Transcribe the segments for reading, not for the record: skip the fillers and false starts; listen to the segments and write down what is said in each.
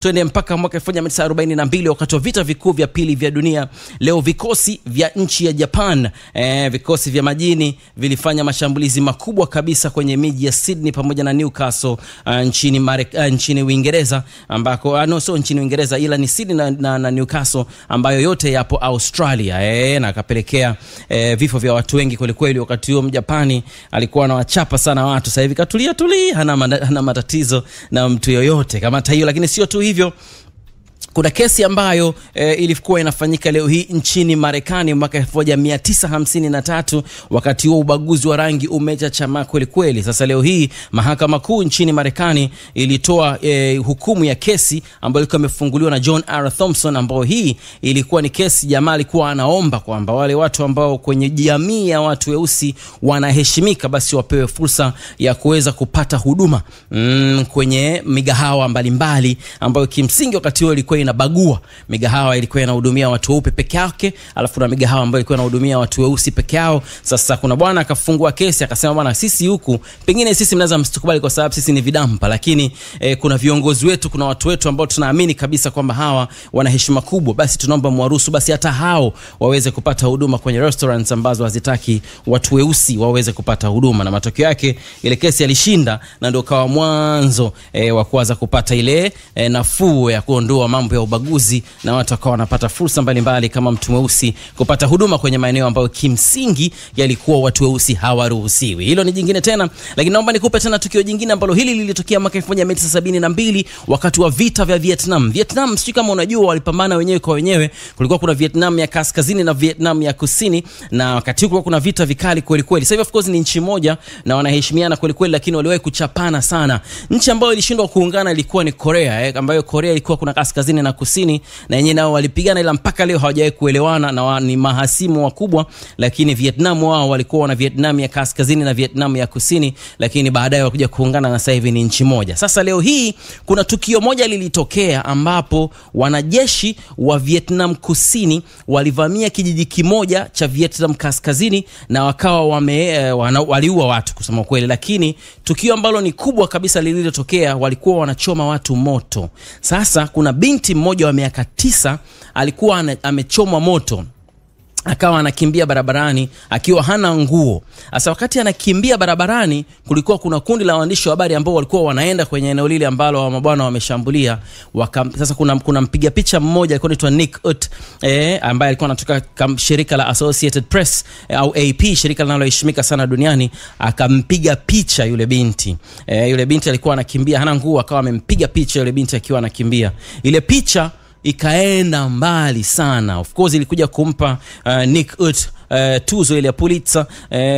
Twende mpaka mwaka 1942 wakati wa vita vikuu vya pili vya dunia. Leo vikosi vya nchi ya Japan, vikosi vya majini vilifanya mashambulizi makubwa kabisa kwenye miji ya Sydney pamoja na Newcastle nchini Uingereza, ambako sio nchini Uingereza ila ni Sydney na Newcastle ambayo yote yapo Australia. Na akapelekea vifo vya watu wengi kweli kweli. Wakati huo Mjapani alikuwa anawachapa sana watu. Sasa hivi katulia hana matatizo na mtu yoyote kama hiyo. Lakini sio tu hivyo, kuna kesi ambayo ilikuwa inafanyika leo hii nchini Marekani mwaka 1953, wakati huo ubaguzi wa rangi umechachama kweli kweli. Sasa leo hii mahakama kuu nchini Marekani ilitoa hukumu ya kesi ambayo ilikuwa imefunguliwa na John R. Thompson, ambayo hii ilikuwa ni kesi jamaa alikuwa anaomba kwamba wale watu ambao kwenye jamii ya watu weusi wanaheshimika basi wapewe fursa ya kuweza kupata huduma kwenye migahawa mbalimbali ambayo kimsingi wakati huo ilikuwa inabagua. Migahawa ilikuwa inahudumia watu weupe peke yake, alafu na migahawa ambayo ilikuwa inahudumia watu weusi peke yao. Sasa kuna bwana akafungua kesi akasema, bwana, sisi huku pengine sisi mnaweza msitukubali kwa sababu sisi ni vidampa, lakini kuna viongozi wetu, kuna watu wetu ambao tunaamini kabisa kwamba hawa wana heshima kubwa, basi tunaomba mwaruhusu basi hata hao waweze kupata huduma kwenye restaurants ambazo hazitaki watu weusi waweze kupata huduma. Na matokeo yake ile kesi alishinda, na ndio kawa mwanzo wa kuanza kupata ile nafuu ya kuondoa mambo ya ubaguzi, na watu wakawa wanapata fursa mbalimbali kama mtu mweusi kupata huduma kwenye maeneo ambayo kimsingi yalikuwa watu weusi hawaruhusiwi. Hilo ni jingine tena, lakini naomba nikupe tena tukio jingine ambalo hili lilitokea mwaka 1972 wakati wa vita vya Vietnam. Vietnam, sio kama unajua, walipambana wenyewe kwa wenyewe. Kulikuwa kuna Vietnam ya kaskazini na Vietnam ya kusini, na wakati huo kuna vita vikali kweli kweli. Sasa of course ni nchi moja na wanaheshimiana kweli kweli, lakini waliwahi kuchapana sana. Nchi ambayo ilishindwa kuungana ilikuwa ni Korea, ambayo Korea ilikuwa kuna kaskazini na kusini, na yenyewe nao walipigana, ila mpaka leo hawajawahi kuelewana na ni mahasimu wakubwa. Lakini Vietnam wao walikuwa na Vietnam ya kaskazini na Vietnam ya kusini, lakini baadaye walikuja kuungana na sasa hivi ni nchi moja. Sasa leo hii kuna tukio moja lilitokea ambapo wanajeshi wa Vietnam kusini walivamia kijiji kimoja cha Vietnam kaskazini na wakawa waliua watu kusema kweli. Lakini tukio ambalo ni kubwa kabisa lililotokea, walikuwa wanachoma watu moto. Sasa kuna binti mmoja wa miaka 9 alikuwa amechomwa moto, akawa anakimbia barabarani akiwa hana nguo. Sasa wakati anakimbia barabarani, kulikuwa kuna kundi la waandishi wa habari ambao walikuwa wanaenda kwenye eneo lile ambalo mabwana wameshambulia. Sasa kuna mpiga picha mmoja alikuwa anaitwa Nick Ut, ambaye alikuwa anatoka shirika la Associated Press au AP, shirika linaloheshimika sana duniani. Akampiga picha yule binti. Yule binti alikuwa anakimbia hana nguo, akawa amempiga picha yule binti akiwa anakimbia. Ile picha ikaenda mbali sana. Of course ilikuja kumpa Nick Ut tuzo ile ya Pulitzer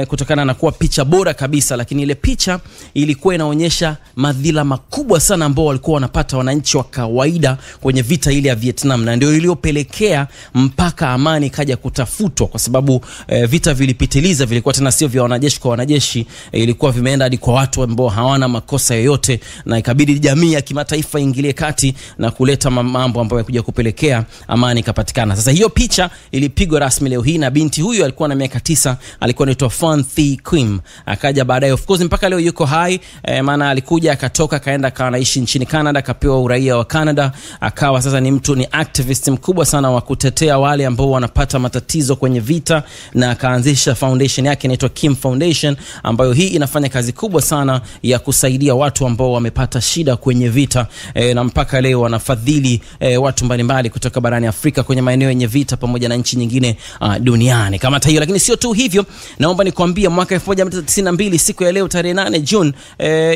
kutokana na kuwa picha bora kabisa. Lakini ile picha ilikuwa inaonyesha madhila makubwa sana ambao walikuwa wanapata wananchi wa kawaida kwenye vita ile ya Vietnam, na ndio iliyopelekea mpaka amani kaja kutafutwa, kwa sababu vita vilipitiliza, vilikuwa tena sio vya wanajeshi kwa wanajeshi, ilikuwa vimeenda hadi kwa watu ambao hawana makosa yoyote, na ikabidi jamii ya kimataifa ingilie kati na kuleta mambo ambayo yakuja kupelekea amani kapatikana. Sasa hiyo picha ilipigwa rasmi leo hii, na binti huyu alikuwa na miaka 9, alikuwa anaitwa Phan Thi Kim. Akaja baadaye, of course mpaka leo yuko hai, maana alikuja akatoka kaenda anaishi nchini Canada, akapewa uraia wa Canada, akawa sasa ni activist mkubwa sana wa kutetea wale ambao wanapata matatizo kwenye vita, na akaanzisha foundation yake inaitwa Kim Foundation, ambayo hii inafanya kazi kubwa sana ya kusaidia watu ambao wamepata shida kwenye vita, na mpaka leo wanafadhili watu mbalimbali kutoka barani Afrika kwenye maeneo yenye vita pamoja na nchi nyingine duniani kama hiyo. Lakini sio tu hivyo, naomba nikwambie mwaka 1992 siku ya leo tarehe 8 June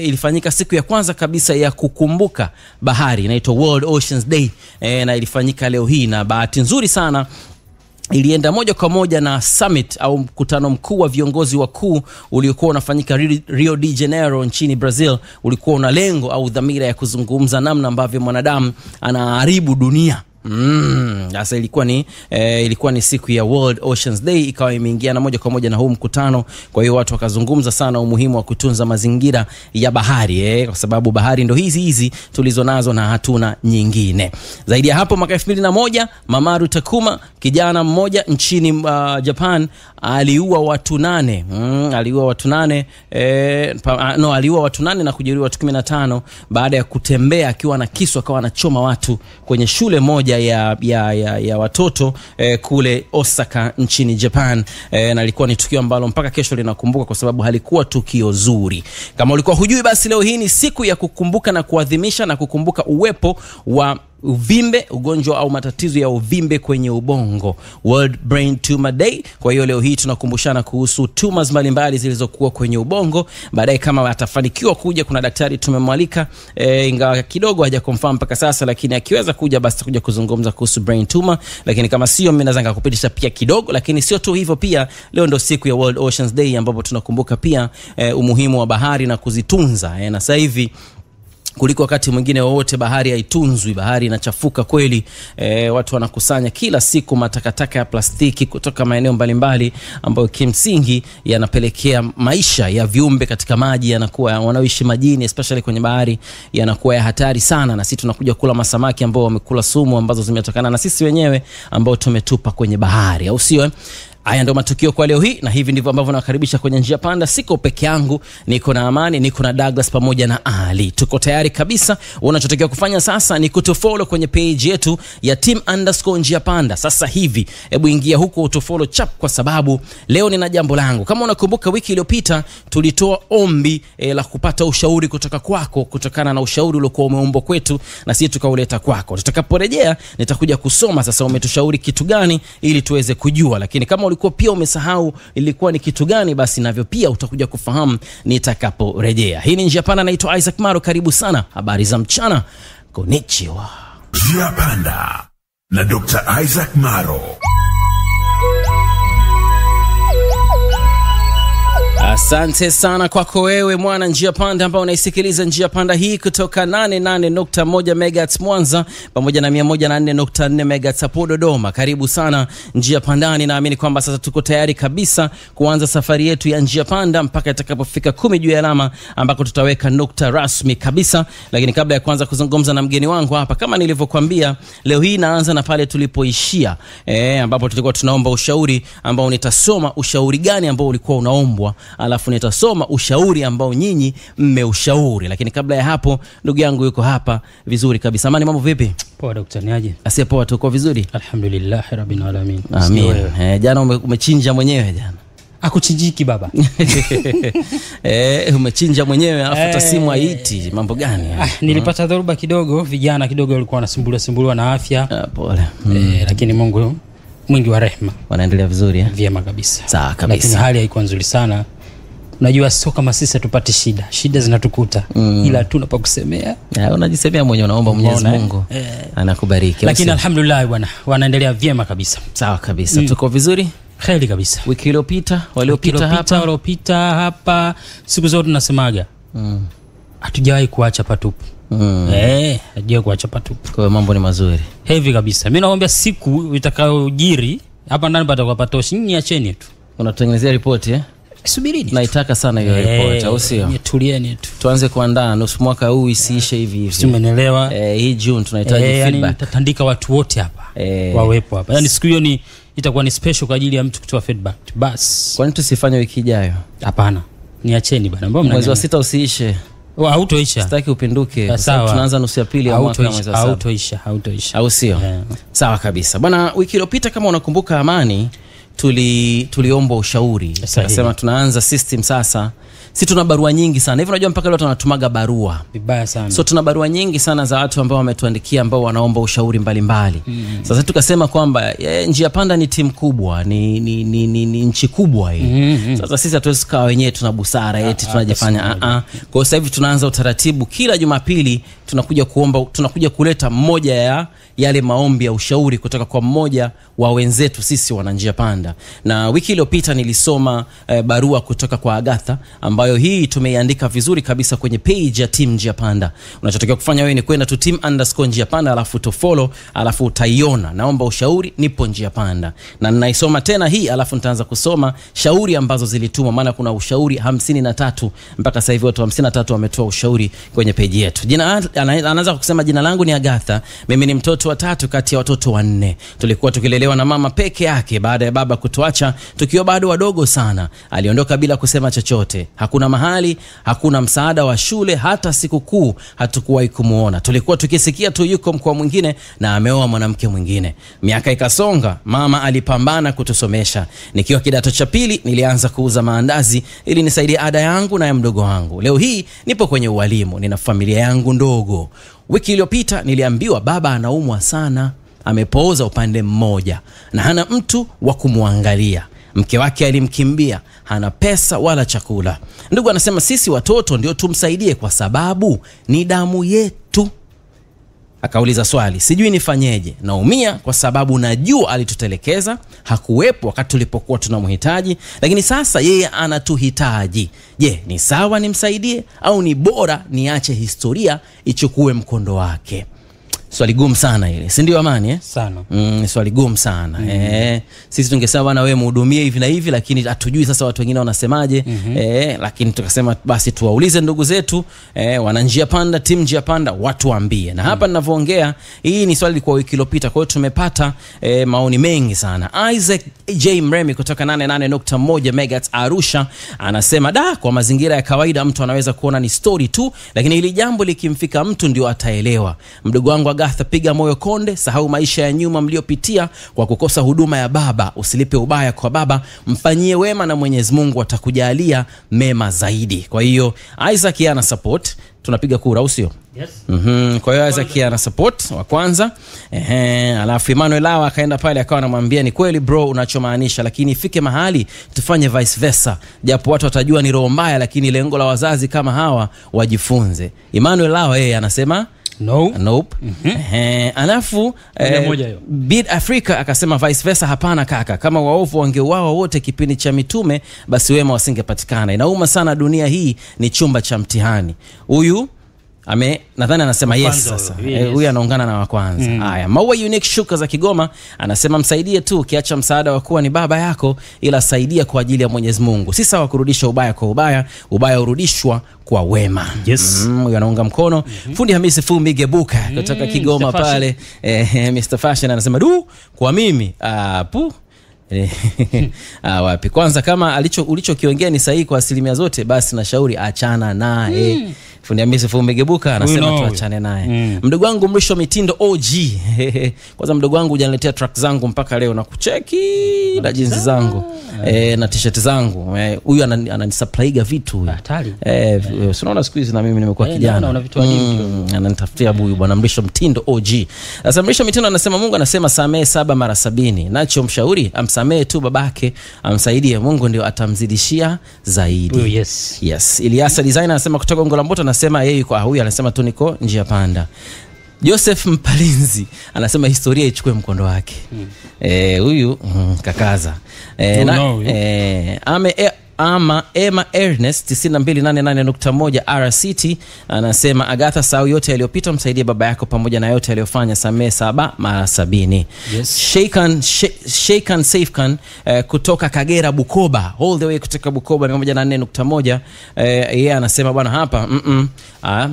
ilifanyika siku ya kwanza kabisa ya kukumbuka bahari, inaitwa World Oceans Day, na ilifanyika leo hii, na bahati nzuri sana ilienda moja kwa moja na summit au mkutano mkuu wa viongozi wakuu uliokuwa unafanyika Rio de Janeiro nchini Brazil. Ulikuwa una lengo au dhamira ya kuzungumza namna ambavyo mwanadamu anaharibu dunia. Sasa ilikuwa ni siku ya World Oceans Day, ikawa imeingiana moja kwa moja na huu mkutano. Kwa hiyo watu wakazungumza sana umuhimu wa kutunza mazingira ya bahari kwa sababu bahari ndo hizi tulizonazo na hatuna nyingine. Zaidi ya hapo, mwaka 2001 Mamoru Takuma, kijana mmoja nchini Japan, aliua watu 8. Aliua watu 8 na kujeruhi watu 15 baada ya kutembea akiwa na kisu akawa anachoma watu kwenye shule moja ya watoto kule Osaka nchini Japan. Na ilikuwa ni tukio ambalo mpaka kesho linakumbuka kwa sababu halikuwa tukio zuri. Kama ulikuwa hujui, basi leo hii ni siku ya kukumbuka na kuadhimisha na kukumbuka uwepo wa uvimbe, ugonjwa au matatizo ya uvimbe kwenye ubongo, World Brain Tumor Day. Kwa hiyo leo hii tunakumbushana kuhusu tumors mbalimbali zilizokuwa kwenye ubongo. Baadaye kama atafanikiwa kuja, kuna daktari tumemwalika, ingawa kidogo hajakonfirm mpaka sasa, lakini akiweza kuja basi tutakuja kuzungumza kuhusu brain tumor. Lakini kama sio, mimi naweza ngakupitisha pia kidogo. Lakini sio tu hivyo, pia leo ndo siku ya World Oceans Day ambapo tunakumbuka pia umuhimu wa bahari na kuzitunza. Na sasa hivi kuliko wakati mwingine wowote bahari haitunzwi, bahari inachafuka kweli. Watu wanakusanya kila siku matakataka ya plastiki kutoka maeneo mbalimbali ambayo kimsingi yanapelekea maisha ya viumbe katika maji yanakuwa, wanaoishi majini especially kwenye bahari, yanakuwa ya hatari sana. Na sisi tunakuja kula masamaki ambao wamekula sumu ambazo zimetokana na sisi wenyewe ambao tumetupa kwenye bahari, au sio? Haya ndo matukio kwa leo hii, na hivi ndivyo ambavyo nakaribisha kwenye Njia Panda. Siko peke yangu, niko na Amani, niko na Douglas pamoja na Ali. Tuko tayari kabisa. Unachotakiwa kufanya sasa ni kutufollow kwenye page yetu ya @Njia Panda. Sasa hivi hebu ingia huko utufollow chap, kwa sababu leo nina jambo langu. Kama unakumbuka wiki iliyopita tulitoa ombi la kupata ushauri kutoka kwako kutokana na ushauri uliokuwa umeombwa kwetu na sisi tukauleta kwako. Tutakaporejea nitakuja kusoma sasa umetushauri kitu gani ili tuweze kujua. Lakini kama ulikuwa pia umesahau ilikuwa ni kitu gani, basi navyo pia utakuja kufahamu nitakaporejea. Hii ni Njia Panda, naitwa Isaac Maro, karibu sana. Habari za mchana. Konnichiwa. Njia Panda na Dr. Isaac Maro. Asante sana kwako wewe mwana Njia Panda ambao unaisikiliza Njia Panda hii kutoka 88.1 MHz Mwanza pamoja na 104.4 MHz hapo Dodoma. Karibu sana Njia Pandani. Naamini kwamba sasa tuko tayari kabisa kuanza safari yetu ya Njia Panda mpaka itakapofika 10 juu ya alama ambako tutaweka nukta rasmi kabisa. Lakini kabla ya kuanza kuzungumza na mgeni wangu hapa, kama nilivyokuambia, leo hii naanza na pale tulipoishia, ambapo tulikuwa tunaomba ushauri ambao nitasoma ushauri gani ambao ulikuwa unaombwa, alafu nitasoma ushauri ambao nyinyi mmeushauri. Lakini kabla ya hapo, ndugu yangu yuko hapa vizuri kabisa. Amani, mambo vipi? Poa daktari, niaje? Asiyepoa, tuko vizuri? Alhamdulillah rabbil alamin. Amin. Jana umechinja mwenyewe jana. Akuchinjiki baba. Umechinja mwenyewe alafu tasimu haiti. Mambo gani? Nilipata dhoruba kidogo, vijana kidogo walikuwa wanasumbuliwa na afya. Pole. Lakini Mungu mwingi wa rehema. Wanaendelea vizuri Vyema kabisa. Sawa kabisa. Lakini hali haikuwa nzuri sana. Unajua sio kama sisi tupate shida zinatukuta, ila tu pa kusemea. Unajisemea mwenyewe, unaomba Mwenyezi Mungu anakubariki. Lakini alhamdulillah bwana, wanaendelea vyema kabisa. Sawa kabisa. Tuko vizuri? Kheri kabisa. Wiki iliyopita waliopita hapa siku zote tunasemaga hatujawahi kuacha patupu. Hatujawahi kuacha patupu. Kwa mambo ni mazuri. Hivi kabisa. Mimi naomba siku itakayojiri hapa ndani patakuwa patoshi. Nyinyi acheni tu. Unatengenezea ripoti Subirini. Naitaka sana hiyo report, au sio? Tulieni tu. Tuanze kuandaa nusu mwaka huu isiishe hivi. Umeelewa? Hii June tunahitaji feedback. Yani nitatandika watu wote hapa. Wawepo hapa. Yani siku hiyo itakuwa ni special kwa ajili ya mtu kutoa feedback. Bas. Kwa nini tusifanye wiki ijayo? Hapana. Niacheni bana. Mbona mwezi wa 6 usiishe? Hautoisha. Sitaki upinduke kwa sababu tunaanza nusu ya pili ya mwaka mwezi wa 7. Hautoisha. Au sio? Sawa kabisa. Bwana, wiki iliyopita kama unakumbuka Amani, tuliomba ushauri. Tunasema tunaanza system sasa. Sisi tuna barua nyingi sana. Hivi unajua mpaka leo tunatumaga barua. Vibaya sana. So tuna barua nyingi sana za watu ambao wametuandikia ambao wanaomba ushauri mbalimbali. Sasa tukasema kwamba Njia Panda ni timu kubwa, ni nchi kubwa hii. Sasa sisi hatuwezi kukaa wenyewe tuna busara eti tunajifanya Kwa sasa hivi tunaanza utaratibu, kila Jumapili tunakuja kuleta mmoja ya yale maombi ya ushauri kutoka kwa mmoja wa wenzetu sisi wana Njia Panda. Na wiki iliyopita nilisoma barua kutoka kwa Agatha ambayo ambayo hii tumeiandika vizuri kabisa kwenye page ya Team Njia Panda. Unachotakiwa kufanya wewe ni kwenda tu team_Njia Panda, alafu to follow, alafu utaiona naomba ushauri, nipo Njia Panda, na ninaisoma tena hii, alafu nitaanza kusoma shauri ambazo zilitumwa, maana kuna ushauri 53 mpaka sasa hivi watu 53 wametoa ushauri kwenye page yetu. Anaanza kusema jina langu ni Agatha, mimi ni mtoto wa 3 kati ya watoto 4. Tulikuwa tukilelewa na mama peke yake baada ya baba kutuacha tukiwa bado wadogo sana. Aliondoka bila kusema chochote. Hakuna mahali, hakuna msaada wa shule, hata sikukuu hatukuwahi kumuona. Tulikuwa tukisikia tu yuko mkoa mwingine na ameoa mwanamke mwingine. Miaka ikasonga, mama alipambana kutusomesha. Nikiwa kidato cha 2 nilianza kuuza maandazi ili nisaidie ada yangu na ya mdogo wangu. Leo hii nipo kwenye ualimu, nina familia yangu ndogo. Wiki iliyopita niliambiwa baba anaumwa sana, amepooza upande mmoja na hana mtu wa kumwangalia. Mke wake alimkimbia, hana pesa wala chakula. Ndugu anasema sisi watoto ndio tumsaidie kwa sababu ni damu yetu. Akauliza swali, sijui nifanyeje. Naumia kwa sababu najua alitutelekeza, hakuwepo wakati tulipokuwa tunamhitaji, lakini sasa yeye anatuhitaji. Je, ni sawa nimsaidie au ni bora niache historia ichukue mkondo wake? Swali gumu sana ile, si ndio Amani Sana. Swali gumu sana. Sisi tungesema bwana wewe mhudumie hivi na hivi, lakini hatujui sasa watu wengine wanasemaje. Lakini tukasema basi tuwaulize ndugu zetu wana Njia Panda, Team Njia Panda, watu waambie. Na hapa ninavyoongea hii ni swali kwa wiki iliyopita, kwa hiyo tumepata maoni mengi sana. Isaac J Mremi kutoka 88.1 MHz Arusha anasema kwa mazingira ya kawaida mtu anaweza kuona ni story tu, lakini hili jambo likimfika mtu ndio ataelewa. Mdogo wangu Agatha, piga moyo konde, sahau maisha ya nyuma mliopitia kwa kukosa huduma ya baba. Usilipe ubaya kwa baba, mfanyie wema na Mwenyezi Mungu atakujalia mema zaidi. Kwa hiyo Isaac yana support, tunapiga kura usio? Yes. Kwa hiyo Isaac yana support wa kwanza. Alafu Emmanuel Lawa akaenda pale akawa anamwambia ni kweli bro unachomaanisha, lakini ifike mahali tufanye vice versa. Japo watu watajua ni roho mbaya, lakini lengo la wazazi kama hawa wajifunze. Emmanuel Lawa yeye anasema nope. Alafu Bid Africa akasema vice versa, hapana kaka, kama waovu wangeuawa wote kipindi cha mitume basi wema wasingepatikana. Inauma sana, dunia hii ni chumba cha mtihani. Huyu nadhani anasema yes sasa. Huyu anaungana na wa kwanza. Haya, Maua Unique Shuka za Kigoma anasema msaidie tu, ukiacha msaada wa kuwa ni baba yako, ila saidia kwa ajili ya Mwenyezi Mungu. Si sawa kurudisha ubaya kwa ubaya, ubaya urudishwa kwa wema. Yes. Huyu anaunga mkono. Fundi Hamisi Fumigebuka kutoka Kigoma Mr. pale Mr. Fashion anasema kwa mimi wapi kwanza, kama ulichokiongea ni sahihi kwa asilimia zote, basi na shauri achana naye. Fundi Hamisi Fumigebuka anasema tuachane naye. Mdogo wangu Mrisho Mitindo OG kwanza mdogo wangu hujaniletea track zangu mpaka leo na kucheki na jinsi zangu na t-shirt zangu. Huyu ananisupplyga vitu hatari. Unaona siku hizi na mimi nimekuwa kijana, ananitafutia huyu bwana Mrisho Mitindo OG. Sasa Mrisho Mitindo anasema Mungu anasema samehe 7 mara 70. Nacho mshauri amsamehe tu babake, amsaidie, Mungu ndio atamzidishia zaidi. Yes. Iliasa Designer anasema kutoka Gongo la Mboto anasema yeye yuko huyu anasema tu niko Njia Panda. Joseph Mpalinzi anasema historia ichukue mkondo wake. Huyu kakaza. Emma Ernest 9288.1 RCT anasema Agatha, sahau yote yaliyopita, msaidie baba yako pamoja na yote aliyofanya, samehe 7 mara 70. Sheikan Safekan kutoka Kagera Bukoba, all the way kutoka Bukoba 104.1. Yeye anasema bwana hapa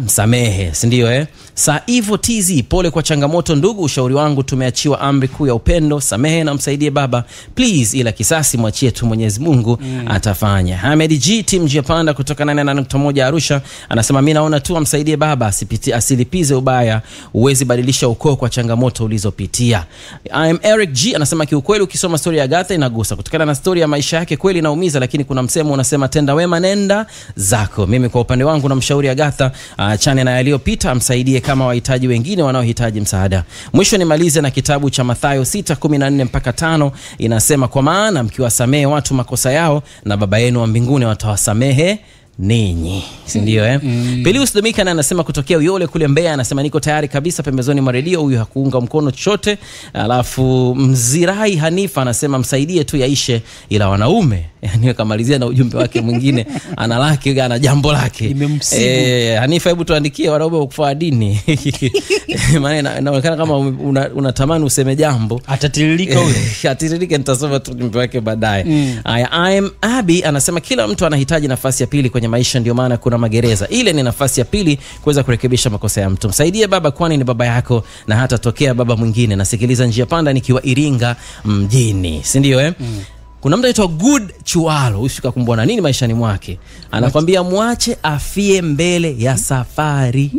msamehe, si ndio Saivo TZ, pole kwa changamoto ndugu, ushauri wangu tumeachiwa amri kuu ya upendo, samehe na msaidie baba please, ila kisasi mwachie tu Mwenyezi Mungu atafanya. Hamed G Team Njia Panda kutoka 88.1 Arusha anasema mimi naona tu amsaidie baba, asilipize ubaya, uwezi badilisha ukoo kwa changamoto ulizopitia. Eric G anasema kiukweli ukisoma story ya Agatha inagusa, kutokana na story ya maisha yake kweli inaumiza, lakini kuna msemo unasema tenda wema nenda zako. Mimi kwa upande wangu namshauri Agatha achane na yaliyopita, amsaidie kama wahitaji wengine wanaohitaji msaada. Mwisho nimalize na kitabu cha Mathayo 6:14 mpaka 5 inasema kwa maana mkiwasamehe watu makosa yao na baba yenu wa mbinguni watawasamehe ninyi, si ndio Pelius Domika anasema kutokea Uyole kule Mbeya anasema niko tayari kabisa pembezoni mwa redio. Huyu hakuunga mkono chochote. Alafu Mzirai Hanifa anasema msaidie tu yaishe, ila wanaume yani kamalizia na ujumbe wake mwingine ana lake ana jambo lake Hanifa hebu tuandikie wanaume kufaa dini maana inaonekana kama unatamani useme jambo atatiririka huyo atiririke nitasoma tu ujumbe wake baadaye I am Abby anasema kila mtu anahitaji nafasi ya pili kwenye maisha ndio maana kuna magereza ile ni nafasi ya pili kuweza kurekebisha makosa ya mtu msaidie baba kwani ni baba yako na hata tokea baba mwingine nasikiliza njia panda nikiwa Iringa mjini si ndio Kuna mtu anaitwa Good Chualo, usifika kumbona nini maishani mwake. Anakuambia muache afie mbele ya safari.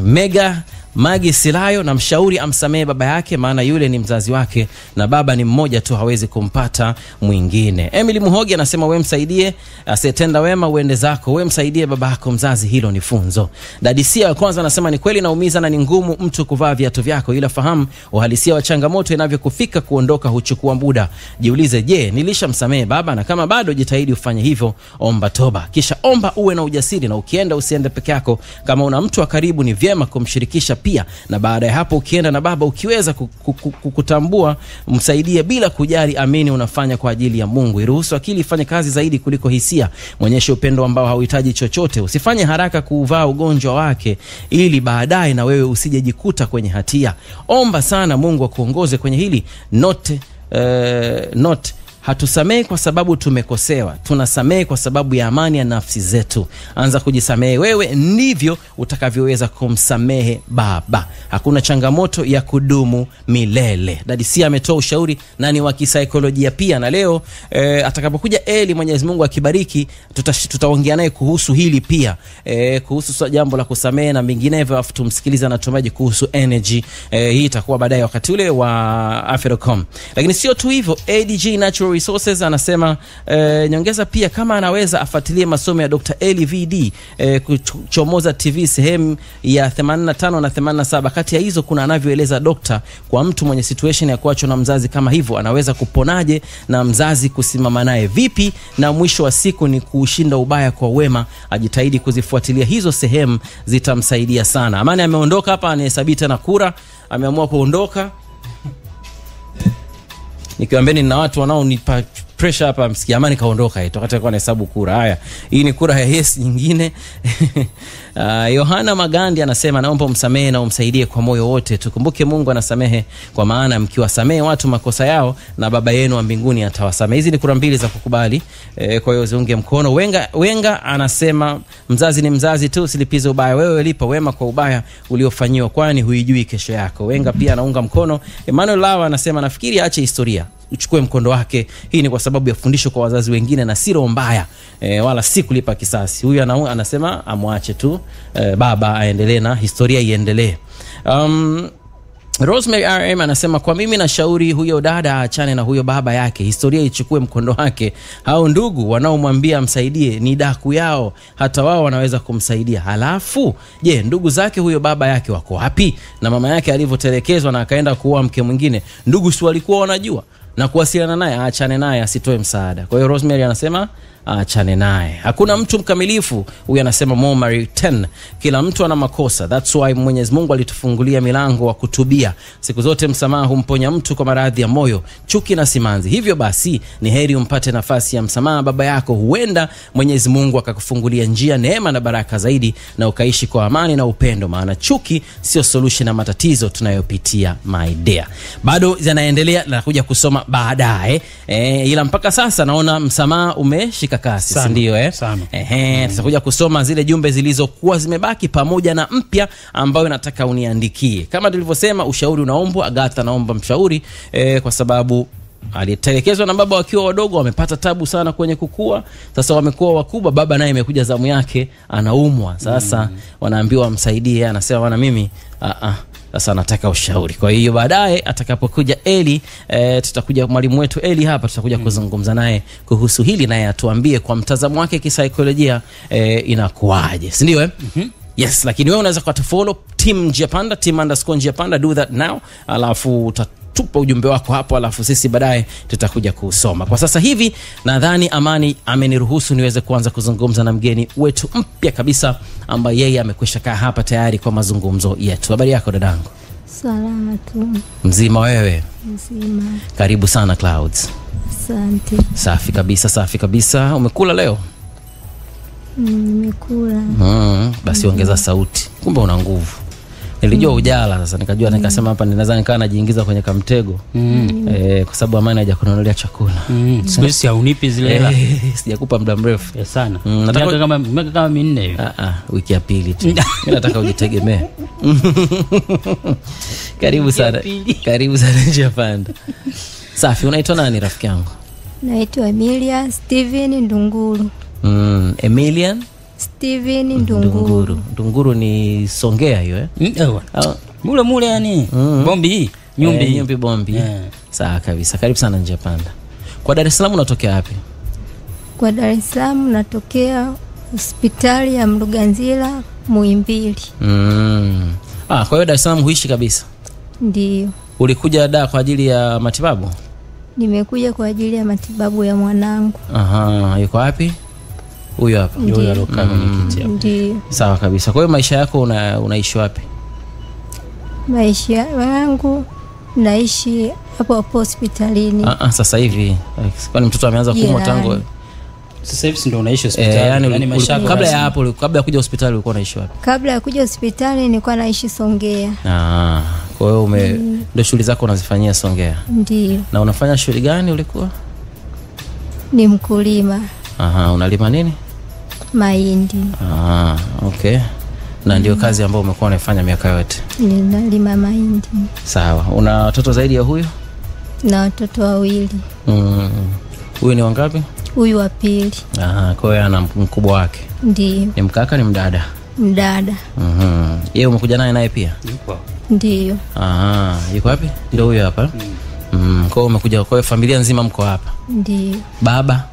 Mega Magi Silayo na mshauri amsamee baba yake maana yule ni mzazi wake na baba ni mmoja tu hawezi kumpata mwingine. Emily Muhogi anasema wewe msaidie asiyetenda wema uende zako wewe msaidie babako mzazi hilo ni funzo. Dadisia wa kwanza anasema ni kweli naumiza na ni ngumu mtu kuvaa viatu vyako ila fahamu uhalisia wa changamoto inavyokufika kuondoka huchukua muda. Jiulize je nilishamsamee baba na kama bado jitahidi ufanye hivyo omba toba. Kisha omba uwe na ujasiri na ukienda usiende peke yako kama una mtu wa karibu ni vyema kumshirikisha pia na baada ya hapo ukienda na baba ukiweza kutambua msaidie bila kujali amini unafanya kwa ajili ya Mungu. Iruhusu akili ifanye kazi zaidi kuliko hisia. Muonyeshe upendo ambao hauhitaji chochote. Usifanye haraka kuuvaa ugonjwa wake ili baadaye na wewe usijejikuta kwenye hatia. Omba sana Mungu akuongoze kwenye hili. Not hatusamei kwa sababu tumekosewa. Tunasamei kwa sababu ya amani ya nafsi zetu. Anza kujisamehe wewe ndivyo utakavyoweza kumsamehe baba. Hakuna changamoto ya kudumu milele. Dadisia ametoa ushauri na ni wa kisaikolojia pia na leo atakapokuja Eli Mwenyezi Mungu akibariki tutaongea naye kuhusu hili pia. Kuhusu jambo la kusamehe na menginevyo afu tumsikiliza na tumaji kuhusu energy. Hii itakuwa baadaye wakati ule wa Afrocom. Lakini sio tu hivyo ADG Natural Resources anasema nyongeza pia kama anaweza afuatilie masomo ya Dr. Eli VD Chomoza TV sehemu ya 85 na 87 kati ya hizo kuna anavyoeleza dokta kwa mtu mwenye situation ya kuachwa na mzazi kama hivyo anaweza kuponaje na mzazi kusimama naye vipi na mwisho wa siku ni kushinda ubaya kwa wema. Ajitahidi kuzifuatilia hizo sehemu zitamsaidia sana. Amani ameondoka hapa anahesabu tena kura ameamua kuondoka. Nikiwaambeni na watu wanaonipa pressure hapa msikia Amani kaondoka wakati alikuwa anahesabu kura. Haya, hii ni kura ya yes nyingine. Yohana Magandi anasema naomba umsamehe na umsaidie kwa moyo wote. Tukumbuke Mungu anasamehe kwa maana mkiwasamehe watu makosa yao na baba yenu wa mbinguni atawasamehe. Hizi ni kura mbili za kukubali. Kwa hiyo ziunge mkono. Wenga anasema mzazi ni mzazi tu usilipize ubaya. Wewe lipa wema kwa ubaya uliofanyiwa kwani huijui kesho yako. Wenga pia anaunga mkono. Emmanuel Lawa anasema nafikiri aache historia uchukue mkondo wake. Hii ni kwa sababu ya fundisho kwa wazazi wengine na si roho mbaya wala si kulipa kisasi. Huyu anasema amwache tu baba aendelee na historia iendelee. Rosemary RM anasema kwa mimi na shauri huyo dada aachane na huyo baba yake. Historia ichukue mkondo wake. Hao ndugu wanaomwambia msaidie ni daku yao. Hata wao wanaweza kumsaidia. Halafu je ndugu zake huyo baba yake wako wapi? Na mama yake alivyotelekezwa na akaenda kuoa mke mwingine. Ndugu si walikuwa wanajua? Na kuwasiliana naye aachane naye asitoe msaada. Kwa hiyo Rosemary anasema aachane naye. Hakuna mtu mkamilifu. Huyu anasema Momari 10. Kila mtu ana makosa. That's why Mwenyezi Mungu alitufungulia milango wa kutubia. Siku zote msamaha humponya mtu kwa maradhi ya moyo, chuki na simanzi. Hivyo basi ni heri umpate nafasi ya msamaha baba yako. Huenda Mwenyezi Mungu akakufungulia njia neema na baraka zaidi na ukaishi kwa amani na upendo maana chuki sio solution na matatizo tunayopitia my dear. Bado zinaendelea na kuja kusoma baadaye. Ila mpaka sasa naona msamaha umeshika kasi ndio tutakuja kusoma zile jumbe zilizokuwa zimebaki pamoja na mpya ambayo nataka uniandikie. Kama tulivyosema ushauri unaombwa. Agatha naomba mshauri kwa sababu alitelekezwa na baba wakiwa wadogo wamepata tabu sana kwenye kukua. Sasa wamekuwa wakubwa baba naye imekuja zamu yake anaumwa. Sasa wanaambiwa msaidie anasema wana mimi sasa nataka ushauri. Kwa hiyo baadaye atakapokuja Eli tutakuja mwalimu wetu Eli hapa tutakuja kuzungumza naye kuhusu hili naye atuambie kwa mtazamo wake kisaikolojia inakuaje. Si ndio Yes, lakini wewe unaweza kutufollow team Njapanda _Njapanda do that now. Alafu tupa ujumbe wako hapo alafu sisi baadaye tutakuja kusoma. Kwa sasa hivi nadhani Amani ameniruhusu niweze kuanza kuzungumza na mgeni wetu mpya kabisa ambaye yeye amekwisha kaa hapa tayari kwa mazungumzo yetu. Habari yako dadangu? Salama tu. Mzima wewe? Mzima. Karibu sana Clouds. Asante. Safi kabisa, safi kabisa. Umekula leo? Nimekula. Basi ongeza sauti. Kumbe una nguvu. Nilijua ujala sasa nikajua nikasema hapa ninaweza nikaa najiingiza kwenye kamtego. Kwa sababu Amani hajakununulia chakula. Sisi haunipi zile hela. Sijakupa muda mrefu. Sana. Nataka kama 4 hivi. Wiki ya pili tu. Mimi nataka ujitegemee. Karibu sana. Karibu sana Njia Panda. Safi, unaitwa nani rafiki yangu? Naitwa Emilia Steven Ndunguru. Emilian Steven Ndunguru. Ndunguru ni Songea hiyo Mule yani. Bombi, nyumbi bombi. Sawa kabisa. Karibu sana Njia Panda. Kwa Dar es Salaam unatokea wapi? Kwa Dar es Salaam natokea hospitali ya Mloganzila Muhimbili. Kwa hiyo Dar es Salaam huishi kabisa? Ndio. Ulikuja Dar kwa ajili ya matibabu? Nimekuja kwa ajili ya matibabu ya mwanangu. Yuko wapi? Huyo hapa. Ndio alokaa kwenye kiti hapo. Ndio. Sawa kabisa. Kwa hiyo maisha yako unaishi wapi? Maisha yangu naishi hapo hospitalini. Sasa hivi. Kwani mtoto ameanza kuumwa tangu? Sasa hivi ndio unaishi hospitali. Yani maisha yako kabla ya hapo, kabla ya kuja hospitali ulikuwa unaishi wapi? Kabla ya kuja hospitali nilikuwa naishi Songea. Kwa hiyo ndio shughuli zako unazifanyia Songea? Ndio. Na unafanya shughuli gani ulikuwa? Ni mkulima. Unalima nini? Mahindi. Okay. Na ndio kazi ambayo umekuwa unaifanya miaka yote? Ninalima mahindi. Sawa. Una watoto zaidi ya huyu? Na watoto 2. Huyu ni wangapi? Huyu wa pili. Kwa hiyo ana mkubwa wake? Ndio. Ni mkaka ni mdada? Mdada. Yeye umekuja naye pia? Yupo. Ndio. Yuko wapi? Ndio huyo hapa. Kwa hiyo umekuja, kwa hiyo familia nzima mko hapa? Ndio. Baba?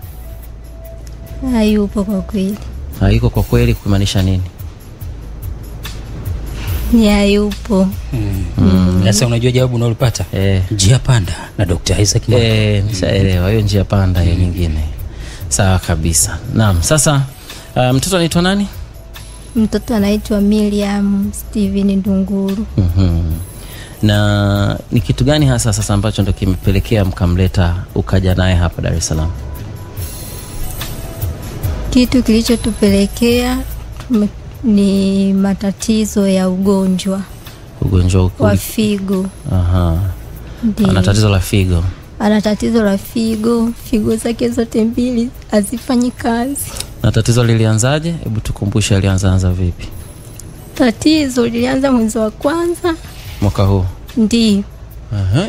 Hayupo kwa kweli. Hayuko kwa kweli kumaanisha nini? Ni hayupo. Sasa unajua jawabu unalopata? Njia Panda na Dr. Isaac. Nishaelewa hiyo Njia Panda hiyo nyingine. Sawa kabisa. Naam, sasa mtoto anaitwa nani? Mtoto anaitwa Miriam Steven Ndunguru. Na ni kitu gani hasa sasa ambacho ndio kimepelekea mkamleta ukaja naye hapa Dar es Salaam? Kitu kilichotupelekea ni matatizo ya ugonjwa wa figo. Ana tatizo la figo. Ana tatizo la figo. Figo zake zote 2 hazifanyi kazi. Na tatizo lilianzaje? Hebu tukumbushe alianza vipi? Tatizo lilianza mwezi wa kwanza mwaka huu. Ndio.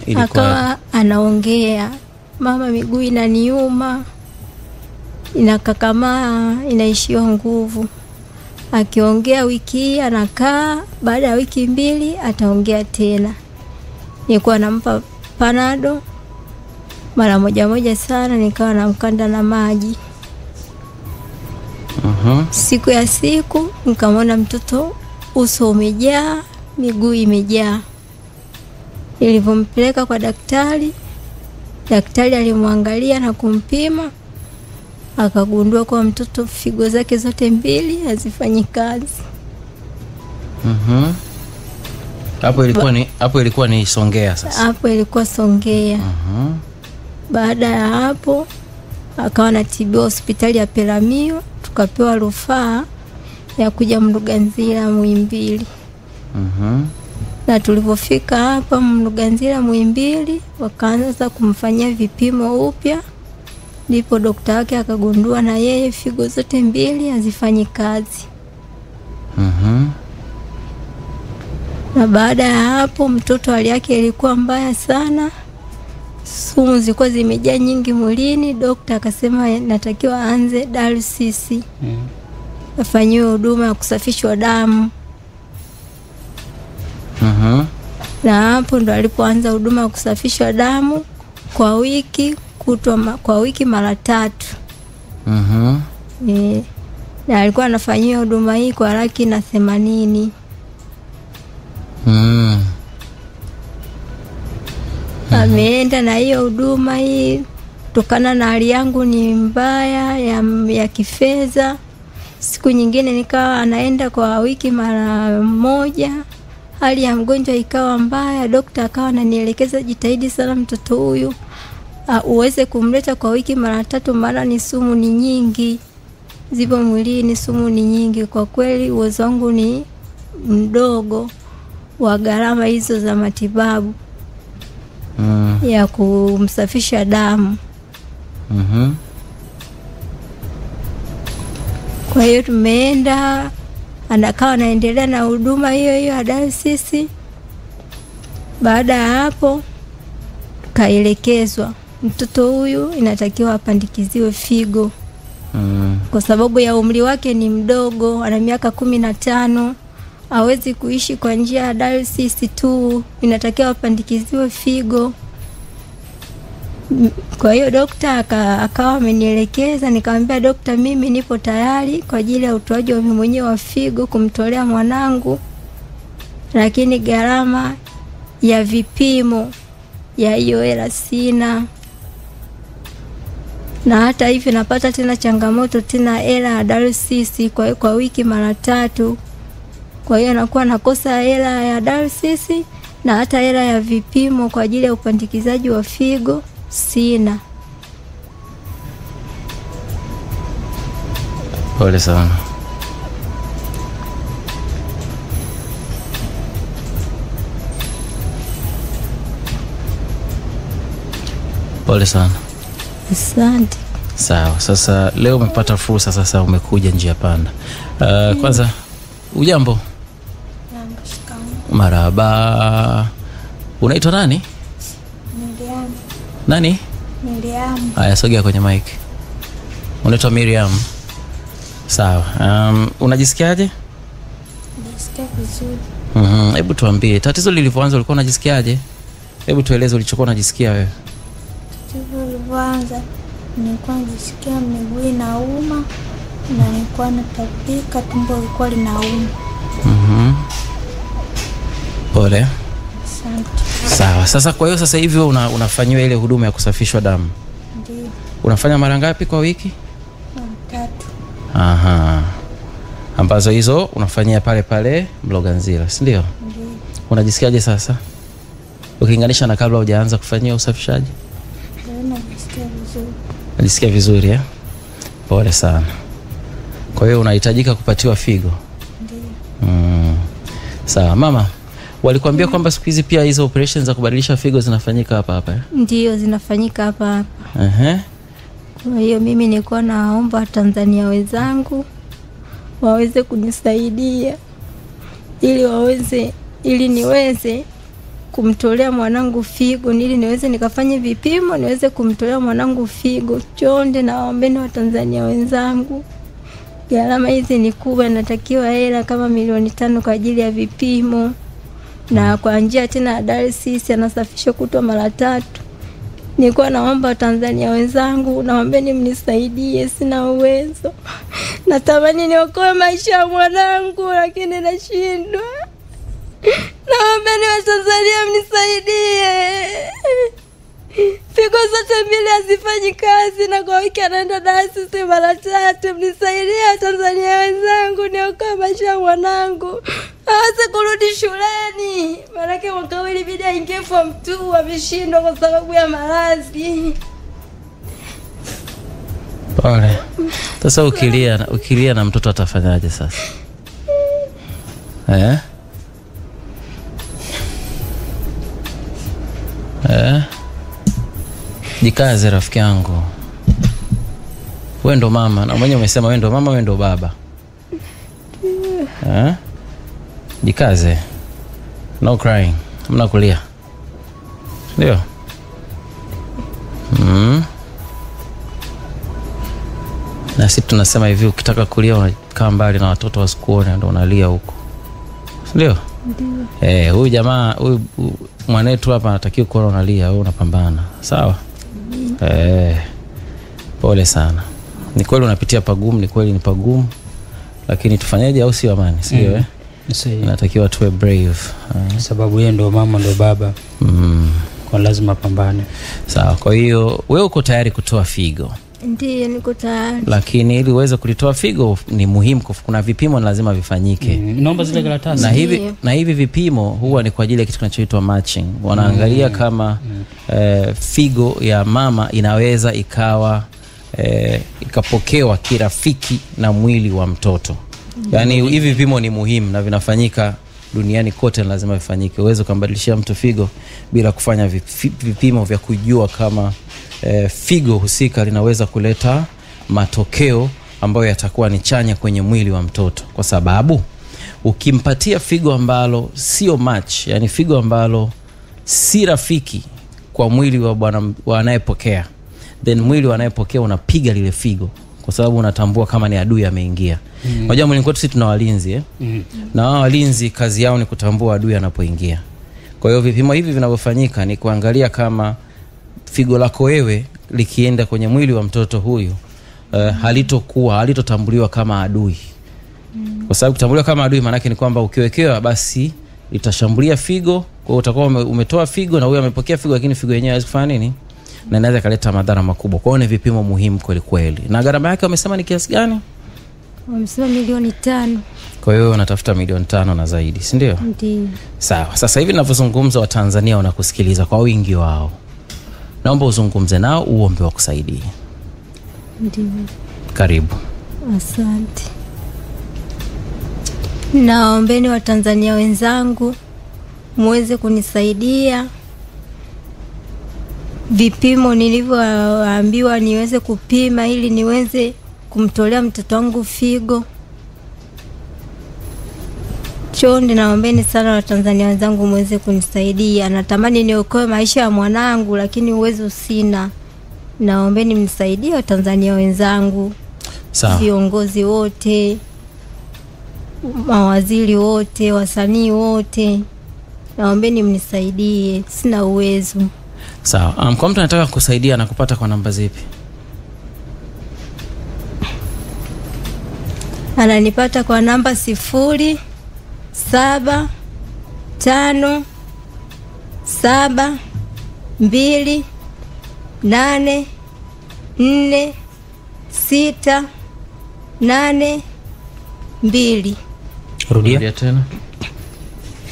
Ilikuwa akawa anaongea, mama miguu inaniuma, inakakamaa, inaishiwa nguvu. Akiongea wiki hii anakaa, baada ya wiki 2 ataongea tena. Nilikuwa nampa Panado mara moja sana, nikawa namkanda na maji. Siku ya siku nikamwona mtoto uso umejaa, miguu imejaa. Nilipompeleka kwa daktari alimwangalia na kumpima, akagundua kwa mtoto figo zake zote 2 hazifanyi kazi. Hapo ilikuwa ni Songea sasa. Hapo ilikuwa Songea. Baada ya hapo akawa anatibiwa hospitali ya Peramio, tukapewa rufaa ya kuja Mloganzila Muhimbili. Na tulipofika hapa Mloganzila Muhimbili, wakaanza kumfanyia vipimo upya. Ndipo daktari wake akagundua na yeye figo zote 2 hazifanyi kazi. Na baada ya hapo mtoto hali yake ilikuwa mbaya sana. Sumu zilikuwa zimejaa nyingi mwilini. Daktari akasema natakiwa aanze dialysis. Afanyiwe huduma ya kusafishwa damu. Na hapo ndo alipoanza huduma ya kusafishwa damu kwa wiki kwa wiki mara 3. Na alikuwa anafanyiwa huduma hii kwa Laki80. Ameenda na hiyo huduma hii kutokana na hali yangu ni mbaya ya kifedha. Siku nyingine nikawa anaenda kwa wiki mara 1, hali ya mgonjwa ikawa mbaya. Daktari akawa ananielekeza, jitahidi sana mtoto huyu uweze kumleta kwa wiki mara 3, maana ni sumu ni nyingi zipo mwilini, sumu ni nyingi. Kwa kweli uwezo wangu ni mdogo wa gharama hizo za matibabu ya kumsafisha damu. Kwa hiyo tumeenda, anakawa anaendelea na huduma hiyo hiyo ya dialysis. Baada ya hapo kaelekezwa mtoto huyu inatakiwa apandikiziwe figo. Kwa sababu ya umri wake ni mdogo, ana miaka 15, hawezi kuishi kwa njia ya dialysis tu, inatakiwa apandikiziwe figo. Kwa hiyo daktari akawa amenielekeza, nikamwambia daktari, mimi nipo tayari kwa ajili ya utoaji wa mwenyewe wa figo kumtolea mwanangu, lakini gharama ya vipimo ya hiyo hela sina. Na hata hivi napata tena changamoto tena hela ya dialysis kwa wiki mara 3. Kwa hiyo nakuwa nakosa hela ya dialysis na hata hela ya vipimo kwa ajili ya upandikizaji wa figo sina. Pole sana. Pole sana. Asante. Sawa, sasa leo umepata fursa, sasa umekuja njia panda. Kwanza ujambo? Marhaba. Unaitwa nani? Miriam. Nani? Miriam. Haya, sogea kwenye mic. Unaitwa Miriam. Sawa. Unajisikiaje? Najisikia vizuri. Hebu tuambie, tatizo lilivyoanza ulikuwa unajisikiaje? Hebu tueleze ulichokuwa unajisikia wewe. Tatizo lilivyoanza nilikuwa najisikia miguu inauma na nilikuwa natapika, tumbo lilikuwa linauma. Pole. Asante. Sawa. Sasa kwa hiyo sasa hivi unafanywa ile huduma ya kusafishwa damu. Ndio. Unafanya mara ngapi kwa wiki? Mara 3. Aha. Ambazo hizo unafanyia pale Mloganzila, si ndio? Ndio. Unajisikiaje sasa? Ukilinganisha na kabla hujaanza kufanyia usafishaji? Najisikia vizuri. Unajisikia vizuri eh? Pole sana. Kwa hiyo unahitajika kupatiwa figo. Ndio. Sawa, mama. Walikuambia kwamba siku hizi pia hizo operations za kubadilisha figo zinafanyika hapa eh? Ndio, zinafanyika hapa. Kwa hiyo mimi nilikuwa naomba Tanzania wenzangu waweze kunisaidia ili niweze kumtolea mwanangu figo, ili niweze nikafanye vipimo, niweze kumtolea mwanangu figo. Chonde na waombeni wa Tanzania wenzangu. Gharama hizi ni kubwa, natakiwa hela kama milioni 5 kwa ajili ya vipimo. Na kwa njia tena ya dialysis anasafishwa kutwa mara 3. Nilikuwa naomba Tanzania wenzangu, naombeni mnisaidie, sina uwezo. Natamani niokoe maisha ya mwanangu lakini nashindwa. Naombeni wa Tanzania mnisaidie. Figo zote mbili hazifanyi kazi na kwa wiki anaenda dialysis mara 3. Mnisaidie Tanzania wenzangu, niokoe maisha ya mwanangu aweze kurudi shuleni. Maana mwaka huu ilibidi aingie form 2, ameshindwa kwa sababu ya maradhi. Pole. Sasa ukilia na mtoto atafanyaje sasa? Jikaze rafiki yangu. Wewe ndo mama, na mwenyewe umesema wewe ndo mama, wewe ndo baba. Jikaze. No crying. Hamna kulia. Ndio. Na sisi tunasema hivi, ukitaka kulia unakaa mbali na watoto wasikuone, ndio unalia huko. Ndio? Ndio. Huyu jamaa, huyu mwanetu hapa anatakiwa kuona unalia, wewe unapambana. Sawa? Pole sana. Ni kweli unapitia pagumu, ni kweli ni pagumu. Lakini tufanyaje au sio amani, sio Natakiwa tuwe brave. Sababu yeye ndo mama ndo baba. Kwa lazima pambane. Sawa. Kwa hiyo wewe uko tayari kutoa figo? Ndiyo, niko tayari. Lakini ili uweze kulitoa figo ni muhimu, kuna vipimo lazima vifanyike. Naomba zile karatasi. Na hivi vipimo huwa ni kwa ajili ya kitu kinachoitwa matching. Wanaangalia kama figo ya mama inaweza ikapokewa kirafiki na mwili wa mtoto. Yaani hivi vipimo ni muhimu na vinafanyika duniani kote, lazima vifanyike. Uwezo kumbadilishia mtu figo bila kufanya vipimo vya kujua kama figo husika linaweza kuleta matokeo ambayo yatakuwa ni chanya kwenye mwili wa mtoto. Kwa sababu ukimpatia figo ambalo sio match, yani figo ambalo si rafiki kwa mwili wa bwana anayepokea, then mwili wa anayepokea unapiga lile figo kwa sababu unatambua kama ni adui ameingia. Unajua mwili wetu sisi tuna walinzi na hao walinzi kazi yao ni kutambua adui anapoingia. Kwa hiyo vipimo hivi vinavyofanyika ni kuangalia kama figo lako wewe likienda kwenye mwili wa mtoto huyu halitotambuliwa kama adui. Kwa sababu kutambuliwa kama adui maana yake ni kwamba ukiwekewa basi litashambulia figo, kwa hiyo utakuwa umetoa figo na huyu amepokea figo, lakini figo yenyewe haiwezi kufanya nini, na inaweza kuleta madhara makubwa. Kwa hiyo ni vipimo muhimu kweli kweli. Na gharama yake wamesema ni kiasi gani? Wamesema milioni 5. Kwa hiyo unatafuta milioni 5 na zaidi, si ndio? Ndiyo. Sawa. Sasa hivi ninavyozungumza Watanzania wanakusikiliza kwa wingi wao. Naomba uzungumze nao, uombe wa kusaidia. Ndiyo. Karibu. Asante. Naombeni Watanzania wenzangu muweze kunisaidia vipimo nilivyoambiwa niweze kupima ili niweze kumtolea mtoto wangu figo. Chonde, naombeni sana Watanzania wenzangu muweze kunisaidia. Natamani niokoe maisha ya mwanangu lakini uwezo sina. Naombeni mnisaidie Watanzania wenzangu. Sawa. Viongozi wote, mawaziri wote, wasanii wote, naombeni mnisaidie, sina uwezo. Sawa. Kwa mtu anataka kusaidia na kupata kwa namba zipi? Ananipata kwa namba 0757244682. Rudia tena.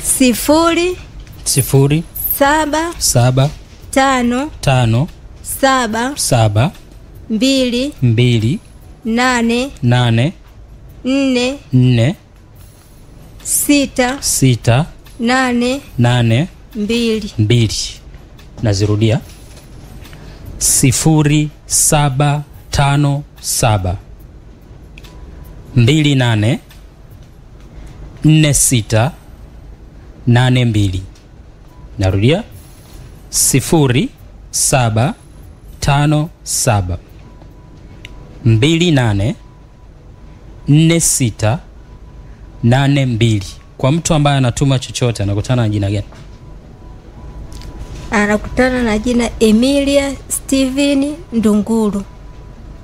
0757284682. Nazirudia. 0757284682. Narudia. 0757284682. Kwa mtu ambaye anatuma chochote anakutana na jina gani? Anakutana na jina Emilia Steven Ndunguru.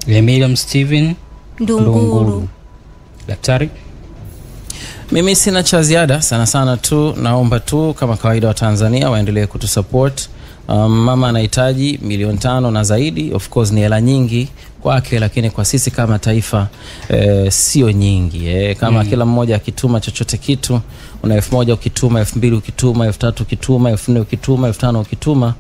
Emilia Steven Ndunguru. Daktari? Mimi sina cha ziada, sana tu naomba tu kama kawaida wa Tanzania waendelee kutusupport. Mama anahitaji milioni 5 na zaidi. Of course ni hela nyingi kwake, lakini kwa sisi kama taifa sio nyingi. Kama kila mmoja akituma chochote kitu, una 1000 ukituma, 2000 ukituma, 3000 ukituma, 4000 ukituma, 5000 ukituma,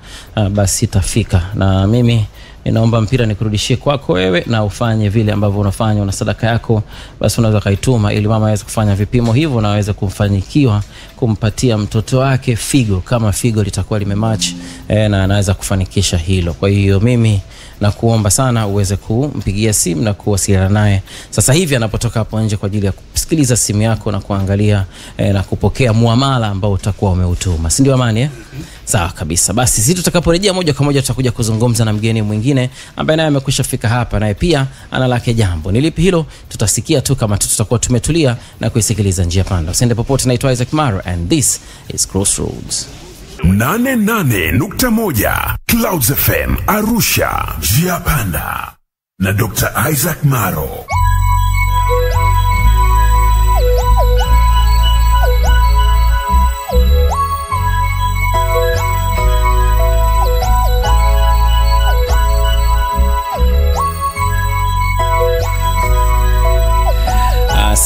basi itafika. Na mimi ninaomba mpira nikurudishie kwako wewe na ufanye vile ambavyo unafanya. Una sadaka yako, basi unaweza kaituma ili mama aweze kufanya vipimo hivyo na aweze kumfanyikiwa kumpatia mtoto wake figo, kama figo litakuwa limematch na anaweza kufanikisha hilo. Kwa hiyo mimi nakuomba sana uweze kumpigia simu na kuwasiliana naye sasa hivi anapotoka hapo nje kwa ajili ya kusikiliza simu yako na kuangalia na kupokea muamala ambao utakuwa umeutuma. Si ndio Amani? Sawa kabisa. Basi sisi tutakaporejea moja kwa moja tutakuja kuzungumza na mgeni mwingine ambaye naye amekwisha fika hapa, naye pia ana lake jambo. Nilipi hilo tutasikia tu kama tutakuwa tumetulia na kuisikiliza Njia Panda. Usiende popote. Naitwa Isaac Maro and this is Crossroads 88.1 Clouds FM Arusha. Njia Panda na Dr. Isaac Maro.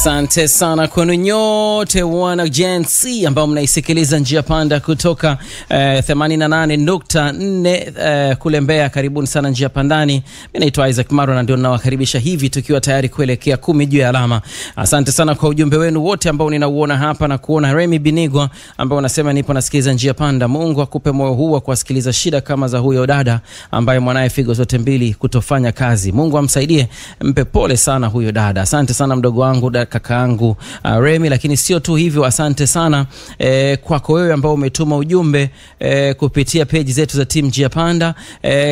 Asante sana kwenu nyote wana Gen Z ambao mnaisikiliza Njia Panda kutoka 88.4 kule Mbeya. Karibuni sana Njia Pandani. Mimi naitwa Isaac Maro na ndio ninawakaribisha hivi tukiwa tayari kuelekea 10 juu ya alama. Asante sana kwa ujumbe wenu wote ambao ninauona hapa na kuona Remy Binigwa ambao unasema nipo nasikiliza Njia Panda. Mungu akupe moyo huu wa kusikiliza shida kama za huyo dada ambaye mwanae figo zote mbili kutofanya kazi. Mungu amsaidie, mpe pole sana huyo dada. Asante sana mdogo wangu, kakaangu Remy. Lakini sio tu hivyo, asante sana kwako wewe ambao umetuma ujumbe kupitia page zetu za Team Njia Panda.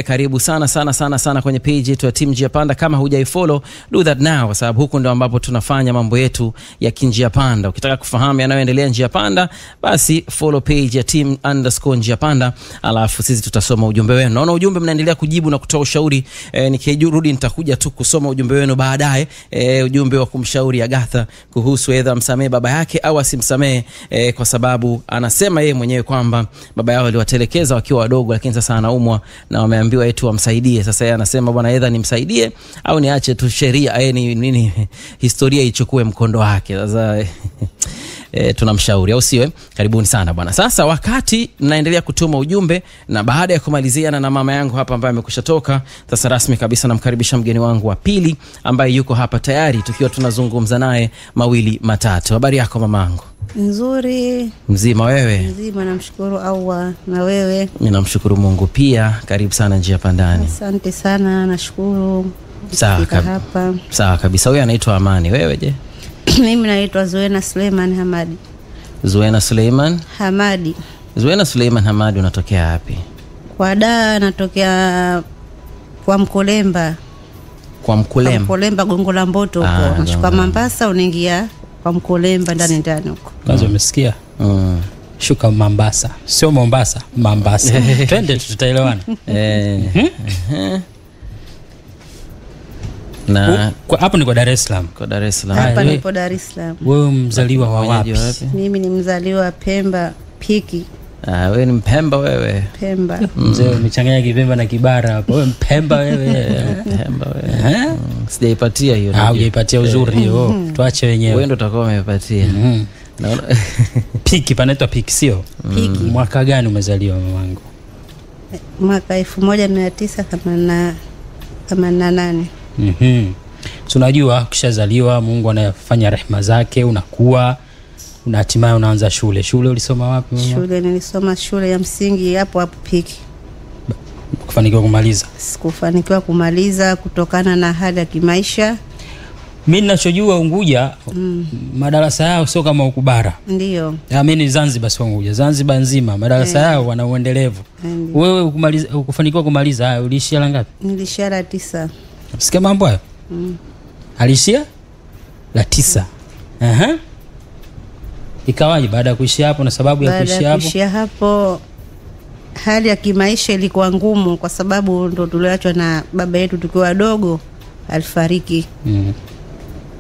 Karibu sana sana sana sana kwenye page yetu ya Team Njia Panda. Kama hujaifollow, do that now, kwa sababu huko ndio ambapo tunafanya mambo yetu ya Njia Panda. Ukitaka kufahamu yanayoendelea Njia Panda, basi follow page ya Team_Njia Panda, alafu sisi tutasoma ujumbe wenu. Naona ujumbe mnaendelea kujibu na kutoa ushauri. Nikirudi nitakuja tu kusoma ujumbe wenu baadaye. Ujumbe wa kumshauri Agatha kuhusu edha msamee baba yake au asimsamee, kwa sababu anasema yeye mwenyewe kwamba baba yao aliwatelekeza wakiwa wadogo, lakini sasa anaumwa na wameambiwa eti wamsaidie. Sasa yeye anasema bwana, edha nimsaidie au niache tu sheria nini historia ichukue mkondo wake. Sasa tunamshauri au siwe. Karibuni sana bwana. Sasa wakati mnaendelea kutuma ujumbe na baada ya kumaliziana na mama yangu hapa ambaye amekushatoka, sasa rasmi kabisa namkaribisha mgeni wangu wa pili ambaye yuko hapa tayari tukiwa tunazungumza naye mawili matatu. Habari yako mamangu? Nzuri. Mzima wewe? Mzima, namshukuru Allah. Na wewe? Mimi namshukuru Mungu pia. Karibu sana Njia Pandani. Asante sana, nashukuru. Sawa kabisa. Wewe anaitwa Amani, wewe je? Mimi naitwa Zuena Suleiman Hamadi. Zuena Suleiman Hamadi. Zuena Suleiman Hamadi, unatokea wapi? Kwa natokea kwa Mkolemba. Kwa Mkolemba Gongo la Mboto huko. Unashuka Mombasa unaingia kwa Mkolemba ndani huko. Kwanza umesikia? Shuka Mombasa. Sio Mombasa, Mombasa. Twende tutaelewana. Na hapo ni kwa Dar es Salaam. Kwa Dar es Salaam. Hapa nipo Dar es Salaam. Wewe mzaliwa wa wapi? Mimi ni mzaliwa Pemba, Piki. Wewe ni Mpemba wewe? Pemba. Mzee umechanganya Kipemba na Kibara hapo. Wewe Mpemba wewe? Mpemba wewe. Sijaipatia hiyo. Hujaipatia uzuri hiyo. Tuache wenyewe. Wewe ndo utakao umepatia. Naona Piki panaitwa Piki sio? Piki. Mwaka gani umezaliwa mamangu? Mwaka 1988. Tunajua ukishazaliwa Mungu anafanya rehema zake, unakuwa hatimaye unaanza shule. Shule ulisoma wapi mama? Shule nilisoma shule ya msingi hapo Piki. Kufanikiwa kumaliza? Sikufanikiwa kumaliza kutokana na hali ya kimaisha. Mimi ninachojua Unguja madarasa yao sio kama Ukubara. Ndio. Mimi Zanzibar sio Unguja. Zanzibar nzima madarasa yao wana uendelevu. Wewe ukufanikiwa kumaliza uliishia la ngapi? Nilishia la 9. Sikia mambo hayo? Alishia la 9. Ikawaje baada ya kuishia hapo na sababu ya kuishia hapo? Baada ya kuishia hapo hali ya kimaisha ilikuwa ngumu kwa sababu ndo tuliachwa na baba yetu tukiwa wadogo, alifariki.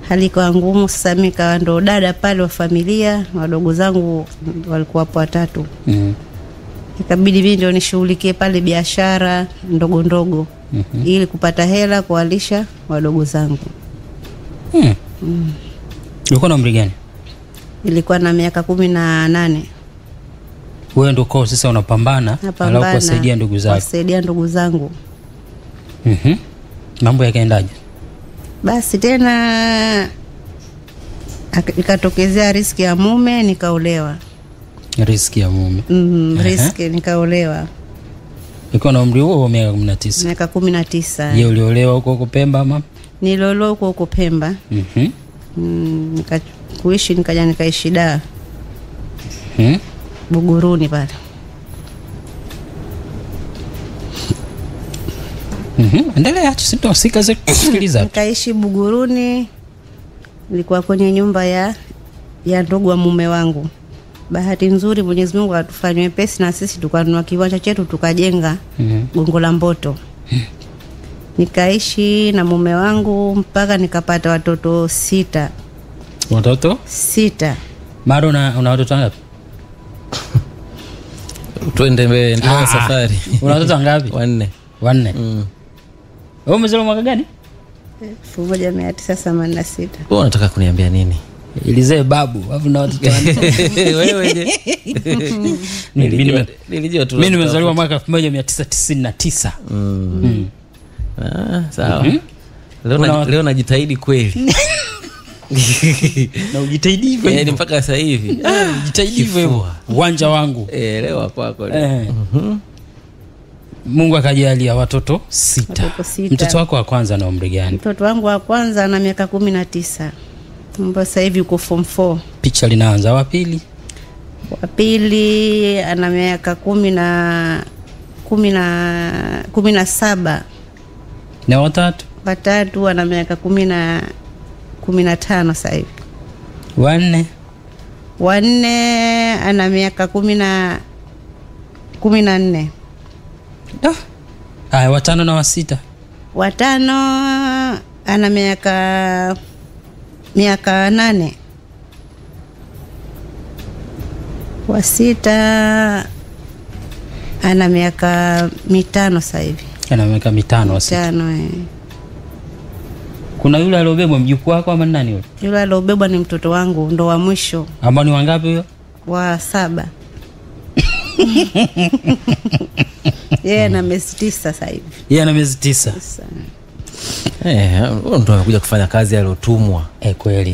Hali kwa ngumu. Sasa mimi kawa ndo dada pale wa familia, wadogo zangu walikuwa hapo 3. Ikabidi mimi ndio nishughulikie pale biashara ndogo ndogo ili kupata hela kuwalisha wadogo zangu. Ulikuwa na umri gani? Ilikuwa na miaka 18. Wewe ndio kwa sasa unapambana ala kuwasaidia ndugu zako? Kusaidia ndugu zangu. Mambo yakaendaje? Basi tena ikatokezea riski ya mume, nikaolewa. Riski ya mume? Riski, nikaolewa. Ulikuwa na umri huo wa miaka 19? Miaka 19. Je, uliolewa huko Pemba mama? Niliolewa huko Pemba. Kuishi nikaja nikaishi Dar. Buguruni pale. Endelea, tusitosika kusikiliza. Nikaishi Buguruni. Nilikuwa kwenye nyumba ya ndugu wa mume wangu. Bahati nzuri Mwenyezi Mungu atufanywe wepesi na sisi tukanunua kiwanja chetu tukajenga Gongo la Mboto. Nikaishi na mume wangu mpaka nikapata watoto 6. Watoto 6. Maro una watoto ngapi? Tuende mbele ndio safari. Una watoto ngapi? 4. 4. Wewe umezaliwa mwaka gani? 1986. Wewe unataka kuniambia nini? Ilizee babu alafu na watoto Wewe je? Nilijua tu. Mimi nimezaliwa mwaka 1999. Sawa. Leo najitahidi kweli. Na ujitahidi hivyo. Yaani mpaka sasa hivi. Jitahidi hivyo. Uwanja wangu. Leo kwako leo. Mungu akajalia watoto 6. Mtoto wako wa kwanza ana umri gani? Mtoto wangu wa kwanza ana miaka 19. Mbona sasa hivi uko form 4. Picha linaanza. Wa pili? Wa pili ana miaka 17. Na watatu? Watatu ana miaka 15 sasa hivi. Wanne? Wanne ana miaka 14. Haya, watano na wasita? Watano ana miaka 8. Wasita ana miaka 5 sasa hivi. Ana miaka 5 wasita. 5. Kuna yule aliobebwa mjukuu wako ama nani yule? Yule aliobebwa ni mtoto wangu, ndo wa mwisho. Ambao ni wangapi huyo? Wa 7. Yeye ana miezi 9 sasa hivi. Yeye ana miezi 9. Wewe ndo amekuja kufanya kazi aliyotumwa. Kweli.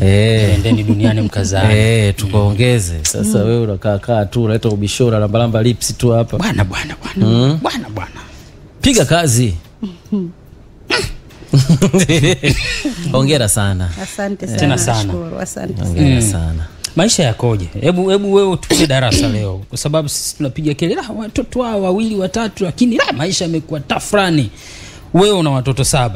Endeni duniani mkazane. Tukaongeze. Sasa wewe unakaa tu unaleta ubishora na balamba lips tu hapa. Bwana. Piga kazi. Hongera sana. Asante sana. Tena sana. Nashukuru, asante. Hongera sana. Maisha yakoje? Hebu wewe tupige darasa leo, kwa sababu sisi tunapiga kelele watoto hao 2 watatu, lakini maisha yamekuwa tafrani. Wewe una watoto 7.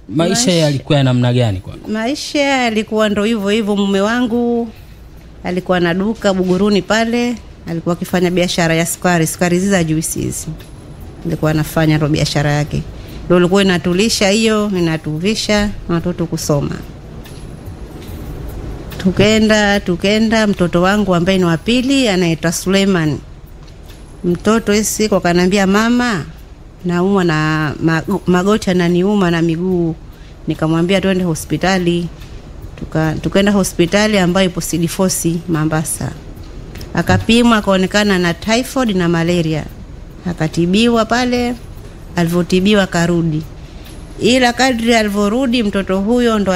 Maisha yalikuwa namna gani kwako? Maisha yalikuwa ndo hivyo. Mume wangu alikuwa na duka Buguruni pale, alikuwa akifanya biashara ya sukari hizi za juices. Alikuwa anafanya ndo biashara yake. Ndio ilikuwa inatulisha hiyo, inatuvisha watoto kusoma. Tukenda mtoto wangu ambaye ni wa pili anaitwa Suleiman. Mtoto isi kwa kanambia mama naumwa na magoti yananiuma na miguu. Nikamwambia twende hospitali. Tukaenda hospitali ambayo ipo Sidifosi Mombasa. Akapimwa akaonekana na typhoid na malaria. Akatibiwa pale, alivyotibiwa karudi. Ila kadri alivyorudi mtoto huyo ndo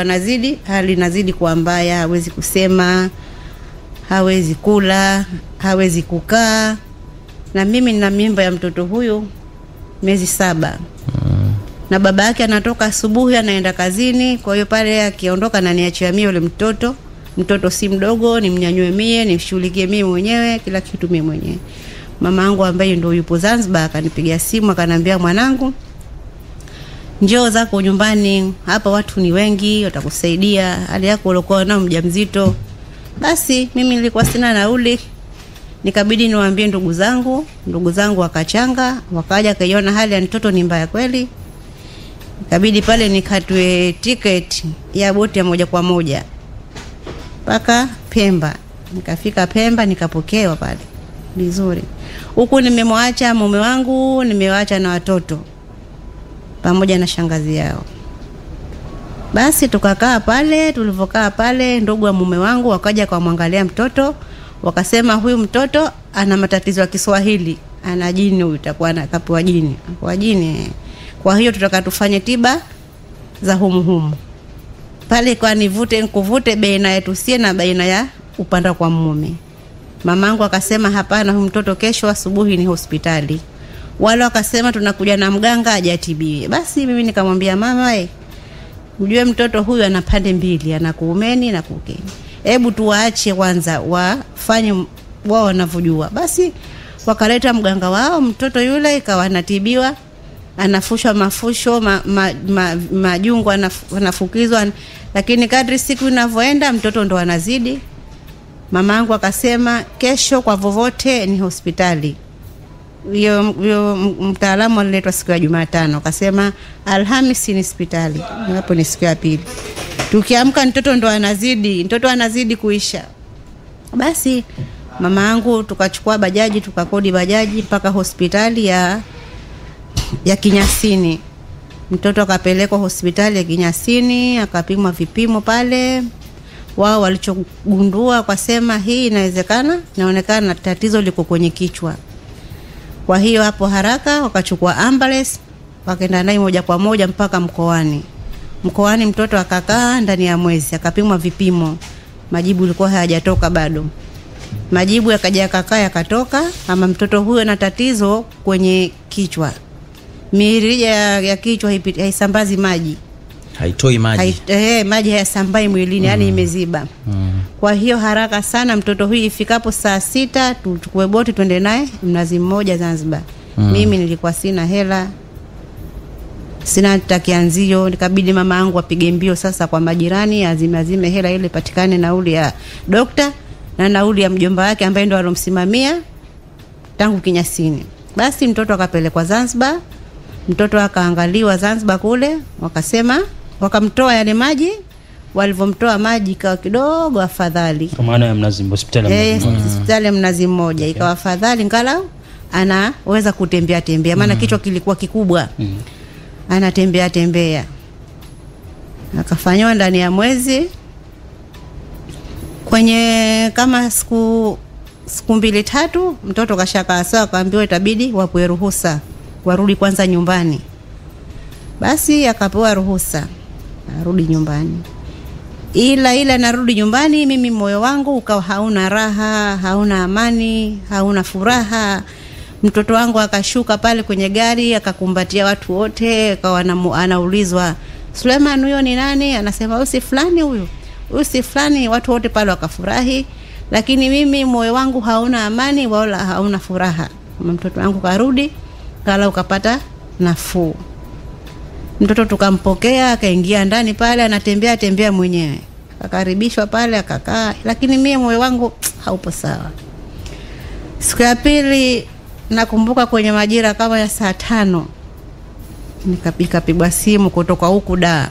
hali inazidi kuwa mbaya, hawezi kusema, hawezi kula, hawezi kukaa. Na mimi nina mimba ya mtoto huyo miezi 7. Na baba yake anatoka asubuhi anaenda kazini, kwa hiyo pale akiondoka na niachia mimi yule mtoto. Mtoto si mdogo, nimnyanyue mie, nimshughulikie mimi mwenyewe, kila kitu mimi mwenyewe. Mama yangu ambaye ndio yupo Zanzibar akanipigia simu akaniambia, mwanangu, njoo zako nyumbani, hapa watu ni wengi, watakusaidia, hali yako ulikuwa na mjamzito. Basi mimi nilikuwa sina nauli, nikabidi niwaambie ndugu zangu wakachanga, wakaja kaiona hali ya mtoto ni mbaya kweli. Ikabidi pale nikatwe ticket ya boti ya moja kwa moja mpaka Pemba. Nikafika Pemba nikapokewa pale vizuri. Huku nimemwacha mume wangu, nimewaacha na watoto pamoja na shangazi yao. Basi tukakaa pale, tulivyokaa pale ndugu wa mume wangu wakaja kumwangalia mtoto, wakasema huyu mtoto ana matatizo ya Kiswahili, ana jini, huyu itakuwa na kapewa jini. Kwa jini. Kwa hiyo tutaka tufanye tiba za humu. Pale kwa nikuvute baina yetu sie na baina ya upanda kwa mume. Mamangu akasema hapana, huyu mtoto kesho asubuhi ni hospitali. Wale wakasema tunakuja na mganga ajatibiwe. Basi mimi nikamwambia mama, ujue mtoto huyu ana pande mbili, ana kuumeni na kukeni. Hebu tuwaache kwanza wafanye wao wanavyojua. Basi wakaleta mganga wao, mtoto yule ikawa anatibiwa, anafushwa mafusho, majungu anafukizwa, lakini kadri siku inavyoenda mtoto ndo anazidi. Mamangu akasema kesho kwa vovote ni hospitali. Hiyo mtaalamu aliletwa siku ya Jumatano, akasema Alhamisi ni hospitali. Hapo ni siku ya pili. Tukiamka mtoto anazidi kuisha. Basi mamangu tukachukua bajaji, tukakodi bajaji mpaka hospitali ya Kinyasini. Mtoto akapelekwa hospitali ya Kinyasini, akapimwa vipimo pale. Wao walichogundua kwa sema hii inaonekana tatizo liko kwenye kichwa. Kwa hiyo hapo haraka wakachukua ambulance, wakaenda naye moja kwa moja mpaka mkoani. Mkoani mtoto akakaa ndani ya mwezi, akapimwa vipimo. Majibu yalikuwa hayajatoka bado. Majibu yakaja yakatoka, ama mtoto huyo ana tatizo kwenye kichwa. Mirija ya kichwa haisambazi maji. Haitoi maji. Maji hayasambai mwilini, yani imeziba. Kwa hiyo haraka sana mtoto huyu ifikapo saa 6 tuchukue boti twende naye Mnazi Mmoja Zanzibar. Mimi nilikuwa sina hela. Sina takianzio, nikabidi mama yangu apige mbio sasa kwa majirani azime hela ile patikane nauli ya dokta na nauli ya mjomba wake ambaye ndo alomsimamia tangu Kinyasini. Basi mtoto akapelekwa Zanzibar. Mtoto akaangaliwa Zanzibar kule, wakasema wakamtoa yale maji. Walivomtoa maji ikawa kidogo afadhali. Kwa maana ya Mnazi Mmoja, hospitali ya Mnazi Mmoja ikawa afadhali, ngalau anaweza kutembea maana kichwa kilikuwa kikubwa. Anatembea. Akafanywa ndani ya mwezi. Kwenye kama siku 2-3 mtoto kashaka sawa, akaambiwa itabidi wapewe ruhusa warudi kwanza nyumbani. Basi akapewa ruhusa arudi nyumbani. Ila narudi nyumbani, mimi moyo wangu ukawa hauna raha, hauna amani, hauna furaha. Mtoto wangu akashuka pale kwenye gari, akakumbatia watu wote, akawa anaulizwa, "Suleiman huyo ni nani?" Anasema, "Usi fulani huyo. Usi fulani." Watu wote pale wakafurahi, lakini mimi moyo wangu hauna amani wala hauna furaha. Mtoto wangu karudi, kala ukapata nafuu. Mtoto tukampokea, akaingia ndani pale, anatembea mwenyewe. Akakaribishwa pale, akakaa, lakini mimi moyo wangu haupo sawa. Siku ya pili nakumbuka kwenye majira kama ya saa 5 nikapigwa simu kutoka huku Dar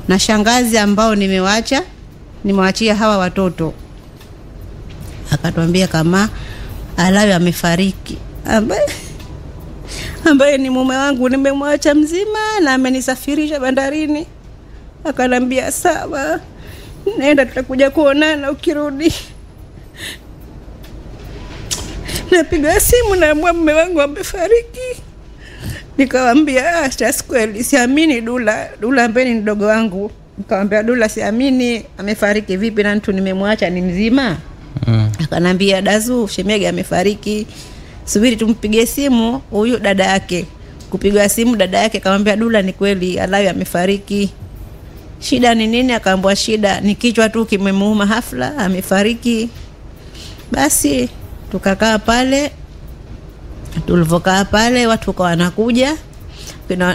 na shangazi ambao nimewachia hawa watoto. Akatuambia kama Alawi amefariki, ambaye ni mume wangu, nimemwacha mzima na amenisafirisha bandarini. Akanambia sawa, nenda tutakuja kuonana ukirudi. Napiga simu na mume wangu amefariki. Nikamwambia acha kweli, siamini. Dula ambaye ni mdogo wangu, nikamwambia Dula, siamini, amefariki vipi na mtu nimemwacha ni mzima? Akanambia Dazu, shemege amefariki, subiri tumpigie simu huyu dada yake. Kupiga simu dada yake akamwambia Dula, ni kweli Alawi amefariki. Shida ni nini? Akaambia shida ni kichwa tu kimemuuma hafla, amefariki. Basi tukakaa pale. Tulivokaa pale watu kwa wanakuja,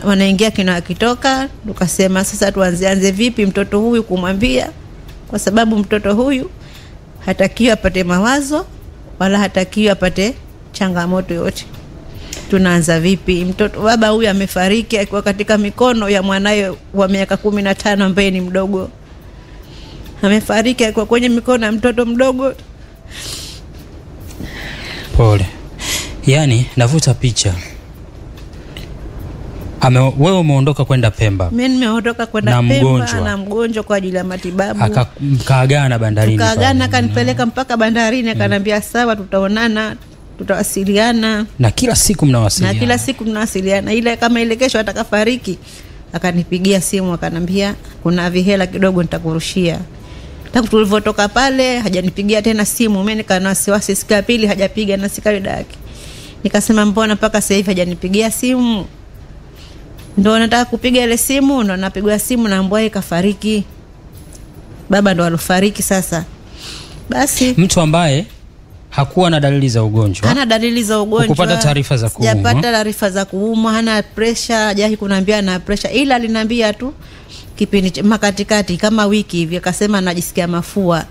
wanaingia akitoka. Tukasema sasa tuanze vipi mtoto huyu kumwambia, kwa sababu mtoto huyu hatakiwi apate mawazo wala hatakiwi apate changamoto yote. Tunaanza vipi? Mtoto baba huyu amefariki akiwa katika mikono ya mwanae wa miaka 15 ambaye ni mdogo. Amefariki akiwa kwenye mikono ya mtoto mdogo. Pole. Yaani navuta picha. Wewe umeondoka kwenda Pemba. Mimi nimeondoka kwenda Pemba na mgonjwa kwa ajili ya matibabu. Akaagana bandarini. Akaagana, akanipeleka mpaka bandarini, akanambia sawa, tutaonana, tutawasiliana. Na kila siku mnawasiliana. Ile kama ile kesho atakafariki, akanipigia simu akanambia kuna vihela kidogo nitakurushia. Tangu tulivotoka pale hajanipigia tena simu. Mimi nikana wasiwasi, siku ya pili hajapiga na sikarida yake. Nikasema mbona mpaka sasa hivi hajanipigia simu? Ndio nataka kupiga ile simu, ndo napigwa simu na mbwa kafariki. Baba ndo alofariki sasa. Basi mtu ambaye hakuwa na dalili za ugonjwa. Hana dalili za ugonjwa. Kupata taarifa za kuumwa. Sijapata taarifa za kuumwa, hana pressure, hajahi kuniambia na pressure, ila aliniambia tu kipindi makatikati kama wiki hivi akasema anajisikia mafua.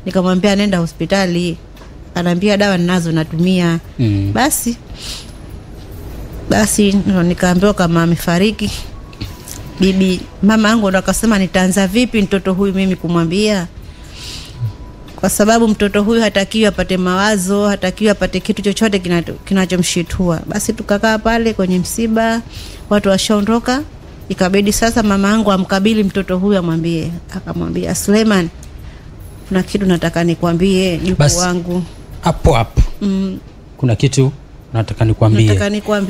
Nikamwambia nenda hospitali. Ananiambia dawa ninazo natumia. Basi nikaambiwa kama amefariki. Mama yangu ndo akasema nitaanza vipi mtoto huyu mimi kumwambia, kwa sababu mtoto huyu hatakiwi apate mawazo, hatakiwi apate kitu chochote kinachomshitua. Basi tukakaa pale kwenye msiba, watu washaondoka, Ikabidi sasa mama yangu amkabili mtoto huyu amwambie, akamwambia Suleiman, kuna kitu nataka nikwambie jukuu wangu. Hapo kuna kitu nataka nikwambie.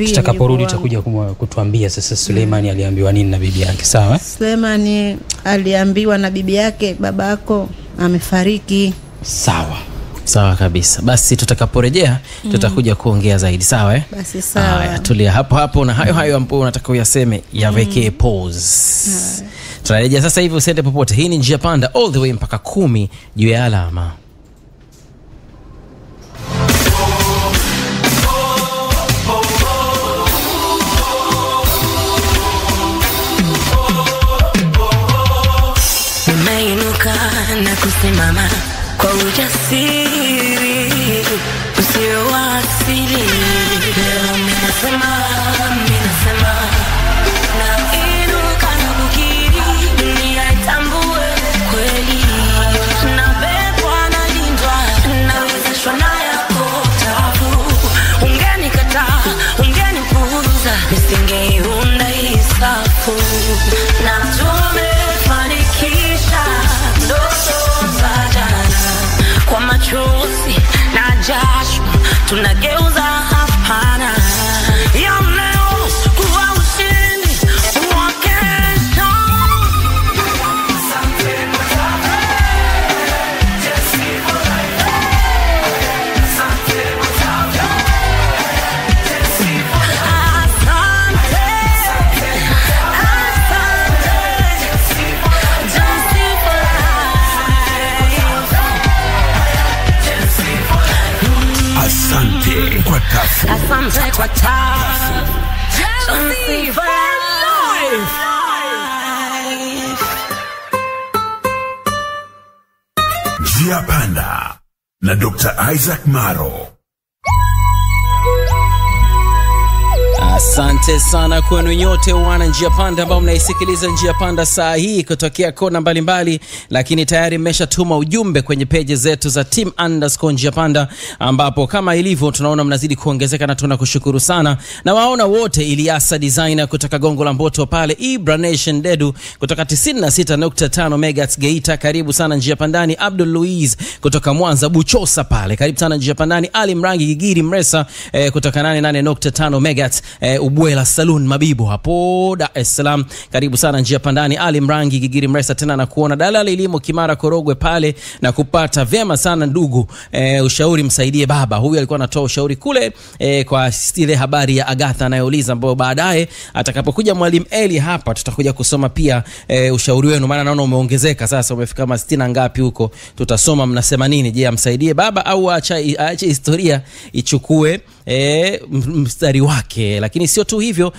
Tutakaporudi utakuja kutuambia sasa Suleiman aliambiwa nini na bibi yake, sawa? Suleiman aliambiwa na bibi yake, babako amefariki. Sawa kabisa. Basi tutakaporejea tutakuja kuongea zaidi, sawa Basi sawa. Haya, tulia hapo na hayo ambayo unataka uyaseme yaweke pause. Tunarejea sasa hivi, usiende popote. Hii ni Njia Panda all the way mpaka 10 juu ya alama. Nimeinuka na kusimama kwa ujasiri usio wa asili. Leo minasema nainuka na kukiri, dunia itambue kweli. Nabebwa na lindwa, nawezeshwa na yako tabu. Ungenikataa, ungenipuuza, nisingeiunda hii safu. Na tumefanikisha ndoto za jana, kwa machozi na jasho tunageuza hapana ya leo kuwa ushindi wa kesho. Asante kwa tafu. Asante kwa tafu. Just for life. Njia Panda na Dr. Isaac Maro. Asante sana kwenu nyote wana Njia Panda ambao mnaisikiliza Njia Panda saa hii kutokea kona mbalimbali, lakini tayari mmeshatuma ujumbe kwenye page zetu za @Njia Panda, ambapo kama ilivyo tunaona mnazidi kuongezeka na tunakushukuru sana. Na waona wote, Iliasa Designer kutoka Gongo la Mboto pale, Ibra Nation Dedu kutoka 96.5 MHz Geita, karibu sana Njia Pandani. Abdul Luiz kutoka Mwanza Buchosa pale, karibu sana Njia Pandani. Ali Mrangi Gigiri Mresa kutoka 88.5 MHz Ubwela Saloon Mabibo hapo Dar es Salaam, karibu sana Njia Pandani. Ali Mrangi Gigiri Mresa tena na kuona Dalali Ilimo Kimara Korogwe pale na kupata vyema sana ndugu. Ushauri msaidie baba. Huyu alikuwa anatoa ushauri kule kwa ile habari ya Agatha anayouliza, ambao baadaye atakapokuja Mwalimu Eli hapa tutakuja kusoma pia ushauri wenu, maana naona umeongezeka sasa, umefika kama 60 ngapi huko. Tutasoma mnasema nini. Je, amsaidie baba au aache historia ichukue mstari wake? Lakini sio tu hivyo,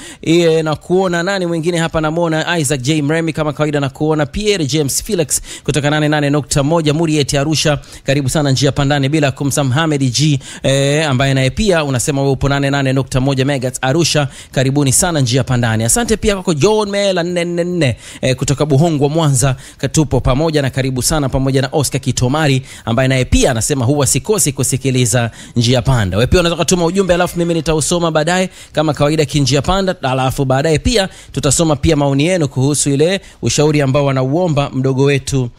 na kuona nani mwingine hapa, namuona Isaac J Mremi kama kawaida, na kuona Pierre James Felix kutoka 88.1 Murieti Arusha, karibu sana Njia Pandani, bila kumsahau Mohamed G ambaye naye pia unasema wewe upo 88.1 MHz Arusha, karibuni sana Njia Pandani. Asante pia kwako John Mela 444 kutoka Buhongwa Mwanza, katupo pamoja na karibu sana, pamoja na Oscar Kitomari ambaye naye pia anasema huwa sikosi kusikiliza Njia Panda. Wewe pia unaweza kutuma ujumbe, alafu mimi nitausoma baadaye kama kawaida Njia Panda, alafu baadaye pia tutasoma pia maoni yenu kuhusu ile ushauri ambao wanauomba mdogo wetu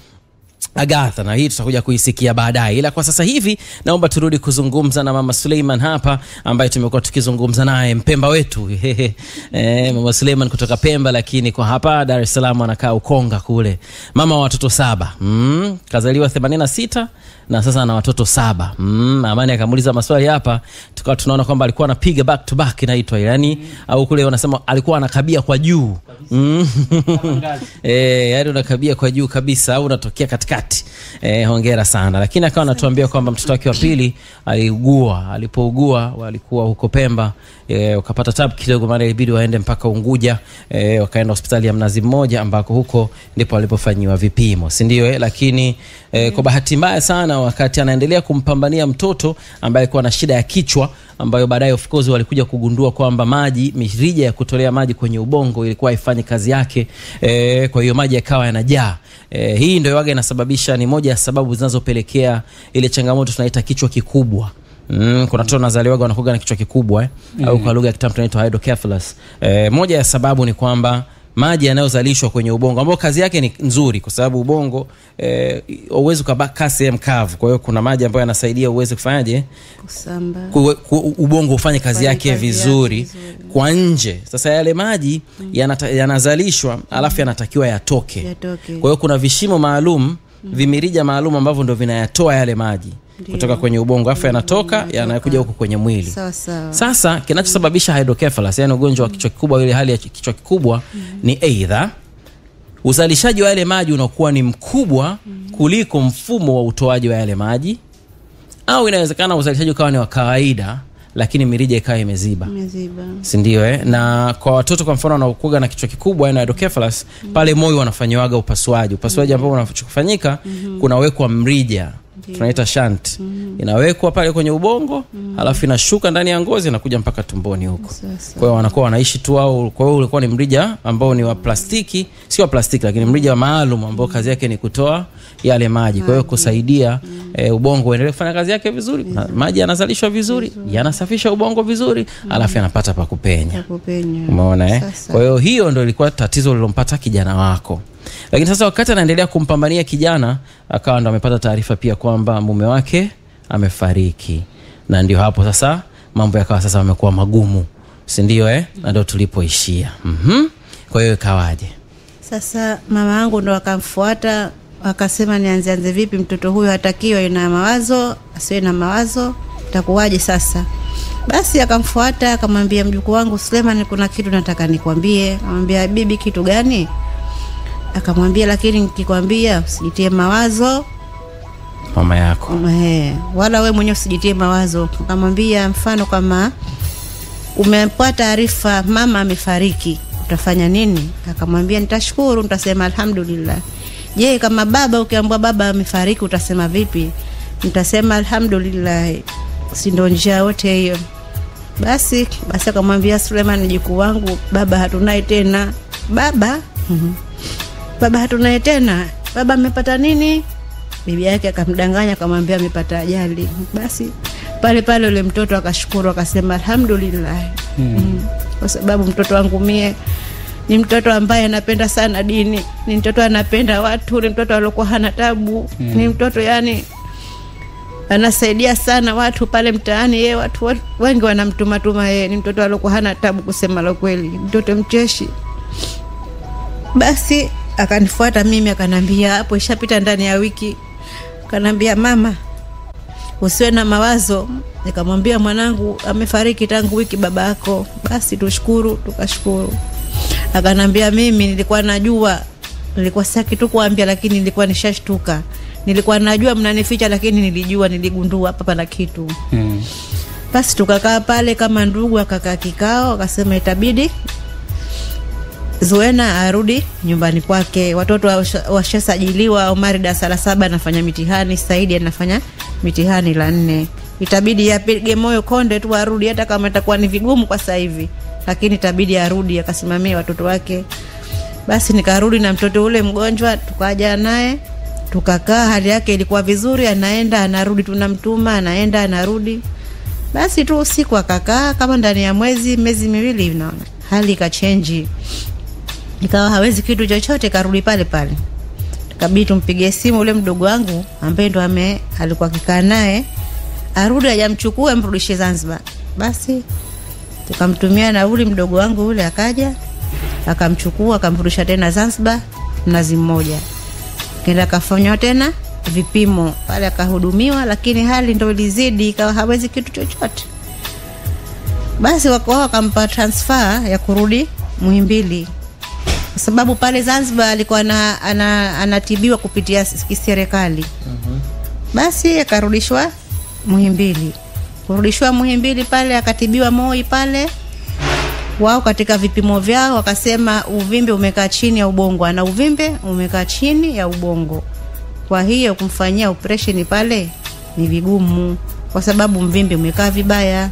Agatha, na hii tutakuja kuisikia baadaye. Ila kwa sasa hivi naomba turudi kuzungumza na Mama Suleiman hapa, ambaye tumekuwa tukizungumza naye, Mpemba wetu. Mama Suleiman kutoka Pemba, lakini kwa hapa Dar es Salaam anakaa Ukonga kule. Mama wa watoto 7. Kazaliwa 86 na sasa ana watoto 7. Amani akamuuliza maswali hapa, tukawa tunaona kwamba alikuwa anapiga back to back inaitwa, yani au kule wanasema alikuwa anakabia kwa juu. Yaani unakabia kwa juu kabisa au unatokea katikati. Hongera sana. Lakini akawa anatuambia kwamba mtoto wake wa pili aliugua. Alipougua walikuwa huko Pemba, wakapata tabu kidogo, maana ilibidi waende mpaka Unguja. Wakaenda hospitali ya Mnazi Mmoja ambako huko ndipo alipofanywa vipimo, si ndio? Lakini kwa bahati mbaya sana, wakati anaendelea kumpambania mtoto ambaye alikuwa na shida ya kichwa, ambayo baadaye of course walikuja kugundua kwamba mirija ya kutolea maji kwenye ubongo ilikuwa haifanyi kazi yake. Kwa hiyo maji yakawa yanajaa. Hii ndio waga inasababisha, ni moja ya sababu zinazopelekea ile changamoto tunaita kichwa kikubwa. Kuna watoto wanazaliwa wanakuwa na kichwa kikubwa au kwa lugha ya kitaalamu tunaitwa hydrocephalus. Moja ya sababu ni kwamba maji yanayozalishwa kwenye ubongo ambao kazi yake ni nzuri kwa sababu ubongo uwezo kabaka sehemu kavu. Kwa hiyo kuna maji ambayo yanasaidia uweze kufanyaje kusamba ubongo ufanye kazi yake vizuri kwa nje. Sasa yale maji yanazalishwa alafu yanatakiwa yatoke. Kwa hiyo kuna vishimo maalum, vimirija maalum ambavyo ndio vinayatoa yale maji kutoka kwenye ubongo afu yanatoka yanakuja huko kwenye mwili. Sasa kinachosababisha hydrocephalus, yani ugonjwa wa kichwa kikubwa, ile hali ya kichwa kikubwa, ni either uzalishaji wa yale maji unakuwa ni mkubwa kuliko mfumo wa utoaji wa yale maji, au inawezekana uzalishaji ukawa ni wa kawaida lakini mirija ikawa imeziba. Si ndio Na kwa watoto kwa mfano wanaokuwa na kichwa kikubwa na hydrocephalus, pale moyo wanafanywaga upasuaji ambao unachofanyika, kunawekwa mrija tunaita shunt, inawekwa pale kwenye ubongo, alafu inashuka ndani ya ngozi na kuja mpaka tumboni huko. Kwa hiyo wanakuwa wanaishi tu wao. Kwa hiyo ulikuwa ni mrija ambao ni wa plastiki, sio plastiki lakini mrija maalum ambao kazi yake ni kutoa yale maji. Kwa hiyo kusaidia ubongo uendelee kufanya kazi yake vizuri. Maji yanazalishwa vizuri, yanasafisha ubongo vizuri, alafu yanapata pa kupenya. Umeona Kwa hiyo hiyo ndio ilikuwa tatizo lilompata kijana wako. Lakini sasa wakati anaendelea kumpambania kijana, akawa ndo amepata taarifa pia kwamba mume wake amefariki. Na ndio hapo sasa mambo yakawa sasa yamekuwa magumu. Si ndio Na ndio tulipoishia. Kwa hiyo ikawaje? Sasa mama yangu ndo akamfuata, akasema nianze vipi, mtoto huyu hatakiwa ina mawazo, asiwe na mawazo, itakuwaje sasa? Basi akamfuata, akamwambia mjukuu wangu Suleiman, kuna kitu nataka nikwambie. Akamwambia bibi, kitu gani? Akamwambia lakini nikikwambia usijitie mawazo mama yako. Wala wewe mwenyewe usijitie mawazo. Akamwambia mfano kama umepata taarifa mama amefariki, utafanya nini? Akamwambia nitashukuru, nitasema alhamdulillah. Je, kama baba ukiambiwa baba amefariki utasema vipi? Nitasema alhamdulillah. Si ndio njia yote hiyo? Basi akamwambia Suleiman, mjukuu wangu, baba hatunaye tena. Baba hatunaye tena. Baba amepata nini? Bibi yake akamdanganya, akamwambia amepata ajali. Basi pale yule mtoto akashukuru, akasema alhamdulillah. Kwa sababu mtoto wangu mie ni mtoto ambaye anapenda sana dini, ni mtoto anapenda watu, ni mtoto aliyokuwa hana tabu, ni mtoto yani anasaidia sana watu pale mtaani. Yeye watu wengi wanamtuma yeye, ni mtoto aliyokuwa hana tabu kusema la kweli, mtoto mcheshi. Basi akanifuata mimi, akanambia hapo ishapita ndani ya wiki, akanambia mama usiwe na mawazo. Nikamwambia mwanangu amefariki tangu wiki babako. Basi tushukuru, tukashukuru. Akanambia mimi nilikuwa najua, nilikuwa sitaki tu kuambia lakini nilikuwa nishashtuka. Nilikuwa najua mnanificha lakini niligundua hapa pana kitu. Basi tukakaa pale kama ndugu, akakaa kikao, akasema itabidi Zuena arudi nyumbani kwake. Watoto washasajiliwa, Omari darasa la 7 anafanya mitihani, Saidi anafanya mitihani la 4. Itabidi yapige moyo konde tu arudi, hata kama itakuwa ni vigumu kwa sasa hivi, lakini itabidi arudi akasimamie watoto wake. Basi nikarudi na mtoto ule mgonjwa, tukaja naye tukakaa, hali yake ilikuwa vizuri, anaenda anarudi, tunamtuma anaenda anarudi. Basi tu usiku akakaa kama ndani ya miezi miwili hivi, naona hali ikachange, ikawa hawezi kitu chochote, karudi pale. Tukabidi tumpigie simu ule mdogo wangu ambaye ndo alikuwa akikaa naye, arudi ajamchukue mrudishe Zanzibar. Basi tukamtumia na ule mdogo wangu ule, akaja akamchukua akamrudisha tena Zanzibar, Mnazi Mmoja. Kenda kafanywa tena vipimo pale, akahudumiwa, lakini hali ndo ilizidi, ikawa hawezi kitu chochote. Basi wakampa transfer ya kurudi Muhimbili, kwa sababu pale Zanzibar alikuwa anatibiwa kupitia serikali. Basi akarudishwa Muhimbili. Kurudishwa Muhimbili pale akatibiwa Moi pale. Wao katika vipimo vyao wakasema uvimbe umekaa chini ya ubongo, ana uvimbe umekaa chini ya ubongo. Kwa hiyo kumfanyia operation pale ni vigumu kwa sababu mvimbe umekaa vibaya.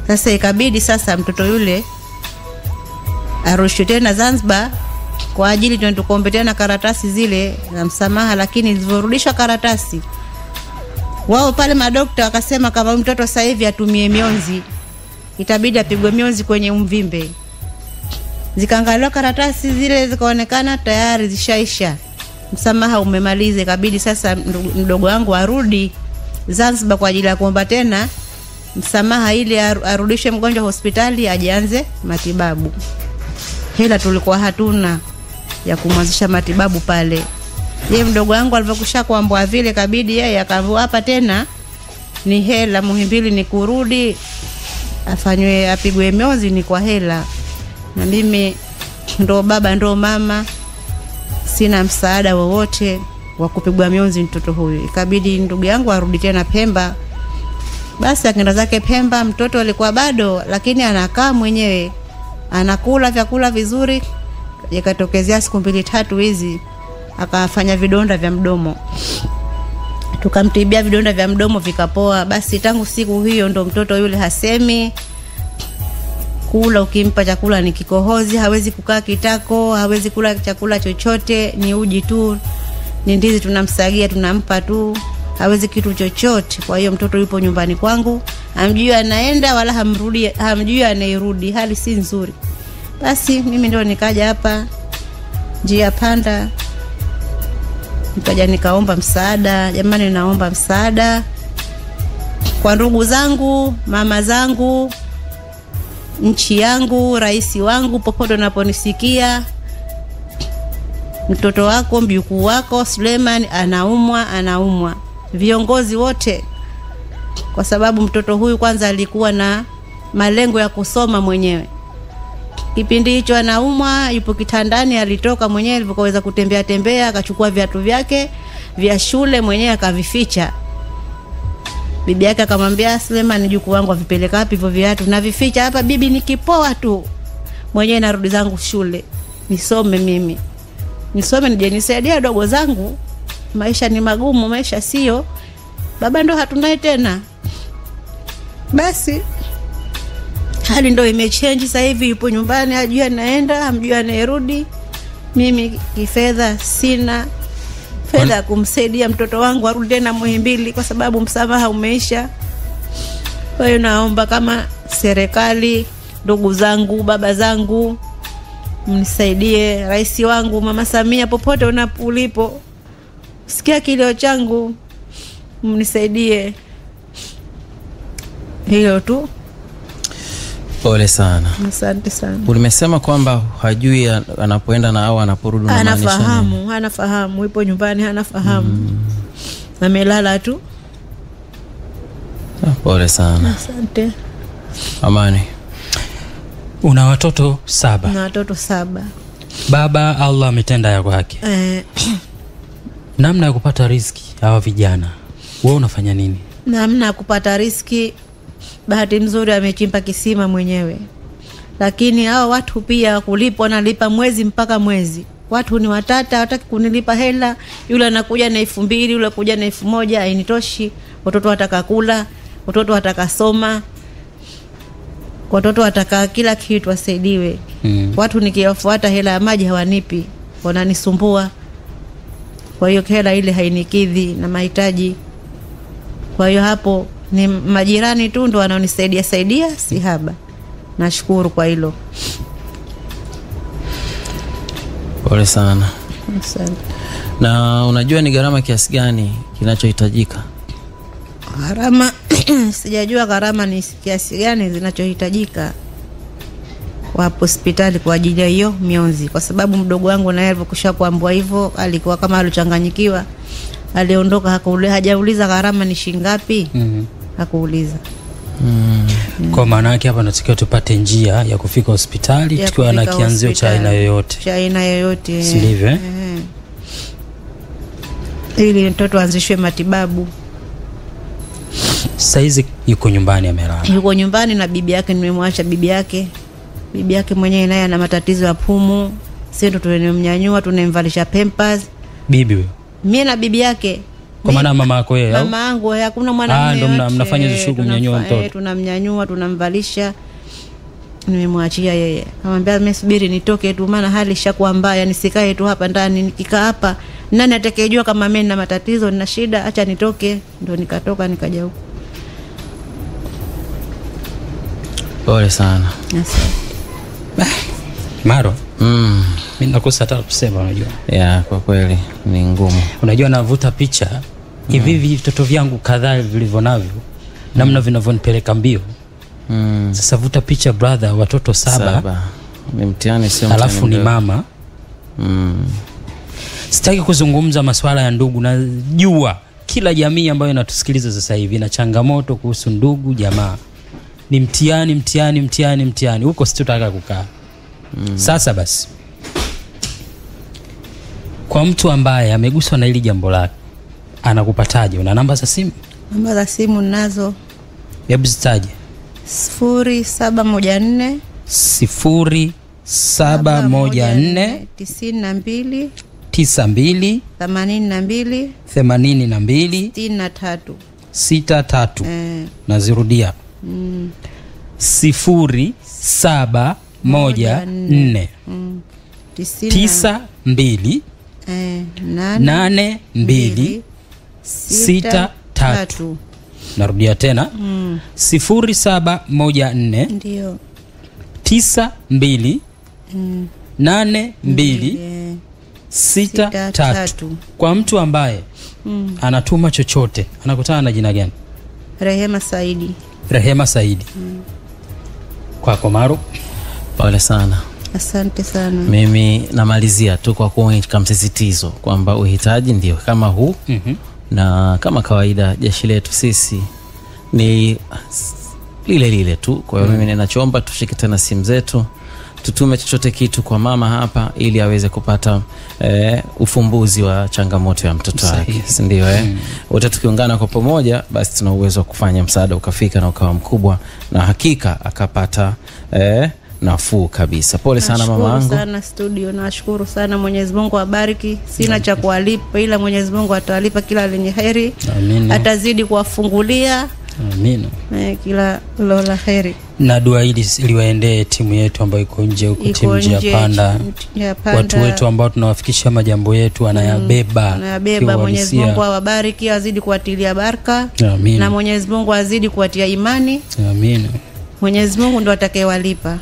Sasa ikabidi sasa mtoto yule arushwe tena Zanzibar kwa ajili tukaombe tena karatasi zile za msamaha, lakini zilivyorudishwa karatasi, wao pale madokta wakasema kama mtoto sasa hivi atumie mionzi, itabidi apigwe mionzi kwenye mvimbe. Zikaangaliwa karatasi zile zikaonekana tayari zishaisha. Msamaha umemaliza, ikabidi sasa mdogo wangu arudi Zanzibar kwa ajili ya kuomba tena msamaha ili arudishe mgonjwa hospitali ajianze matibabu. Hela tulikuwa hatuna ya kumwanzisha matibabu pale. Yeye mdogo wangu alipokusha kuambwa vile, kabidi yeye akaambiwa hapa tena ni hela Muhimbili, ni kurudi afanywe apigwe mionzi ni kwa hela. Na mimi ndo baba ndo mama, sina msaada wowote wa kupigwa mionzi mtoto huyu. Ikabidi ndugu yangu arudi tena Pemba. Basi akaenda zake Pemba. Mtoto alikuwa bado, lakini anakaa mwenyewe, anakula vyakula vizuri. Ikatokezea siku 2-3 hizi akafanya vidonda vya mdomo. Tukamtibia vidonda vya mdomo vikapoa. Basi tangu siku hiyo ndo mtoto yule hasemi, kula ukimpa chakula ni kikohozi, hawezi kukaa kitako, hawezi kula chakula chochote, ni uji tu, ni ndizi tunamsagia tunampa tu, hawezi kitu chochote. Kwa hiyo mtoto yupo nyumbani kwangu, hamjui anaenda wala hamjui anairudi, hali si nzuri. Basi mimi ndio nikaja hapa njia panda, nikaja nikaomba msaada. Jamani, naomba msaada kwa ndugu zangu, mama zangu, nchi yangu, rais wangu, popote unaponisikia. Mtoto wako, mjukuu wako Suleiman anaumwa. Viongozi wote, kwa sababu mtoto huyu kwanza alikuwa na malengo ya kusoma mwenyewe. Kipindi hicho anaumwa, yupo kitandani, alitoka mwenyewe alipoweza kutembea, akachukua viatu vyake vya shule mwenyewe akavificha. Bibi yake akamwambia, Suleiman mjukuu wangu avipeleka wapi hivyo viatu? Na vificha hapa bibi, nikipoa tu mwenyewe narudi zangu shule, nisome mimi. Nisome nije nisaidia dogo zangu. Maisha ni magumu, maisha sio. Baba ndo hatunaye tena. Basi hali ndo imechange sasa hivi, yupo nyumbani, hajui anaenda, hamjui anaerudi. Mimi kifedha sina fedha kumsaidia mtoto wangu arudi tena Muhimbili kwa sababu msamaha umeisha. Kwa hiyo naomba kama serikali, ndugu zangu, baba zangu, mnisaidie. Rais wangu Mama Samia, popote unapulipo, sikia kilio changu, mnisaidie. Hilo tu. Pole sana. Asante sana. Ulimesema kwamba hajui anapoenda na au anaporudi, unamaanisha nini? Anafahamu, yupo nyumbani, anafahamu. Amelala tu. Pole sana. Asante. Amani. Una watoto 7? Na watoto 7. Baba Allah ametenda ya kwake. Namna ya kupata riziki hawa vijana, wewe unafanya nini? Namna ya kupata riziki, bahati nzuri amechimba kisima mwenyewe. Lakini hao watu pia kulipwa, nalipa mwezi mpaka mwezi. Watu ni watata, hawataki kunilipa hela. Yule anakuja na 2,000, yule kuja na 1,000, hainitoshi. Watoto wataka kula, watoto wataka soma, watoto wataka kila kitu wasaidiwe. Watu nikiwafuata hela ya maji hawanipi, wananisumbua. Kwa hiyo hela ile hainikidhi na mahitaji. Kwa hiyo hapo ni majirani tu ndo wanaonisaidia si haba. Nashukuru kwa hilo. Pole sana. Asante. Na unajua ni gharama kiasi gani kinachohitajika? Gharama sijajua gharama ni kiasi gani zinachohitajika kwa hospitali kwa ajili ya hiyo mionzi, kwa sababu mdogo wangu naye alipokusha kuambwa hivyo alikuwa kama alichanganyikiwa. Aliondoka hajauliza gharama ni shilingi ngapi. Hakuuliza. Kwa maana yake hapa natakiwa tupate njia ya kufika hospitali tukiwa na kianzio cha aina yoyote. Si ndivyo? Ili mtoto aanzishwe matibabu. Saizi yuko nyumbani amelala. Yuko nyumbani na bibi yake, nimemwacha bibi yake. Bibi yake mwenyewe naye ana matatizo ya pumu. Sisi ndo tunamnyanyua, tunamvalisha pampers. Bibi wewe? Mimi na bibi yake. Kwa maana mama yako yeye au? Mama yangu, hakuna mwanamume. Ndo mnafanya hizo shughuli, mnyanyua mtoto. Tunamnyanyua, tunamvalisha. Nimemwachia yeye. Anamwambia mimi subiri nitoke tu, maana hali ishakuwa mbaya, nisikae tu hapa ndani. Nikikaa hapa nani atakayejua kama mimi nina matatizo, nina shida, acha nitoke. Ndio nikatoka nikaja huko. Pole sana. Asante. Maro. Mimi nakosa hata kusema unajua. Kwa kweli ni ngumu. Unajua navuta picha hivi vitoto vyangu kadhaa vilivyonavyo namna vinavyonipeleka mbio. Sasa vuta picha brother, watoto 7. Ni mtihani, sio mtihani. Alafu ni mama. Sitaki kuzungumza masuala ya ndugu, na jua kila jamii ambayo inatusikiliza sasa hivi na changamoto kuhusu ndugu jamaa. Ni mtihani huko sitotaka kukaa. Sasa basi, kwa mtu ambaye ameguswa na hili jambo lake, anakupataje? Una namba za simu? Namba za simu ninazo. Hebu zitaje. 0714 92 82 83 63. Nazirudia. 0714 92 82 63. Narudia tena. 0714 ndio 92 82 63. Kwa mtu ambaye anatuma chochote, anakutana na jina gani? Rehema Saidi. Rehema Saidi. Kwako Maro. Pole sana. Asante sana. Mimi namalizia tu kwa kuweka msisitizo kwamba uhitaji ndio kama huu. Na kama kawaida jeshi letu sisi ni lile tu. Kwa hiyo mimi ninachoomba tushike tena simu zetu, tutume chochote kitu kwa mama hapa ili aweze kupata ufumbuzi wa changamoto ya mtoto wake, si ndio? Wote tukiungana kwa pamoja, basi tuna uwezo wa kufanya msaada ukafika na ukawa mkubwa, na hakika akapata nafuu kabisa. Pole sana mama wangu. Nashukuru sana studio, nashukuru sana. Mwenyezi Mungu awabariki. Sina cha kuwalipa, ila Mwenyezi Mungu atawalipa kila lenye heri. Amina. Atazidi kuwafungulia. Amina. Kila lola heri. Na dua hili liwaendee timu yetu ambayo iko nje huko, timu ya Panda. Watu wetu ambao tunawafikisha majambo yetu anayabeba. Mwenyezi Mungu awabariki, azidi kuatilia baraka. Amina. Na Mwenyezi Mungu azidi kuatia imani. Amina. Mwenyezi Mungu ndo atakayewalipa.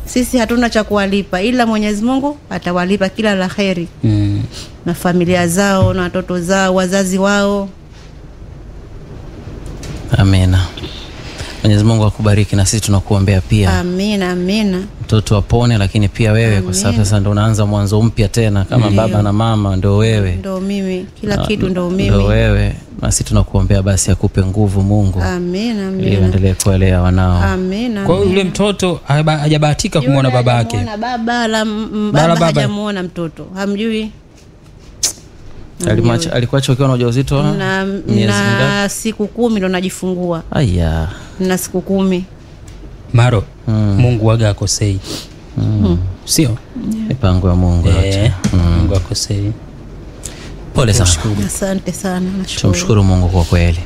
Sisi hatuna cha kuwalipa, ila Mwenyezi Mungu atawalipa kila la kheri. Na familia zao, na watoto zao, wazazi wao. Amina. Mwenyezi Mungu akubariki, na sisi tunakuombea pia. Amina. Mtoto apone, lakini pia wewe kwa sababu sasa ndo unaanza mwanzo mpya tena kama baba na mama, ndo wewe. Ndo mimi, kila kitu ndo mimi. Ndo wewe. Basi tunakuombea basi akupe nguvu Mungu. Amina. Ili endelee kuelea wanao. Amina. Kwa hiyo yule mtoto hajabahatika kumuona babake. Baba hajamuona mtoto. Hamjui. Alikuacha ukiwa na ujauzito na siku 10 ndo najifungua. Aya. Na siku 10. Maro, Mungu waga akosei. Sio? Mipango ya Mungu yote. Mungu akosei. Pole sana. Asante sana. Nashukuru. Tumshukuru Mungu kwa kweli.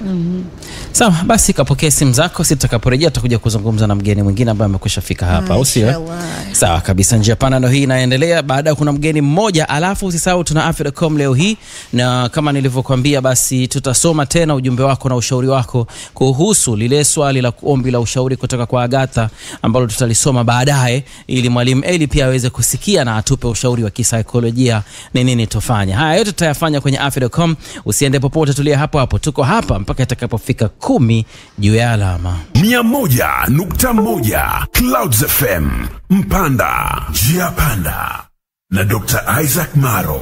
Sawa, basi kapokea simu zako, sitakaporejea tutakuja kuzungumza na mgeni mwingine ambaye amekwisha fika hapa, au sio? Sawa kabisa, njia pana ndio hii inaendelea. Baada kuna mgeni mmoja, alafu usisahau tuna Afya.com leo hii, na kama nilivyokuambia basi tutasoma tena ujumbe wako na ushauri wako kuhusu lile swali la kuombi la ushauri kutoka kwa Agatha ambalo tutalisoma baadaye, ili mwalimu Eli pia aweze kusikia na atupe ushauri wa kisaikolojia ni nini tufanye. Haya yote tutayafanya kwenye Afya.com. Usiende popote, tulia hapo hapo. Tuko hapa mpaka itakapofika 10 juu ya alama 101.1 Clouds FM Mpanda, njia panda na Dr. Isaac Maro.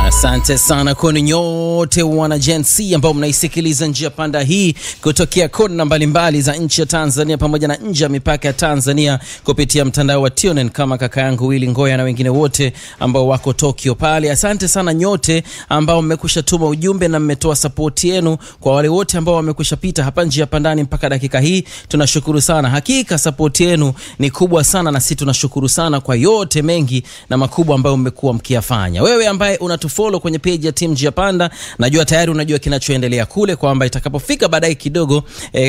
Asante sana kwenu nyote wana Gen Z ambao mnaisikiliza njia panda hii kutokea kona mbalimbali za nchi ya Tanzania pamoja na nje ya mipaka ya Tanzania kupitia mtandao wa TuneIn, kama kaka yangu Willy Ngoya na wengine wote ambao wako Tokyo pale. Asante sana nyote ambao mmekwisha tuma ujumbe na mmetoa support yenu. Kwa wale wote ambao wamekwisha pita hapa njia pandani mpaka dakika hii, tunashukuru sana. Hakika support yenu ni kubwa sana, na sisi tunashukuru sana kwa yote mengi na makubwa ambayo mmekuwa mkiyafanya. Wewe ambaye unatufuatilia follow kwenye page ya Team Njia Panda. Najua tayari unajua kinachoendelea kule, kwamba itakapofika baadaye kidogo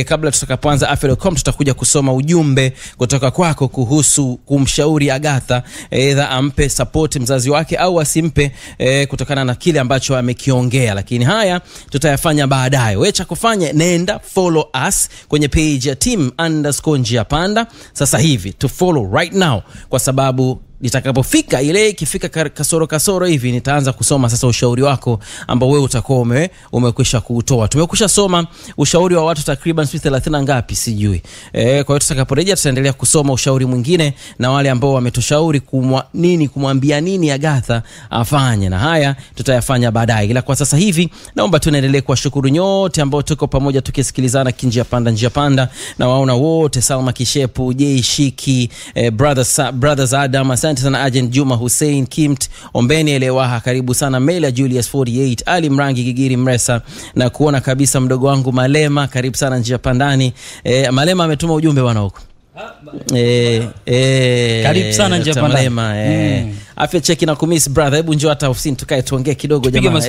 kabla tutakapoanza afya.com tutakuja kusoma ujumbe kutoka kwako kuhusu kumshauri Agatha either ampe support mzazi wake au asimpe kutokana na kile ambacho amekiongea, lakini haya tutayafanya baadaye. Wewe cha kufanya, nenda follow us kwenye page ya Team_Njia Panda sasa hivi, to follow right now, kwa sababu nitakapofika ile ikifika kasoro hivi nitaanza kusoma sasa ushauri wako ambao wewe utakuwa umekwisha kuutoa. Tumekwisha soma ushauri wa watu takriban 30 ngapi sijui. Kwa hiyo tutakaporejea tutaendelea kusoma ushauri mwingine na wale ambao wametushauri kumwambia nini Agatha afanye, na haya tutayafanya baadaye. Ila kwa sasa hivi naomba tuendelee kuwashukuru nyote ambao tuko pamoja tukisikilizana Njia Panda, na waona wote, Salma Kishepu, Jay Shiki, brothers Adam, asante sana Agent Juma Hussein Kimt, Ombeni Elewaha, karibu sana Mela Julius 48, Ali Mrangi Gigiri Mresa, na kuona kabisa mdogo wangu Malema, karibu sana Njia Pandani. Malema ametuma ujumbe bwana huko. Karibu sana Njia Pandani. Afya cheki na kumiss brother, hebu njoo hata ofisini tukae tuongee kidogo jamaa.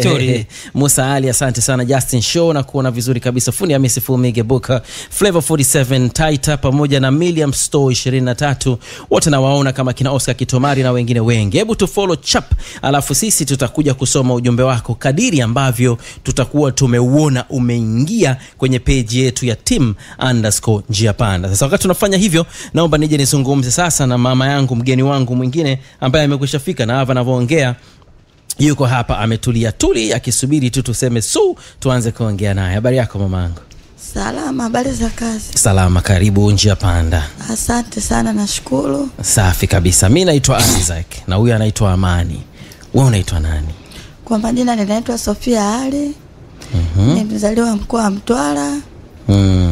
Musa Ali, asante sana. Justin Show, na kuona vizuri kabisa. Fundi Hamisi Fumige Boka, Flavor 47 Taita, pamoja na Milliam Store 23, wote na waona kama kina Oscar Kitomari na wengine wengi. Hebu tu follow chap, alafu sisi tutakuja kusoma ujumbe wako kadiri ambavyo tutakuwa tumeuona umeingia kwenye page yetu ya Team_Njia Panda. Sasa wakati tunafanya hivyo, naomba nije nizungumze sasa na mama yangu, mgeni wangu mwingine ambaye amekwisha fika, na hapa anavyoongea yuko hapa ametulia akisubiri tu tuseme tuanze kuongea naye. Habari yako mamangu? Salama, habari za kazi? Salama, karibu Njia Panda. Asante sana, nashukuru. Safi kabisa. Mimi naitwa Isaac na huyu anaitwa Amani. Wewe unaitwa nani? Kwa majina ninaitwa Sofia Ali. Nimezaliwa mkoa wa Mtwara,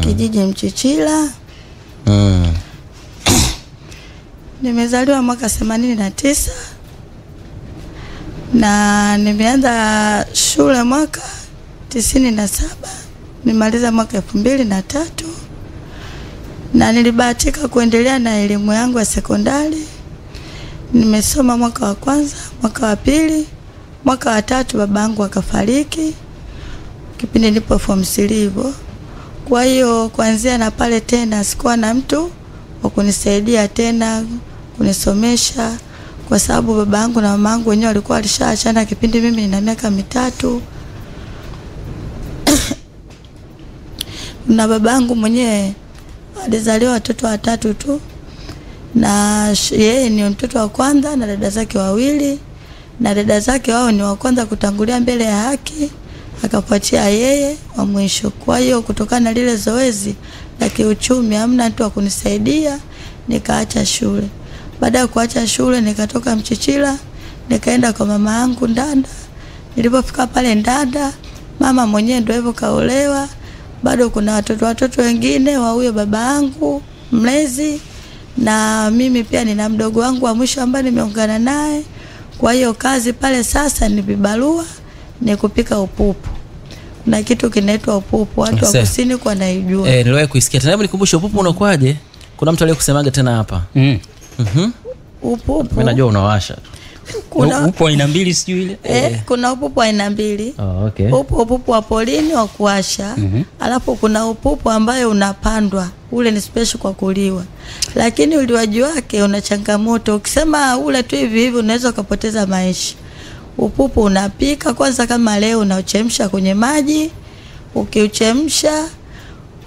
kijiji Mchichila. Nimezaliwa mwaka 89 na nimeanza shule mwaka 97, nimaliza mwaka 2003, na nilibahatika kuendelea na elimu yangu ya sekondari. Nimesoma mwaka wa kwanza, mwaka wa pili, mwaka wa tatu babangu akafariki kipindi nipo form 3. Kwa hiyo kuanzia na pale tena sikuwa na mtu wa kunisaidia tena kunisomesha, kwa sababu babangu na mamangu wenyewe walikuwa walishaachana kipindi mimi nina miaka 3. Na babangu mwenyewe alizaliwa watoto 3 tu, na yeye ni mtoto wa kwanza na dada zake 2, na dada zake wao ni wa kwanza kutangulia mbele ya haki, akafuatia yeye wa mwisho. Kwa hiyo kutokana na lile zoezi la kiuchumi hamna mtu wa kunisaidia, nikaacha shule. Baada ya kuacha shule nikatoka Mchichila nikaenda kwa mama yangu Ndanda. Nilipofika pale Ndanda, mama mwenyewe ndio hivyo kaolewa. Bado kuna watoto wengine wa huyo baba yangu mlezi, na mimi pia nina mdogo wangu wa mwisho ambaye nimeungana naye. Kwa hiyo kazi pale sasa ni vibarua, ni kupika upupu. Kuna kitu kinaitwa upupu, watu wa kusini kwa naijua. Niliwahi kuisikia tena, nikumbushe upupu unakwaje? Kuna mtu aliyekusemaga tena hapa. Upupu. Mimi najua unawasha. Kuna upupu aina mbili sijui ile. Kuna upupu aina mbili. Okay. Upupu wa polini wa kuwasha. Alafu kuna upupu ambayo unapandwa. Ule ni special kwa kuliwa. Lakini uliwaji wake una changamoto. Ukisema ule tu hivi unaweza kupoteza maisha. Upupu unapika kwanza, kama leo unauchemsha kwenye maji. Ukiuchemsha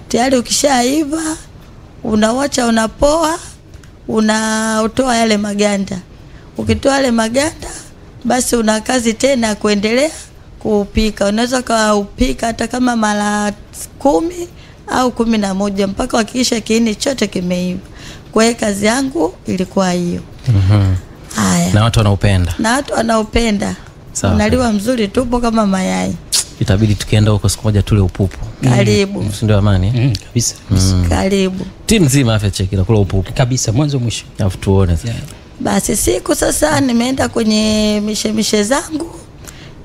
tayari ukishaiva unawacha unapoa, unatoa yale maganda. Ukitoa yale maganda basi una kazi tena kuendelea kupika. Unaweza kaupika hata kama mara 10 au 11 mpaka hakikisha kiini chote kimeiva. Kwa hiyo kazi yangu ilikuwa hiyo. Haya. Na watu wanaupenda. Unaliwa mzuri tupo kama mayai. Itabidi tukienda huko siku moja tule upupu. Karibu. Ndio Amani? Kabisa. Karibu. Timu nzima afya cheki na kula upupu. Kabisa mwanzo mwisho. Alafu tuone. Basi siku sasa nimeenda kwenye mishemishe zangu.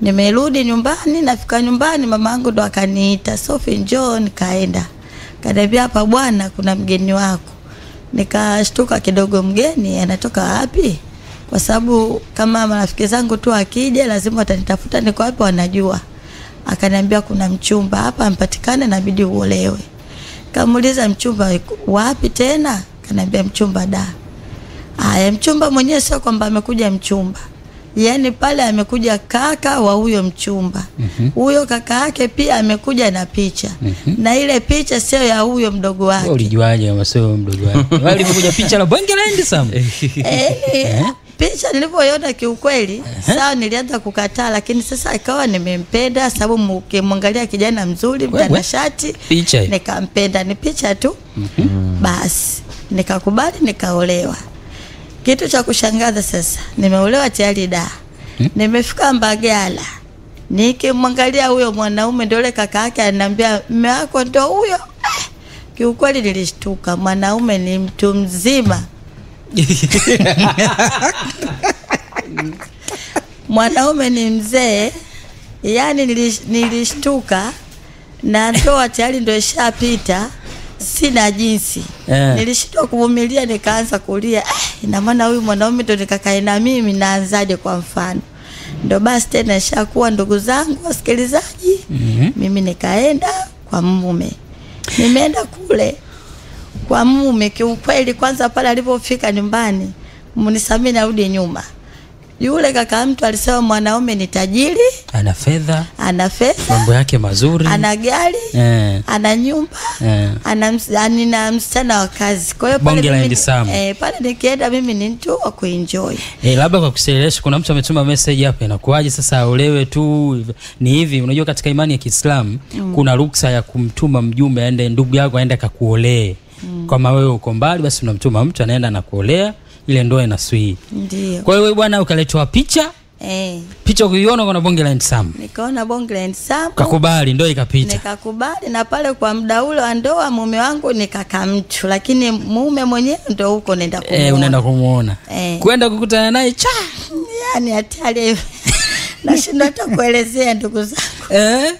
Nimerudi nyumbani, nafika nyumbani mamangu ndo akaniita, Sophie njoo. Nikaenda. Kaniambia hapa bwana kuna mgeni wako. Nikashtuka kidogo, mgeni anatoka wapi? kwa sababu kama marafiki zangu tu akija lazima watanitafuta niko wapi, wanajua. Akaniambia kuna mchumba hapa ampatikane, inabidi uolewe. Kamuuliza mchumba wapi tena? Kaniambia mchumba da. Aya, mchumba mwenyewe sio kwamba amekuja mchumba, yani pale amekuja kaka wa huyo mchumba. Huyo kaka yake pia amekuja na picha. Na ile picha sio ya huyo mdogo wake. Ulijuaje kama sio mdogo wake? Wale kuja picha la bonge la handsome. Picha nilipoiona kiukweli, sawa nilianza kukataa, lakini sasa ikawa nimempenda sababu ukimwangalia kijana mzuri, mtanashati, nikampenda, ni picha tu. Basi nikakubali, nikaolewa. Kitu cha kushangaza sasa, nimeolewa tayari da. Nimefika Mbagala. Nikimwangalia huyo mwanaume ndio yule kaka yake ananiambia mume wako ndio huyo. Kiukweli nilishtuka, mwanaume ni mtu mzima. Mwanaume ni mzee. Yani nilishtuka, na ndoa tayari ndio ishapita. Sina jinsi. Nilishindwa kuvumilia, nikaanza kulia. Ina maana huyu mwanaume ndo nikakae na mimi, naanzaje kwa mfano? Ndo basi tena ishakuwa, ndugu zangu wasikilizaji. Mimi nikaenda kwa mume. Nimeenda kule kwa mume, kiukweli kwanza pale alipofika nyumbani, mnisamee narudi nyuma. Yule kaka mtu alisema mwanaume ni tajiri, ana fedha, mambo yake mazuri, ana gari, ana nyumba, ana msichana wa kazi. Kwa hiyo pale nikienda mimi ni mtu wa kuenjoy. Labda kwa kuselelesha, kuna mtu ametuma message hapa, inakuaje sasa aolewe tu? Ni hivi, unajua katika imani ya Kiislamu kuna ruksa ya kumtuma mjumbe aende, ndugu yako aende akakuolee. Kama wewe uko mbali, basi unamtuma mtu anaenda na kuolea, ile ndoa inaswii. Ndio. Kwa hiyo bwana ukaletwa picha. Picha ukiiona kuna bonge la handsome. Nikaona bonge la handsome. Kakubali, ndoa ikapita. Nikakubali, na pale kwa muda ule wa ndoa mume wangu nikaka mtu, lakini mume mwenyewe ndio huko nenda kumuona. Unaenda kumuona. Kwenda kukutana naye cha. Yani hatari. Nashindwa hata kuelezea ndugu zangu.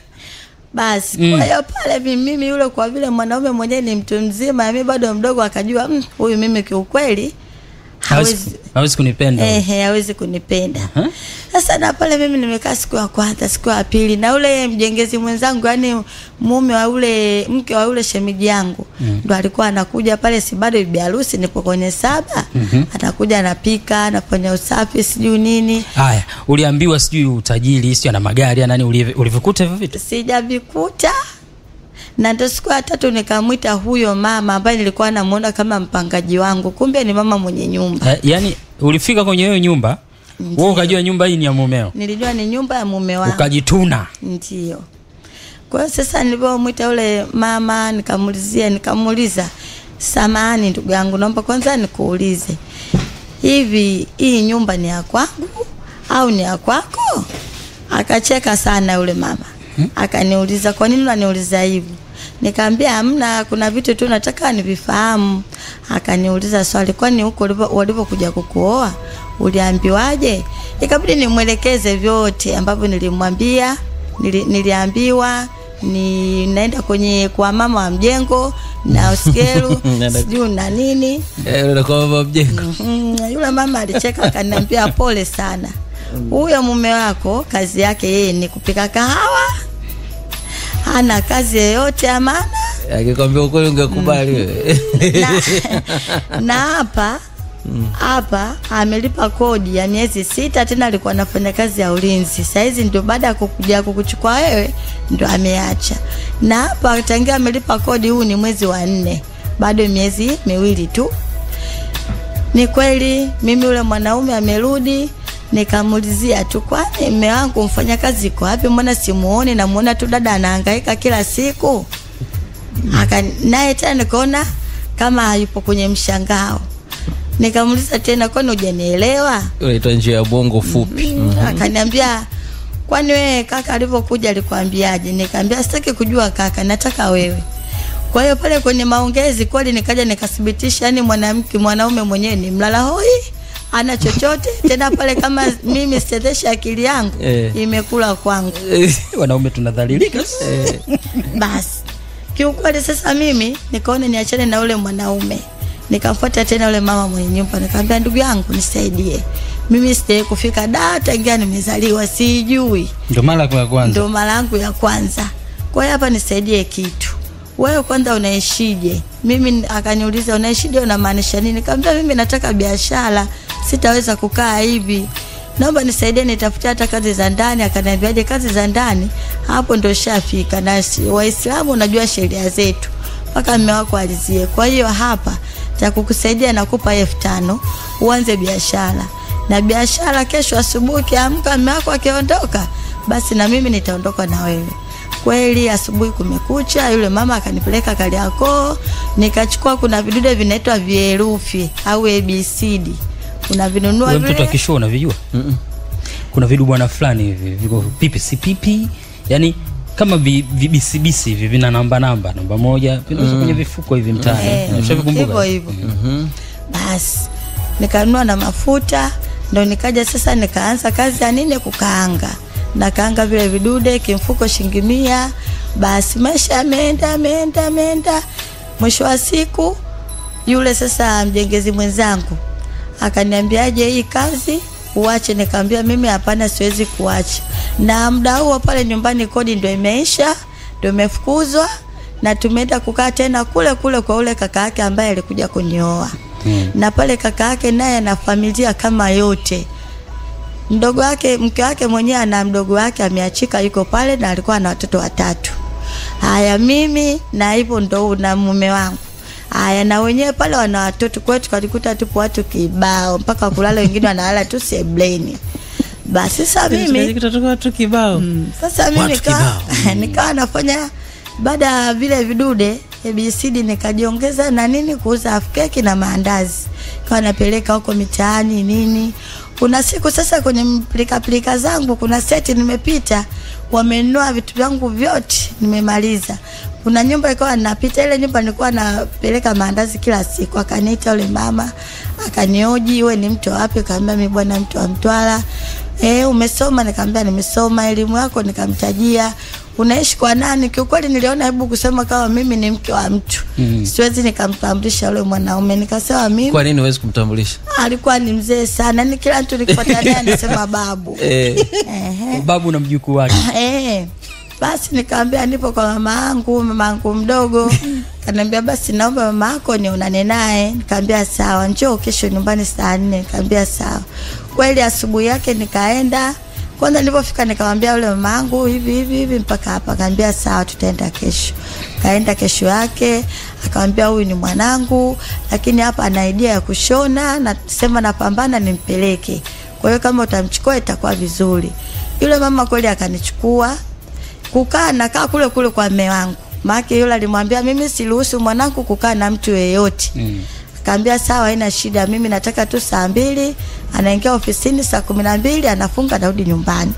Basi kwa hiyo pale mimi yule, kwa vile mwanaume mwenyewe ni mtu mzima, mimi bado mdogo, akajua huyu mimi kiukweli hawezi kunipenda. Hawezi kunipenda. Sasa na pale mimi nimekaa siku ya kwanza, siku ya pili, na ule mjengezi mwenzangu, yani mume wa ule mke wa ule shemeji yangu, ndo alikuwa anakuja pale, si bado bibi harusi, nipo kwenye 7, atakuja anapika, anafanya usafi, sijui nini. Haya, uliambiwa sijui utajiri, sijui ana magari, nani ulivikuta hivyo vitu? Sijavikuta. Na ndio siku ya 3 nikamwita huyo mama ambaye nilikuwa namuona kama mpangaji wangu, kumbe ni mama mwenye nyumba. Yani ulifika kwenye hiyo nyumba, wewe ukajua nyumba hii ni ya mumeo? Nilijua ni nyumba ya mume wangu. Ukajituna? Ndio. Kwa hiyo sasa nilipomwita yule mama, nikamuuliza, samahani ndugu yangu, naomba kwanza nikuulize, hivi hii nyumba ni ya kwangu au ni ya kwako? Akacheka sana yule mama. Akaniuliza, kwa nini unaniuliza hivi? Nikamwambia hamna, kuna vitu tu nataka nivifahamu. Akaniuliza swali, kwani huko walipokuja kukuoa uliambiwaje? Ikabidi nimwelekeze vyote ambavyo nilimwambia, niliambiwa naenda kwa mama wa mjengo na uskelu sijui na nini. Kwa mama wa mjengo. Yule mama alicheka akaniambia pole sana. Huyo mume wako kazi yake yeye ni kupika kahawa, hana kazi yoyote ya maana. Akikwambia ukweli ungekubali wewe. Na hapa amelipa kodi ya miezi 6, tena alikuwa anafanya kazi ya ulinzi. Sasa hizi ndio baada ya kukuja kukuchukua wewe ndio ameacha. Na hapa tangia amelipa kodi, huu ni mwezi wa 4, bado miezi 2 tu. Ni kweli mimi yule mwanaume amerudi. Nikamuulizia tu, kwani mume wangu mfanya kazi kwa wapi? Mbona simuone, namuona tu dada anahangaika kila siku. Naye tena nikaona kama yupo kwenye mshangao. Nikamuuliza tena, kwani hujanielewa? Unaitwa njia ya bongo fupi. Akaniambia, kwani wewe kaka alipokuja alikwambiaje? Nikamwambia sitaki kujua kaka, nataka wewe. Kwa hiyo pale kwenye maongezi kweli nikaja nikathibitisha, yani mwanaume mwenyewe ni mlala hoi, ana chochote tena pale, kama mimi sitesha akili yangu imekula kwangu. Wanaume tunadhalilika. Basi kiukweli sasa mimi nikaona niachane na ule mwanaume. Nikamfuata tena yule mama mwenye nyumba, nikamwambia ndugu yangu nisaidie. Mimi sije kufika data ingia nimezaliwa sijui. Ndio mara yako ya kwanza. Ndio mara yangu ya kwanza. Kwa hiyo hapa nisaidie kitu. Wewe kwanza unaishije? Mimi akaniuliza unaishije unamaanisha nini? Nikamwambia mimi nataka biashara, sitaweza kukaa hivi. Naomba nisaidie nitafutie hata kazi za ndani. Akaniambiaje kazi za ndani? Hapo ndio shafika, na Waislamu unajua sheria zetu. Mpaka mume wako alizie. Kwa hiyo hapa cha kukusaidia nakupa 5,000 uanze biashara. Na biashara kesho asubuhi kiamka mume wako akiondoka, basi na mimi nitaondoka na wewe. Kweli asubuhi kumekucha, yule mama akanipeleka Kariakoo, nikachukua kuna vidude vinaitwa vierufi au ABCD. Kuna vinunua vile. Wewe mtoto akishona vijua? Kuna vidu bwana fulani hivi, viko pipi si pipi, yani kama vibisibisi hivi vina namba moja, vinazo kwenye vifuko hivi mtaani. Unashavikumbuka? Hivyo. Basi nikanunua na mafuta, ndo nikaja sasa nikaanza kazi ya nini kukaanga. Na kaanga vile vidude kimfuko shilingi 100. Basi maisha yameenda. Mwisho wa siku yule sasa mjengezi mwenzangu akaniambiaje hii kazi uache. Nikamwambia mimi hapana, siwezi kuacha. Na muda huo pale nyumbani kodi ndio imeisha, ndio imefukuzwa, na tumeenda kukaa tena kule kwa ule kaka yake ambaye alikuja kunioa. Na pale kaka yake naye ana familia kama yote. Mdogo wake, mke wake mwenyewe ana mdogo wake ameachika yuko pale na alikuwa na watoto 3. Haya mimi na hivyo ndo na mume wangu. Haya na wenyewe pale wana watoto, kwetu tukalikuta tupo watu kibao mpaka kulala wengine wanalala tu sebleni. Basi sasa mimi tutatoka watu kibao. Sasa mimi nikawa nafanya baada vile vidude ABCD nikajiongeza na nini kuuza half cake na maandazi. Kwa napeleka huko mitaani nini. Kuna siku sasa kwenye plika zangu kuna seti nimepita, wamenunua vitu vyangu vyote nimemaliza. Kuna nyumba ilikuwa ninapita, ile nyumba nilikuwa napeleka maandazi kila siku. Akaniita yule mama, akanioji wewe ni mtu wapi? Kaambia mimi bwana mtu wa Mtwara. Umesoma? Nikamwambia nimesoma. Elimu yako? Nikamtajia. Unaishi kwa nani? Kiukweli niliona hebu kusema kama mimi ni mke wa mtu. Siwezi nikamtambulisha yule mwanaume. Nikasema mimi. Kwa nini huwezi kumtambulisha? Alikuwa ni mzee sana. Ni kila mtu nikifuata naye anasema babu. Babu na mjukuu wake. Basi nikamwambia nipo kwa mama yangu mdogo. Kaniambia basi naomba mama yako nionane naye. Nikamwambia sawa, njoo kesho nyumbani saa 4. Nikamwambia sawa. Kweli asubuhi yake nikaenda. Kwanza nilipofika nikamwambia yule mama yangu hivi mpaka hapa. Akaniambia sawa tutaenda kesho. Kaenda kesho yake, akamwambia huyu ni mwanangu lakini hapa ana idea ya kushona na sema napambana nimpeleke. Kwa hiyo kama utamchukua itakuwa vizuri. Yule mama kweli akanichukua. Kukaa nakaa kule kwa mume wangu. Maana yule alimwambia mimi siruhusu mwanangu kukaa na mtu yeyote. Akaambia sawa haina shida, mimi nataka tu saa 2 anaingia ofisini, saa 12 anafunga anarudi nyumbani.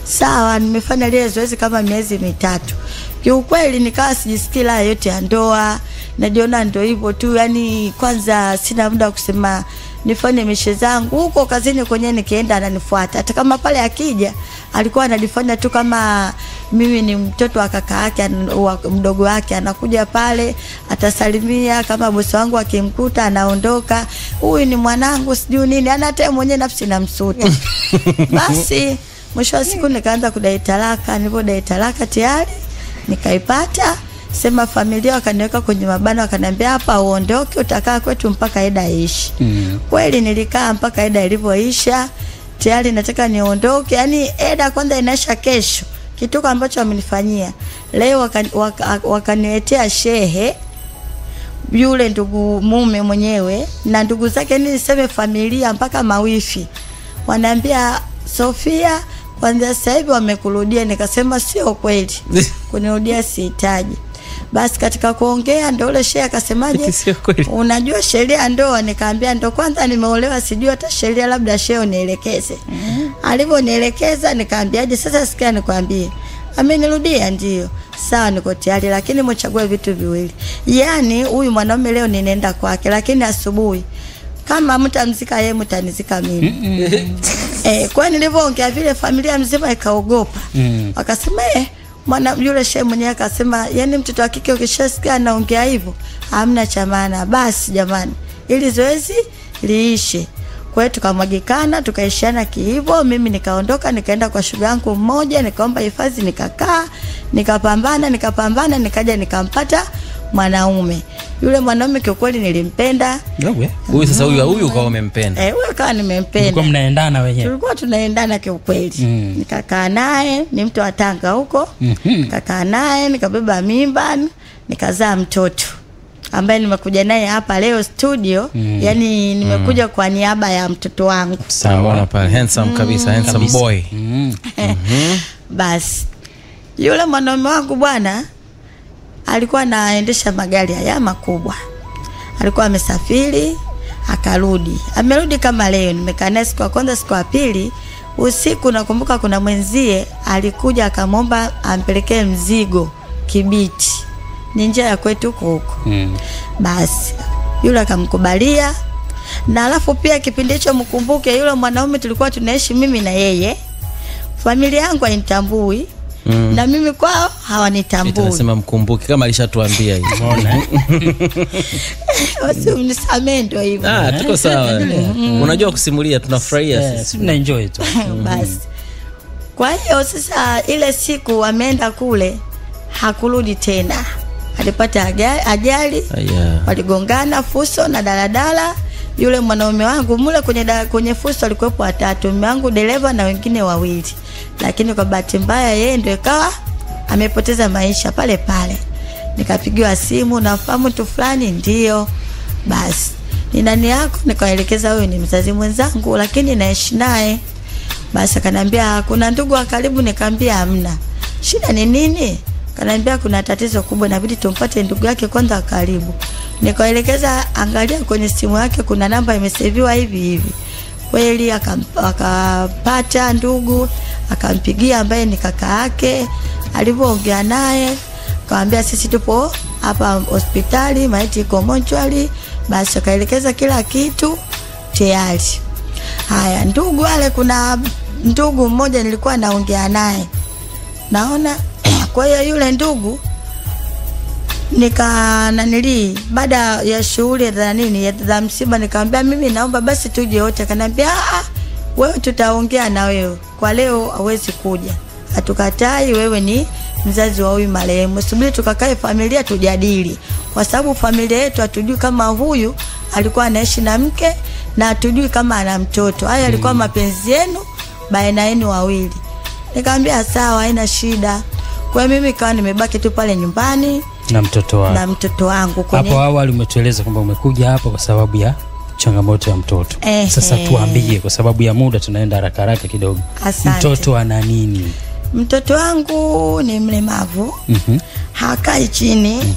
Sawa, nimefanya lile zoezi kama miezi 3. Kiukweli nikawa sijisikii la yote ya ndoa. Najiona ndio hivyo tu, yani kwanza sina muda kusema nifanye mishe zangu. Huko kazini kwenye nikienda ananifuata. Hata kama pale akija alikuwa anajifanya tu kama mimi ni mtoto wa kaka yake mdogo wake, anakuja pale atasalimia, kama bosi wangu akimkuta anaondoka, huyu ni mwanangu sijui nini, anata mwenyewe nafsi na msuta. Basi mwisho wa siku nikaanza kudai talaka. Nilipodai talaka tayari nikaipata. Sema familia wakaniweka kwenye mabano, wakaniambia hapa uondoke, utakaa kwetu mpaka eda ishi. Kweli nilikaa mpaka eda ilivyoisha. Tayari nataka niondoke, yani eda kwanza inaisha kesho. Kitu ambacho amenifanyia leo wakaniletea shehe yule ndugu mume mwenyewe na ndugu zake, niseme familia mpaka mawifi. Wanaambia Sofia kwanza sasa hivi wamekurudia. Nikasema sio kweli. Kunirudia sihitaji. Basi katika kuongea ndio yule shehe akasemaje, unajua sheria ndoa? Nikaambia ndo kwanza nimeolewa sijui hata sheria, labda shehe unielekeze. Alivyonielekeza nikaambiaje, sasa sikia nikwambie. Amenirudia ndio. Sawa niko tayari lakini mchague vitu viwili. Yaani huyu mwanaume leo ninaenda kwake lakini asubuhi kama mtamzika yeye mtanizika mimi. Kwa nilivyoongea vile familia mzima ikaogopa. Wakasema yule shehe mwenyewe akasema, yani mtoto wa kike ukishasikia anaongea hivyo hamna cha maana, basi jamani, ili zoezi liishe. Kwa hiyo tukamwagikana, tukaishiana hivyo. Mimi nikaondoka, nikaenda kwa shuga yangu mmoja, nikaomba hifadhi, nikakaa, nikapambana, nikaja nikampata mwanaume. Yule mwanaume kwa kweli nilimpenda. Huyu sasa huyu ukawa umempenda? Huyu kawa nimempenda. Tulikuwa mnaendana wenyewe? Tulikuwa tunaendana kwa kweli. Nikakaa naye, ni mtu wa Tanga huko. Nikakaa naye, nikabeba mimba, nikazaa mtoto ambaye nimekuja naye hapa leo studio. Yani nimekuja kwa niaba ya mtoto wangu. Sawa pale, handsome kabisa, handsome boy. Basi yule mwanaume wangu bwana alikuwa anaendesha magari haya makubwa. Alikuwa amesafiri, akarudi. Amerudi kama leo, nimekaa naye siku ya kwanza, siku ya pili usiku nakumbuka kuna mwenzie alikuja akamwomba ampelekee mzigo Kibiti. Ni njia ya kwetu huko. Basi yule akamkubalia. Na alafu pia kipindi hicho mkumbuke yule mwanaume tulikuwa tunaishi mimi na yeye. Familia yangu hainitambui. Na mimi kwao hawanitambui. Tunasema mkumbuke kama alishatuambia hivi. Unaona? Usinisamee ndio hivyo. Tuko sawa. Unajua kusimulia, tunafurahia sisi. Tuna enjoy tu. Basi. Kwa hiyo sasa ile siku ameenda kule, hakurudi tena. Alipata ajali. Waligongana fuso na daladala. Yule mwanaume wangu mule kwenye fuso alikuwepo 3, mume wangu dereva na wengine 2. Lakini kwa bahati mbaya yeye ndio ikawa amepoteza maisha pale pale. Nikapigiwa simu, nafahamu mtu fulani, ndio. Basi, ni nani yako? Nikaelekeza huyu ni mzazi mwenzangu lakini naishi naye. Basi akaniambia kuna ndugu wa karibu, nikamwambia hamna. Shida ni nini? Kananiambia kuna tatizo kubwa, inabidi tumpate ndugu yake kwanza karibu. Nikaelekeza, angalia kwenye simu yake kuna namba imeseviwa hivi. Kweli akapata ndugu, akampigia ambaye ni kaka yake. Alipoongea naye, akamwambia sisi tupo hapa hospitali, maiti iko mortuary. Basi akaelekeza kila kitu tayari. Haya, ndugu wale, kuna ndugu mmoja nilikuwa naongea naye. Naona kwa hiyo yule ndugu baada ya shughuli za msiba nikamwambia mimi naomba basi tuje wote. Akaniambia wewe tutaongea na wewe, kwa leo hawezi kuja. Hatukatai, wewe ni mzazi wa huyu marehemu. Subiri tukakae familia tujadili. Kwa sababu familia yetu hatujui kama huyu alikuwa anaishi na mke na hatujui kama ana mtoto. Haya alikuwa mapenzi yenu baina yenu wawili. Nikamwambia sawa, haina shida. Kwa mimi kawa nimebaki tu pale nyumbani na mtoto wangu. Hapo awali umetueleza kwamba umekuja hapa kwa sababu ya changamoto ya mtoto. Sasa tuambie, kwa sababu ya muda tunaenda haraka kidogo. Mtoto ana nini? Mtoto wangu ni mlemavu. Hakai chini.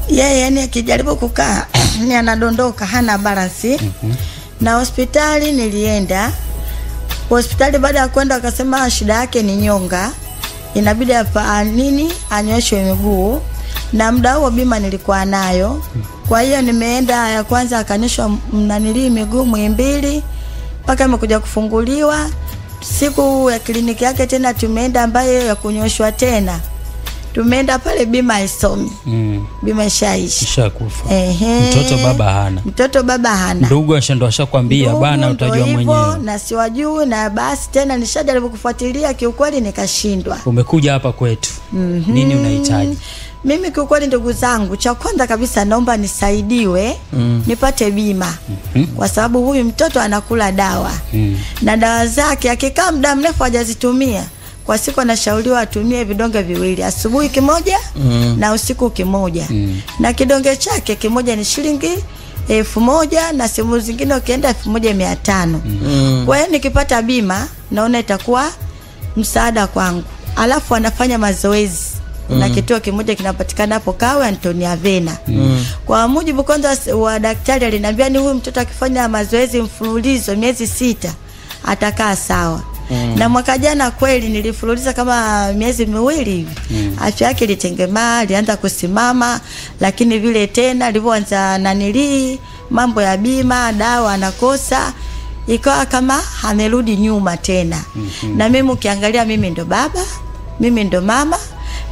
Yeye yani akijaribu kukaa ni anadondoka, hana balance. Na hospitali nilienda. Hospitali baada ya kwenda akasema shida yake ni nyonga. Inabidi anyoshwe miguu. Na muda huo bima nilikuwa nayo. Kwa hiyo nimeenda ya kwanza akanyoshwa miguu Muhimbili mpaka imekuja kufunguliwa. Siku ya kliniki yake tena tumeenda ambaye ya kunyoshwa tena. Tumeenda pale bima haisomi. Bima ishakufa. Mtoto baba hana. Ndugu ashakwambia bwana utajua mwenyewe. Na siwajui, na basi tena nishajaribu kufuatilia, kiukweli nikashindwa. Umekuja hapa kwetu. Nini unahitaji? Mimi kiukweli ndugu zangu, cha kwanza kabisa naomba nisaidiwe nipate bima. Kwa sababu huyu mtoto anakula dawa. Na dawa zake akikaa muda mrefu hajazitumia, kwa siku anashauriwa atumie vidonge 2, asubuhi kimoja na usiku kimoja. Na kidonge chake kimoja ni shilingi 1000 na simu zingine ukienda 1500. Kwa hiyo nikipata bima naona itakuwa msaada kwangu. Alafu anafanya mazoezi. Na kituo kimoja kinapatikana hapo Kawe Antonia Vena. Kwa mujibu kwanza wa daktari aliniambia ni huyu mtoto akifanya mazoezi mfululizo miezi 6 atakaa sawa. Na mwaka jana kweli nilifululiza kama miezi 2 hivi. Afya yake ilitengemaa, alianza kusimama, lakini vile tena alipoanza mambo ya bima, dawa anakosa, ikawa kama amerudi nyuma tena. Na mimi ukiangalia mimi ndo baba, mimi ndo mama,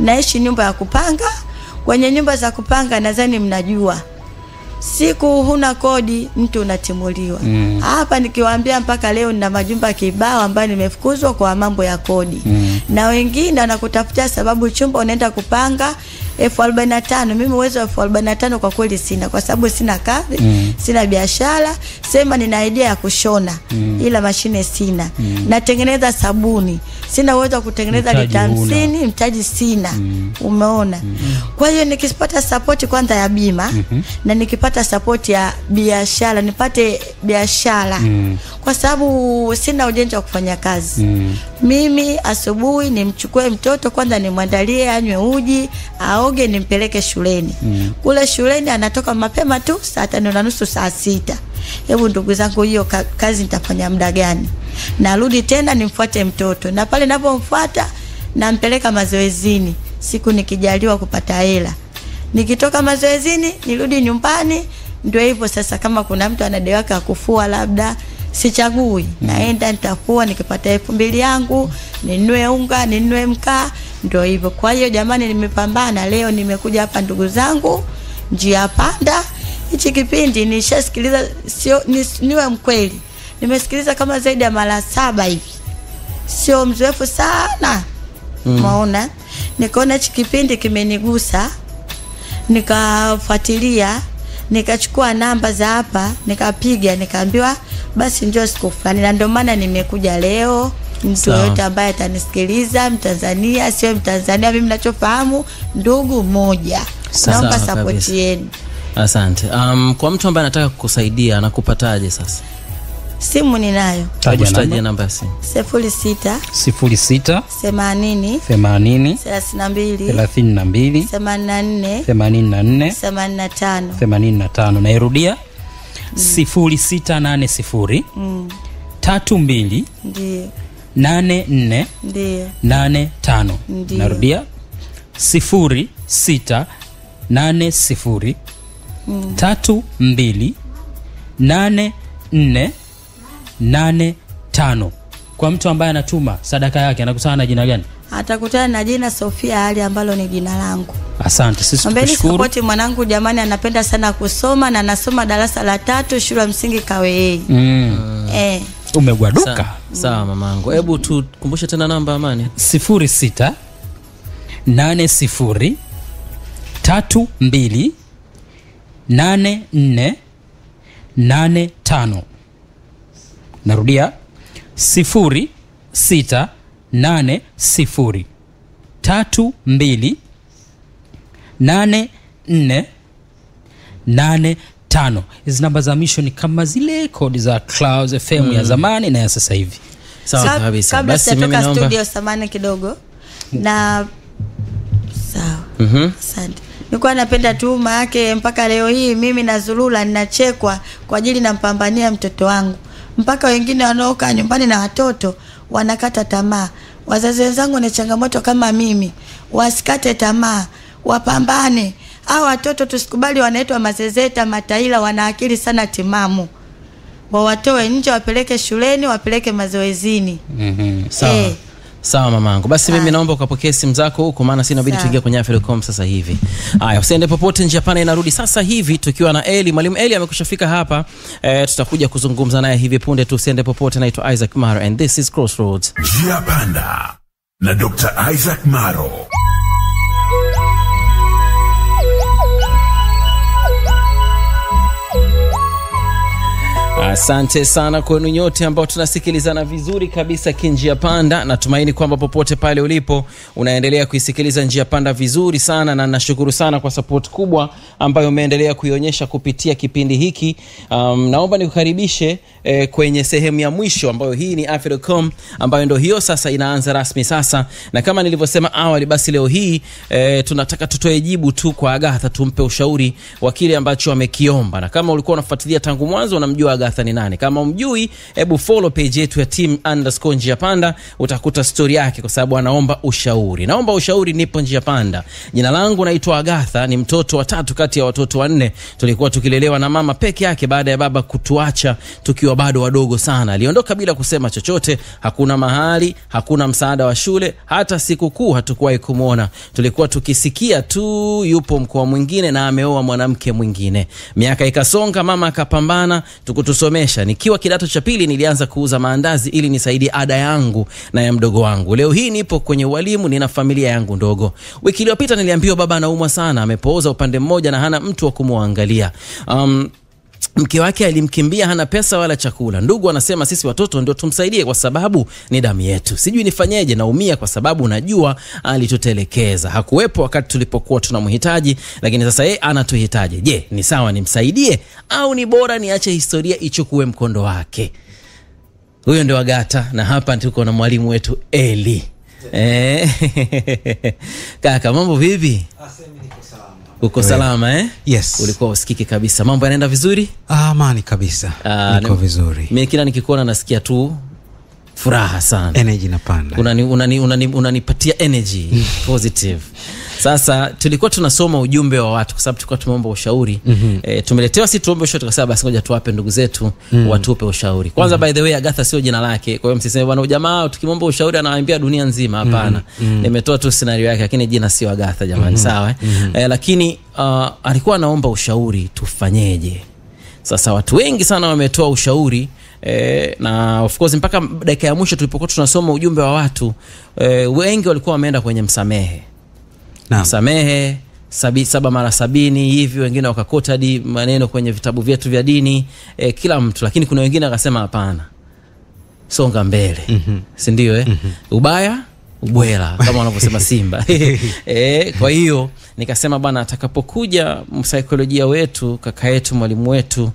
naishi nyumba ya kupanga. Kwenye nyumba za kupanga nadhani mnajua, siku huna kodi mtu unatimuliwa. Hapa nikiwaambia mpaka leo nina majumba kibao ambayo nimefukuzwa kwa mambo ya kodi. Na wengine wanakutafutia sababu chumba unaenda kupanga 45,000. Mimi uwezo wa 45,000 kwa kweli sina, kwa sababu sina kazi, sina biashara. Sema nina idea ya kushona, ila mashine sina. Natengeneza sabuni, sina uwezo wa kutengeneza lita 50, mtaji sina. Umeona? Kwa hiyo nikipata support kwanza ya bima, na nikipata support ya biashara, nipate biashara. Kwa sababu sina ujanja wa kufanya kazi. Mimi asubuhi nimchukue mtoto kwanza, nimwandalie anywe uji, aoge, nimpeleke shuleni. Kule shuleni anatoka mapema tu saa 5:30 saa 6. Hebu ndugu zangu, hiyo kazi nitafanya muda gani? Narudi tena nimfuate mtoto, na pale ninapomfuata nampeleka mazoezini, siku nikijaliwa kupata hela. Nikitoka mazoezini nirudi nyumbani, ndio hivyo sasa. Kama kuna mtu ana dewaka ya kufua labda, sichagui, naenda nitafua. Nikipata 2,000 yangu ninunue unga, ninunue mkaa, ndio hivyo. Kwa hiyo jamani, nimepambana. Leo nimekuja hapa ndugu zangu, njia panda. Hichi kipindi nishasikiliza, sio niwe mkweli, nimesikiliza kama zaidi ya mara 7 hivi. Sio mzoefu sana. Maona nikaona hichi kipindi kimenigusa, nikafuatilia, nikachukua namba za hapa, nikapiga, nikaambiwa basi njoo siku fulani. Na ndio maana nimekuja leo. Mtu yote ambaye atanisikiliza, Mtanzania sio Mtanzania, mimi ninachofahamu ndugu moja, naomba support yenu. Asante. Kwa mtu ambaye anataka kukusaidia anakupataje sasa? Simu ninayo. Taja namba ya simu. 06 80 80 32 84 85. Nairudia 0680 32 ndio 84 ndio 85. Narudia 0680 32 84 85. Kwa mtu ambaye anatuma sadaka yake anakutana na jina gani? Atakutana na jina Sofia Ali ambalo ni jina langu. Asante, sisi tukushukuru. Support mwanangu jamani, anapenda sana kusoma na anasoma darasa la 3 shule ya msingi Kawe. Umegwaduka. Sawa mamangu. Hebu tukumbushe tena namba Amani. 06 80 32 84 85. Narudia 06 80 32 84 85. Hizi namba za mission ni kama zile kodi za Clouds FM ya zamani na ya sasa hivi. Sawa kabisa. Basi mimi naomba studio samani kidogo. Na sawa. Asante. Nilikuwa napenda tu yake mpaka leo hii mimi nazulula ninachekwa kwa ajili nampambania mtoto wangu. Mpaka wengine wanaokaa nyumbani na watoto wanakata tamaa. Wazazi wenzangu ni changamoto kama mimi. Wasikate tamaa, wapambane. Hao watoto tusikubali wanaitwa mazezeta, mataila, wana akili sana timamu. Wawatoe nje, wapeleke shuleni, wapeleke mazoezini. Sawa. Sawa mamangu. Basi mimi naomba ukapokee simu zako huko, maana sina bidii tuingie kwenye Afrocom sasa hivi. Haya, usiende popote, njia pana inarudi sasa hivi tukiwa na Eli. Mwalimu Eli amekushafika hapa. Tutakuja kuzungumza naye hivi punde tu, usiende popote. Naitwa Isaac Maro and this is Crossroads. Njia panda na Dr. Isaac Maro. Asante sana kwenu nyote ambao tunasikilizana vizuri kabisa kinjia panda. Natumaini kwamba popote pale ulipo unaendelea kuisikiliza njia panda vizuri sana, na nashukuru sana kwa support kubwa ambayo umeendelea kuionyesha kupitia kipindi hiki. Naomba nikukaribishe kwenye sehemu ya mwisho ambayo hii ni Afrocom, ambayo ndio hiyo sasa inaanza rasmi sasa. Na kama nilivyosema awali, basi leo hii tunataka tutoe jibu tu kwa Agatha, tumpe ushauri wa kile ambacho amekiomba. Na kama ulikuwa unafuatilia tangu mwanzo unamjua Agatha ni nani. Kama umjui, hebu follow page yetu ya team_njia_panda, utakuta story yake kwa sababu anaomba ushauri. Naomba ushauri, nipo njia panda. Jina langu naitwa Agatha, ni mtoto wa 3 kati ya watoto 4. Tulikuwa tukilelewa na mama peke yake baada ya baba kutuacha tukiwa bado wadogo sana. Aliondoka bila kusema chochote, hakuna mahali, hakuna msaada wa shule, hata sikukuu hatukuwahi kumuona. Tulikuwa tukisikia tu yupo mkoa mwingine na ameoa mwanamke mwingine. Miaka ikasonga, mama akapambana tukutusomesha. Nikiwa kidato cha pili nilianza kuuza maandazi ili nisaidie ada yangu na ya mdogo wangu. Leo hii nipo kwenye ualimu, nina familia yangu ndogo. Wiki iliyopita niliambiwa baba anaumwa sana, amepooza upande mmoja na hana mtu wa kumwangalia. Mke wake alimkimbia, hana pesa wala chakula. Ndugu wanasema sisi watoto ndio tumsaidie kwa sababu ni damu yetu. Sijui nifanyeje, naumia kwa sababu najua alitutelekeza. Hakuwepo wakati tulipokuwa tunamhitaji, lakini sasa yeye anatuhitaji. Je, ni sawa nimsaidie au ni bora niache historia ichukue mkondo wake? Huyo ndio Agatha, na hapa tuko na mwalimu wetu Eli. Kaka, mambo vipi? Uko salama Yes. Ulikuwa usikiki kabisa. Mambo yanaenda vizuri? Amani kabisa. Niko vizuri. Mimi kila nikikuona nasikia tu furaha sana. Energy inapanda. Unanipatia energy positive. Sasa tulikuwa tunasoma ujumbe wa watu kwa sababu tulikuwa tumeomba ushauri. Tumeletewa si tuombe ushauri, tukasema basi ngoja tuwape ndugu zetu watupe ushauri. Kwanza by the way, Agatha sio jina lake. Kwa hiyo msiseme bwana jamaa tukimomba ushauri anawaambia dunia nzima. Hapana. Nimetoa tu scenario yake, lakini jina sio Agatha jamani, sawa lakini alikuwa anaomba ushauri tufanyeje. Sasa watu wengi sana wametoa ushauri. Na of course mpaka dakika ya mwisho tulipokuwa tunasoma ujumbe wa watu, wengi walikuwa wameenda kwenye msamehe. Msamehe 7 mara 70 hivi, wengine wakakota hadi maneno kwenye vitabu vyetu vya dini, kila mtu. Lakini kuna wengine akasema hapana, songa mbele. Si ndio ubaya ubwela kama wanavyosema Simba. Kwa hiyo nikasema bwana, atakapokuja msaikolojia wetu, kaka yetu, mwalimu wetu,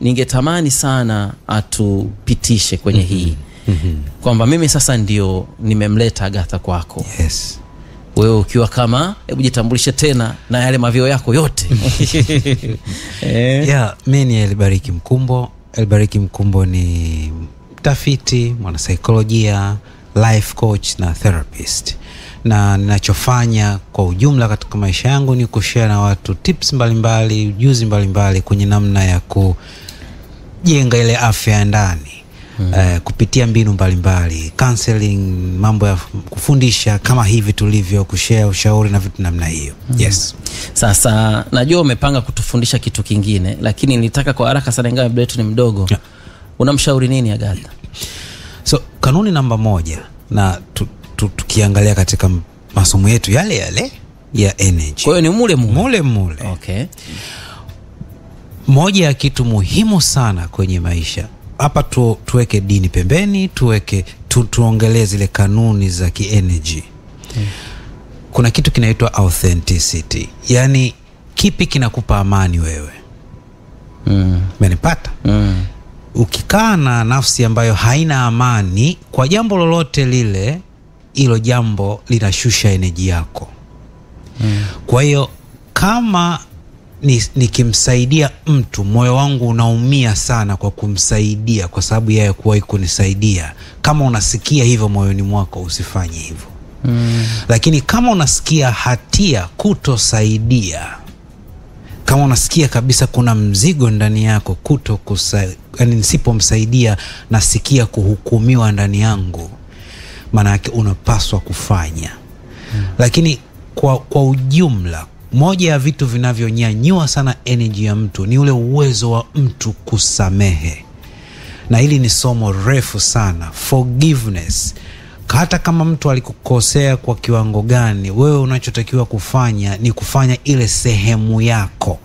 ningetamani sana atupitishe kwenye hii kwamba mimi sasa ndio nimemleta Agatha kwako. Yes. Wewe ukiwa kama, hebu jitambulishe tena na yale mavio yako yote. Mimi ni Elbariki Mkumbo. Elbariki Mkumbo ni mtafiti, mwanasaikolojia, life coach na therapist. Na ninachofanya kwa ujumla katika maisha yangu ni kushare na watu tips mbalimbali, ujuzi mbalimbali kwenye namna ya kujenga ile afya ya ndani. Kupitia mbinu mbalimbali, counseling, mambo ya kufundisha kama hivi tulivyo, kushare ushauri na vitu namna hiyo. Yes. Sasa najua umepanga kutufundisha kitu kingine, lakini nitaka kwa haraka sana, ingawa muda wetu ni mdogo. Unamshauri nini Agatha? So kanuni namba 1, na tukiangalia katika masomo yetu yale ya energy. Kwa hiyo ni mule. Okay. Moja ya kitu muhimu sana kwenye maisha, hapa tuweke dini pembeni, tuongelee zile kanuni za ki-energy. Kuna kitu kinaitwa authenticity. Yaani kipi kinakupa amani wewe? Umenipata? Ukikaa na nafsi ambayo haina amani kwa jambo lolote lile, hilo jambo linashusha energy yako. Kwa hiyo kama nikimsaidia mtu, moyo wangu unaumia sana kwa kumsaidia kwa sababu yeye kuwahi kunisaidia. Kama unasikia hivyo moyoni mwako, usifanye hivyo. Lakini kama unasikia hatia kutosaidia, kama unasikia kabisa kuna mzigo ndani yako yani nisipomsaidia nasikia kuhukumiwa ndani yangu, maana yake unapaswa kufanya. Lakini kwa ujumla, moja ya vitu vinavyonyanyua sana energy ya mtu ni ule uwezo wa mtu kusamehe. Na hili ni somo refu sana, forgiveness. Hata kama mtu alikukosea kwa kiwango gani, wewe unachotakiwa kufanya ni kufanya ile sehemu yako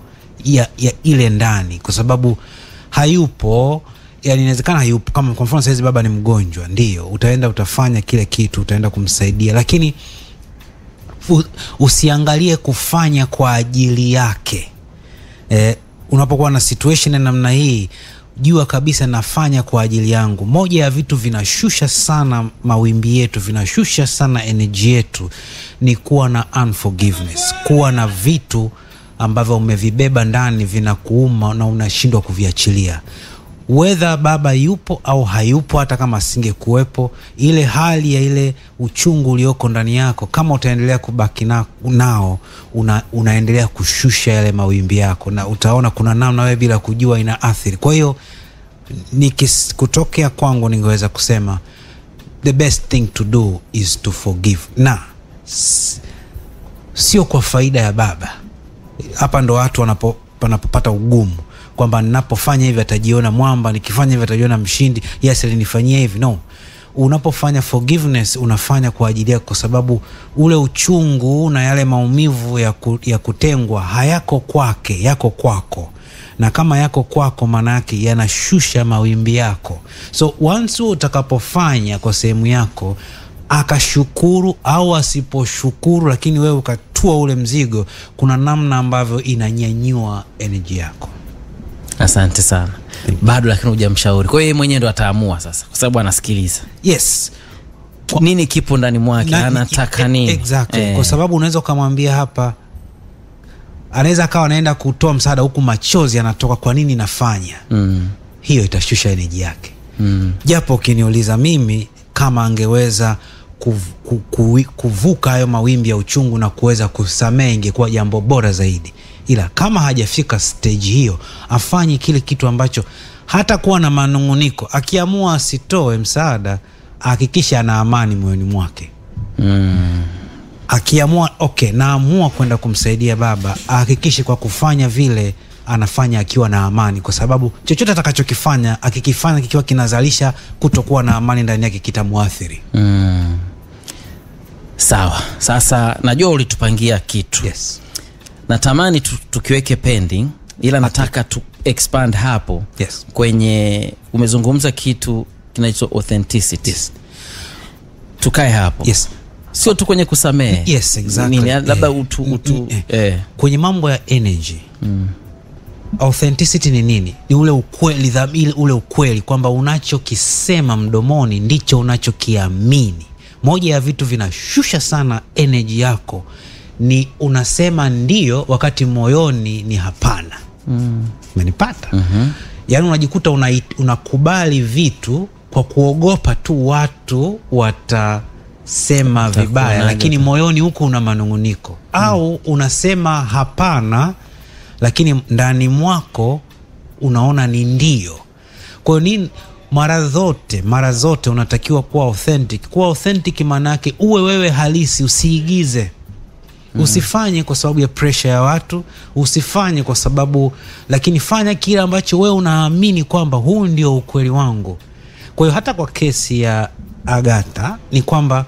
ya ile ndani, kwa sababu hayupo. Yani inawezekana hayupo. Kama kwa mfano sasa baba ni mgonjwa, ndio utaenda utafanya kile kitu, utaenda kumsaidia, lakini usiangalie kufanya kwa ajili yake. Unapokuwa na situation namna hii, jua kabisa nafanya kwa ajili yangu. Moja ya vitu vinashusha sana mawimbi yetu, vinashusha sana energy yetu, ni kuwa na unforgiveness. Kuwa na vitu ambavyo umevibeba ndani vinakuuma na unashindwa kuviachilia. whether baba yupo au hayupo, hata kama asingekuwepo, ile hali ya ile uchungu ulioko ndani yako, kama utaendelea kubaki nao unaendelea kushusha yale mawimbi yako, na utaona kuna namna wewe bila kujua ina athiri. Kwa hiyo kutokea kwangu ningeweza kusema the best thing to do is to forgive, na sio kwa faida ya baba. Hapa ndo watu wanapopata ugumu, kwamba ninapofanya hivi atajiona mwamba, nikifanya hivi atajiona mshindi, yes alinifanyia hivi. No, unapofanya forgiveness unafanya kwa ajili yako, kwa sababu ule uchungu na yale maumivu ya kutengwa hayako kwake, yako kwako, na kama yako kwako maana yake yanashusha mawimbi yako. So once utakapofanya kwa sehemu yako, akashukuru au asiposhukuru, lakini wewe ukatua ule mzigo, kuna namna ambavyo inanyanyua energy yako. Asante sana. Bado lakini hujamshauri. Kwa hiyo yeye mwenyewe ndo ataamua sasa, kwa sababu anasikiliza. Yes. Nini kipo ndani mwake, anataka nini? Exactly. Kwa sababu unaweza kumwambia hapa, anaweza akawa anaenda kutoa msaada huku machozi yanatoka, kwa nini nafanya? Hiyo itashusha energy yake. Japo ukiniuliza mimi, kama angeweza kuvuka hayo mawimbi ya uchungu na kuweza kusamehe, ingekuwa jambo bora zaidi. Ila kama hajafika stage hiyo, afanye kile kitu ambacho hata kuwa na manunguniko, akiamua asitoe msaada, hakikisha ana amani moyoni mwake. Akiamua naamua kwenda kumsaidia baba, hakikisha kwa kufanya vile anafanya akiwa na amani, kwa sababu chochote atakachokifanya, akikifanya kikiwa kinazalisha kutokuwa na amani ndani yake, kitamuathiri. Sawa. Sasa najua ulitupangia kitu. Yes. Natamani tukiweke pending, ila nataka tu expand hapo. Yes. Kwenye umezungumza kitu kinaitwa authenticity. Yes. Tukae hapo. Yes. Sio tu kwenye kusamehe. Yes, exactly. Nini labda kwenye mambo ya energy. Authenticity ni nini? Ni ule ukweli, dhamiri, ule ukweli kwamba unachokisema mdomoni ndicho unachokiamini. Moja ya vitu vinashusha sana energy yako ni unasema ndio wakati moyoni ni hapana. Umenipata? Yaani unajikuta unakubali vitu kwa kuogopa tu watu watasema vibaya, lakini moyoni huko una manunguniko. Au unasema hapana, lakini ndani mwako unaona ni ndio. Kwa hiyo mara zote unatakiwa kuwa authentic. Kuwa authentic maana yake uwe wewe halisi, usiigize. Usifanye kwa sababu ya pressure ya watu, usifanye kwa sababu, lakini fanya kile ambacho wewe unaamini kwamba huu ndio ukweli wangu. Kwa hiyo hata kwa kesi ya Agatha ni kwamba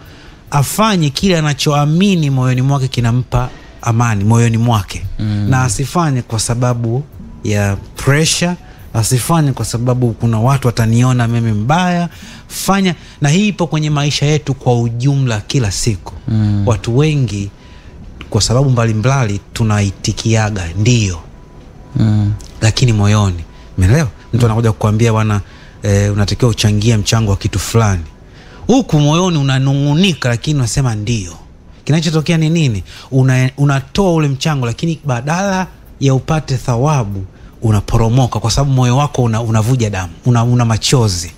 afanye kile anachoamini moyoni mwake kinampa amani moyoni mwake. Na asifanye kwa sababu ya pressure, asifanye kwa sababu kuna watu wataniona mimi mbaya. Fanya, na hii ipo kwenye maisha yetu kwa ujumla kila siku. Watu wengi kwa sababu mbalimbali tunaitikiaga ndio, lakini moyoni, umeelewa? Mtu anakuja kukuambia bwana, unatakiwa uchangie mchango wa kitu fulani, huku moyoni unanungunika, lakini unasema ndio. Kinachotokea ni nini? Unatoa ule mchango, lakini badala ya upate thawabu unaporomoka, kwa sababu moyo wako unavuja damu, una machozi.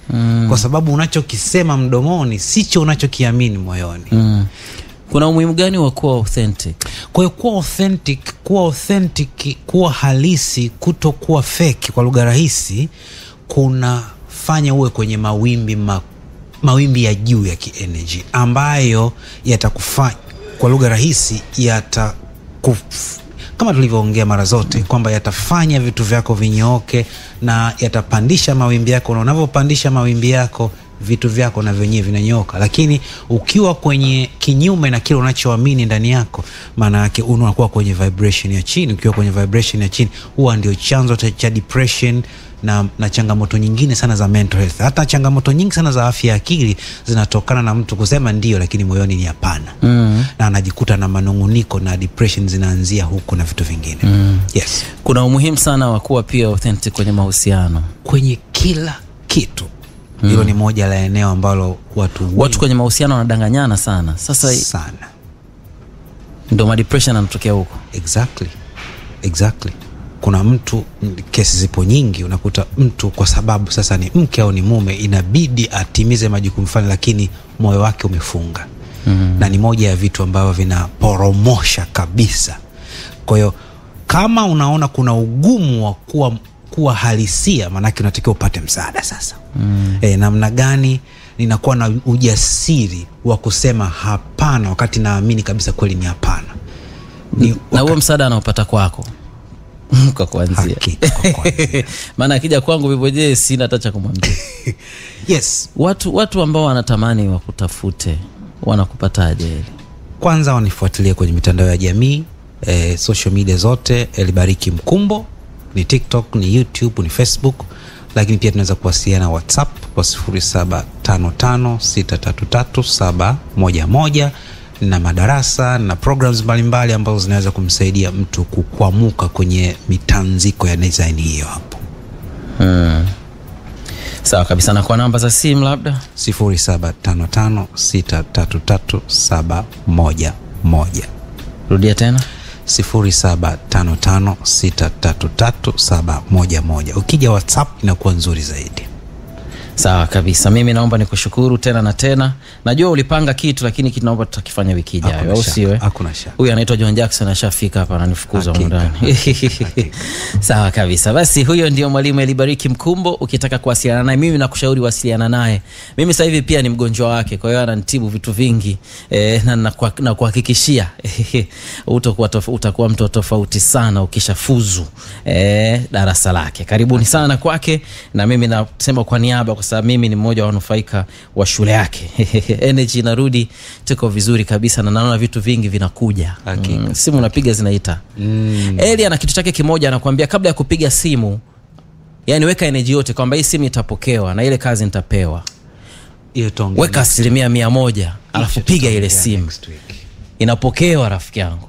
Kwa sababu unachokisema mdomoni sicho unachokiamini moyoni. Kuna umuhimu gani wa kuwa authentic? Kwa hiyo kuwa authentic, kuwa halisi, kutokuwa fake kwa lugha rahisi, kunafanya uwe kwenye mawimbi ya juu ya kienergy ambayo yatakufanya, kwa lugha rahisi, kama tulivyoongea mara zote kwamba yatafanya vitu vyako vinyooke na yatapandisha mawimbi yako, na unavyopandisha mawimbi yako vitu vyako na vyenyewe vinanyooka. Lakini ukiwa kwenye kinyume na kile unachoamini ndani yako, maana yake unakuwa kwenye vibration ya chini. Ukiwa kwenye vibration ya chini, huwa ndio chanzo cha depression na changamoto nyingine sana za mental health. Hata changamoto nyingi sana za afya ya akili zinatokana na mtu kusema ndio lakini moyoni ni hapana. Na anajikuta na manunguniko na depression zinaanzia huko na vitu vingine. Yes. Kuna umuhimu sana wa kuwa pia authentic kwenye mahusiano, kwenye kila kitu. Hilo ni moja la eneo ambalo watu kwenye mahusiano wanadanganyana sana. Sasa sana ndio depression anatokea huko. Exactly. kuna mtu, kesi zipo nyingi, unakuta mtu kwa sababu sasa ni mke au ni mume, inabidi atimize majukumu fulani, lakini moyo wake umefunga. Na ni moja ya vitu ambavyo vinaporomosha kabisa. Kwa hiyo kama unaona kuna ugumu wa kuwa halisia, manake unatakiwa upate msaada sasa. Namna gani ninakuwa na ujasiri wa kusema hapana wakati naamini kabisa kweli ni hapana. Na huo msaada anaopata kwako kwa kuanzia. Maana akija kwangu vipoje sina hata cha kumwambia. Yes. Watu ambao wanatamani wakutafute wanakupataje? Kwanza wanifuatilie kwenye mitandao ya jamii, social media zote, Elibariki Mkumbo, ni TikTok, ni YouTube, ni Facebook, lakini pia tunaweza kuwasiliana WhatsApp kwa 0755633711 na madarasa na programs mbalimbali ambazo zinaweza kumsaidia mtu kukwamuka kwenye mitanziko ya design hiyo hapo. Sawa kabisa. Na kwa namba za simu labda 0755633711. Rudia tena 0755633711. Ukija WhatsApp inakuwa nzuri zaidi. Sawa kabisa. Mimi naomba nikushukuru tena na tena. Najua ulipanga kitu lakini kitu naomba tutakifanya wiki ijayo, au sio? Hakuna shaka. Huyu anaitwa John Jackson ashafika hapa ananifukuza ndani. Sawa kabisa. Basi huyo ndio mwalimu Elibariki Mkumbo. Ukitaka kuwasiliana naye, mimi nakushauri wasiliana naye. Mimi sasa hivi pia ni mgonjwa wake, kwa hiyo ananitibu vitu vingi na kuhakikishia utakuwa mtu tofauti sana ukishafuzu darasa lake. Karibuni sana kwake, na mimi nasema kwa niaba, kwa sababu mimi ni mmoja wa wanufaika wa shule yake. Energy inarudi, tuko vizuri kabisa na naona vitu vingi vinakuja. Simu unapiga zinaita. Eli ana kitu chake kimoja anakuambia kabla ya kupiga simu, yani weka energy yote kwamba hii simu itapokewa na ile kazi nitapewa. Weka 100% alafu piga ile simu. Inapokewa rafiki yangu.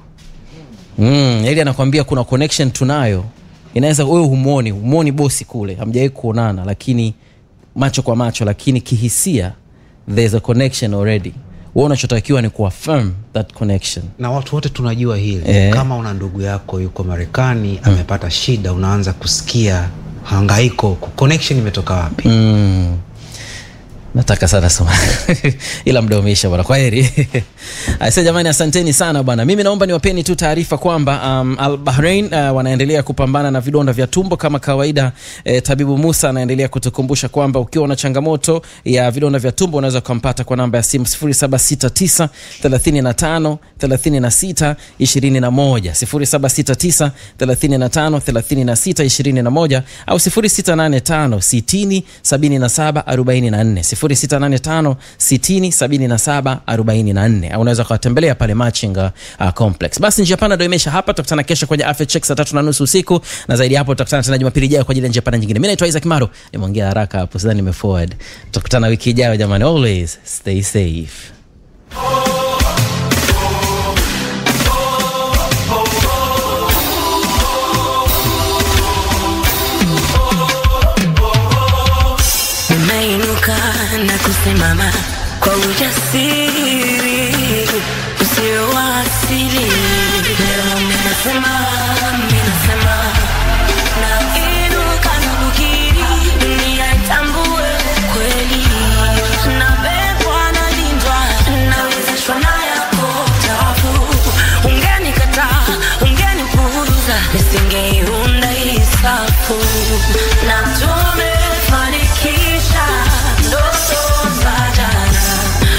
Eli anakuambia kuna connection tunayo. Inaweza wewe humuoni bosi kule, hamjawahi kuonana, lakini macho kwa macho, lakini kihisia there's a connection already. Wewe unachotakiwa ni kuaffirm that connection. Na watu wote tunajua hili. Kama una ndugu yako yuko Marekani amepata shida, unaanza kusikia hangaiko, connection imetoka wapi? Nataka sana soma. Ila muda umeisha bwana. Kwaheri. Aisee jamani, asanteni sana bwana. Mimi naomba niwapeni tu taarifa kwamba Al Bahrain wanaendelea kupambana na vidonda vya tumbo kama kawaida. Tabibu Musa anaendelea kutukumbusha kwamba ukiwa na changamoto ya vidonda vya tumbo unaweza kumpata kwa namba ya simu 0769 35 36 21, 0769 35 36 21 au 0685 60 77 44, 0685 60 77 44, au unaweza kuwatembelea pale Machinga Complex. Basi Njia Panda ndio imesha hapa. Tutakutana kesho kwenye Afya Check saa 3:30 usiku, na zaidi hapo tutakutana tena Jumapili ijayo kwa ajili ya Njia Panda nyingine. Mimi naitwa Isaac Maro, nimeongea haraka hapo, sasa nimeforward. Tutakutana wiki ijayo jamani. Always stay safe. Na kusimama kwa ujasiri usio wa asili. Leo ninasema na inuka na kukiri, dunia itambue kweli. Nabebwa na lindwa, nawezeshwa na yako tafu. Ungenikataa, ungenipuuza, nisingeiunda hii safu. Na tumefanikisha ndoto za jana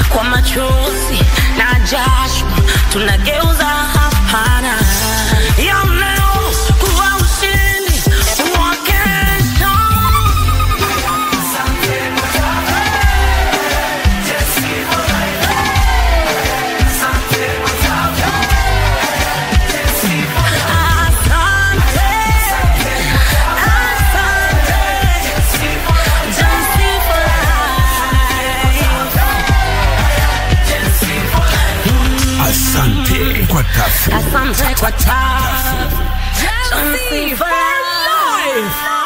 kwa machozi na jasho, tunageuza hapana ya leo kuwa ushindi wa kesho. Asante kwa tabu, Jesse for life. Asante kwa tabu, Jesse for life. Asante, Jesse for life. Asante kwa tafu. Asante kwa tafu, Jesse for life.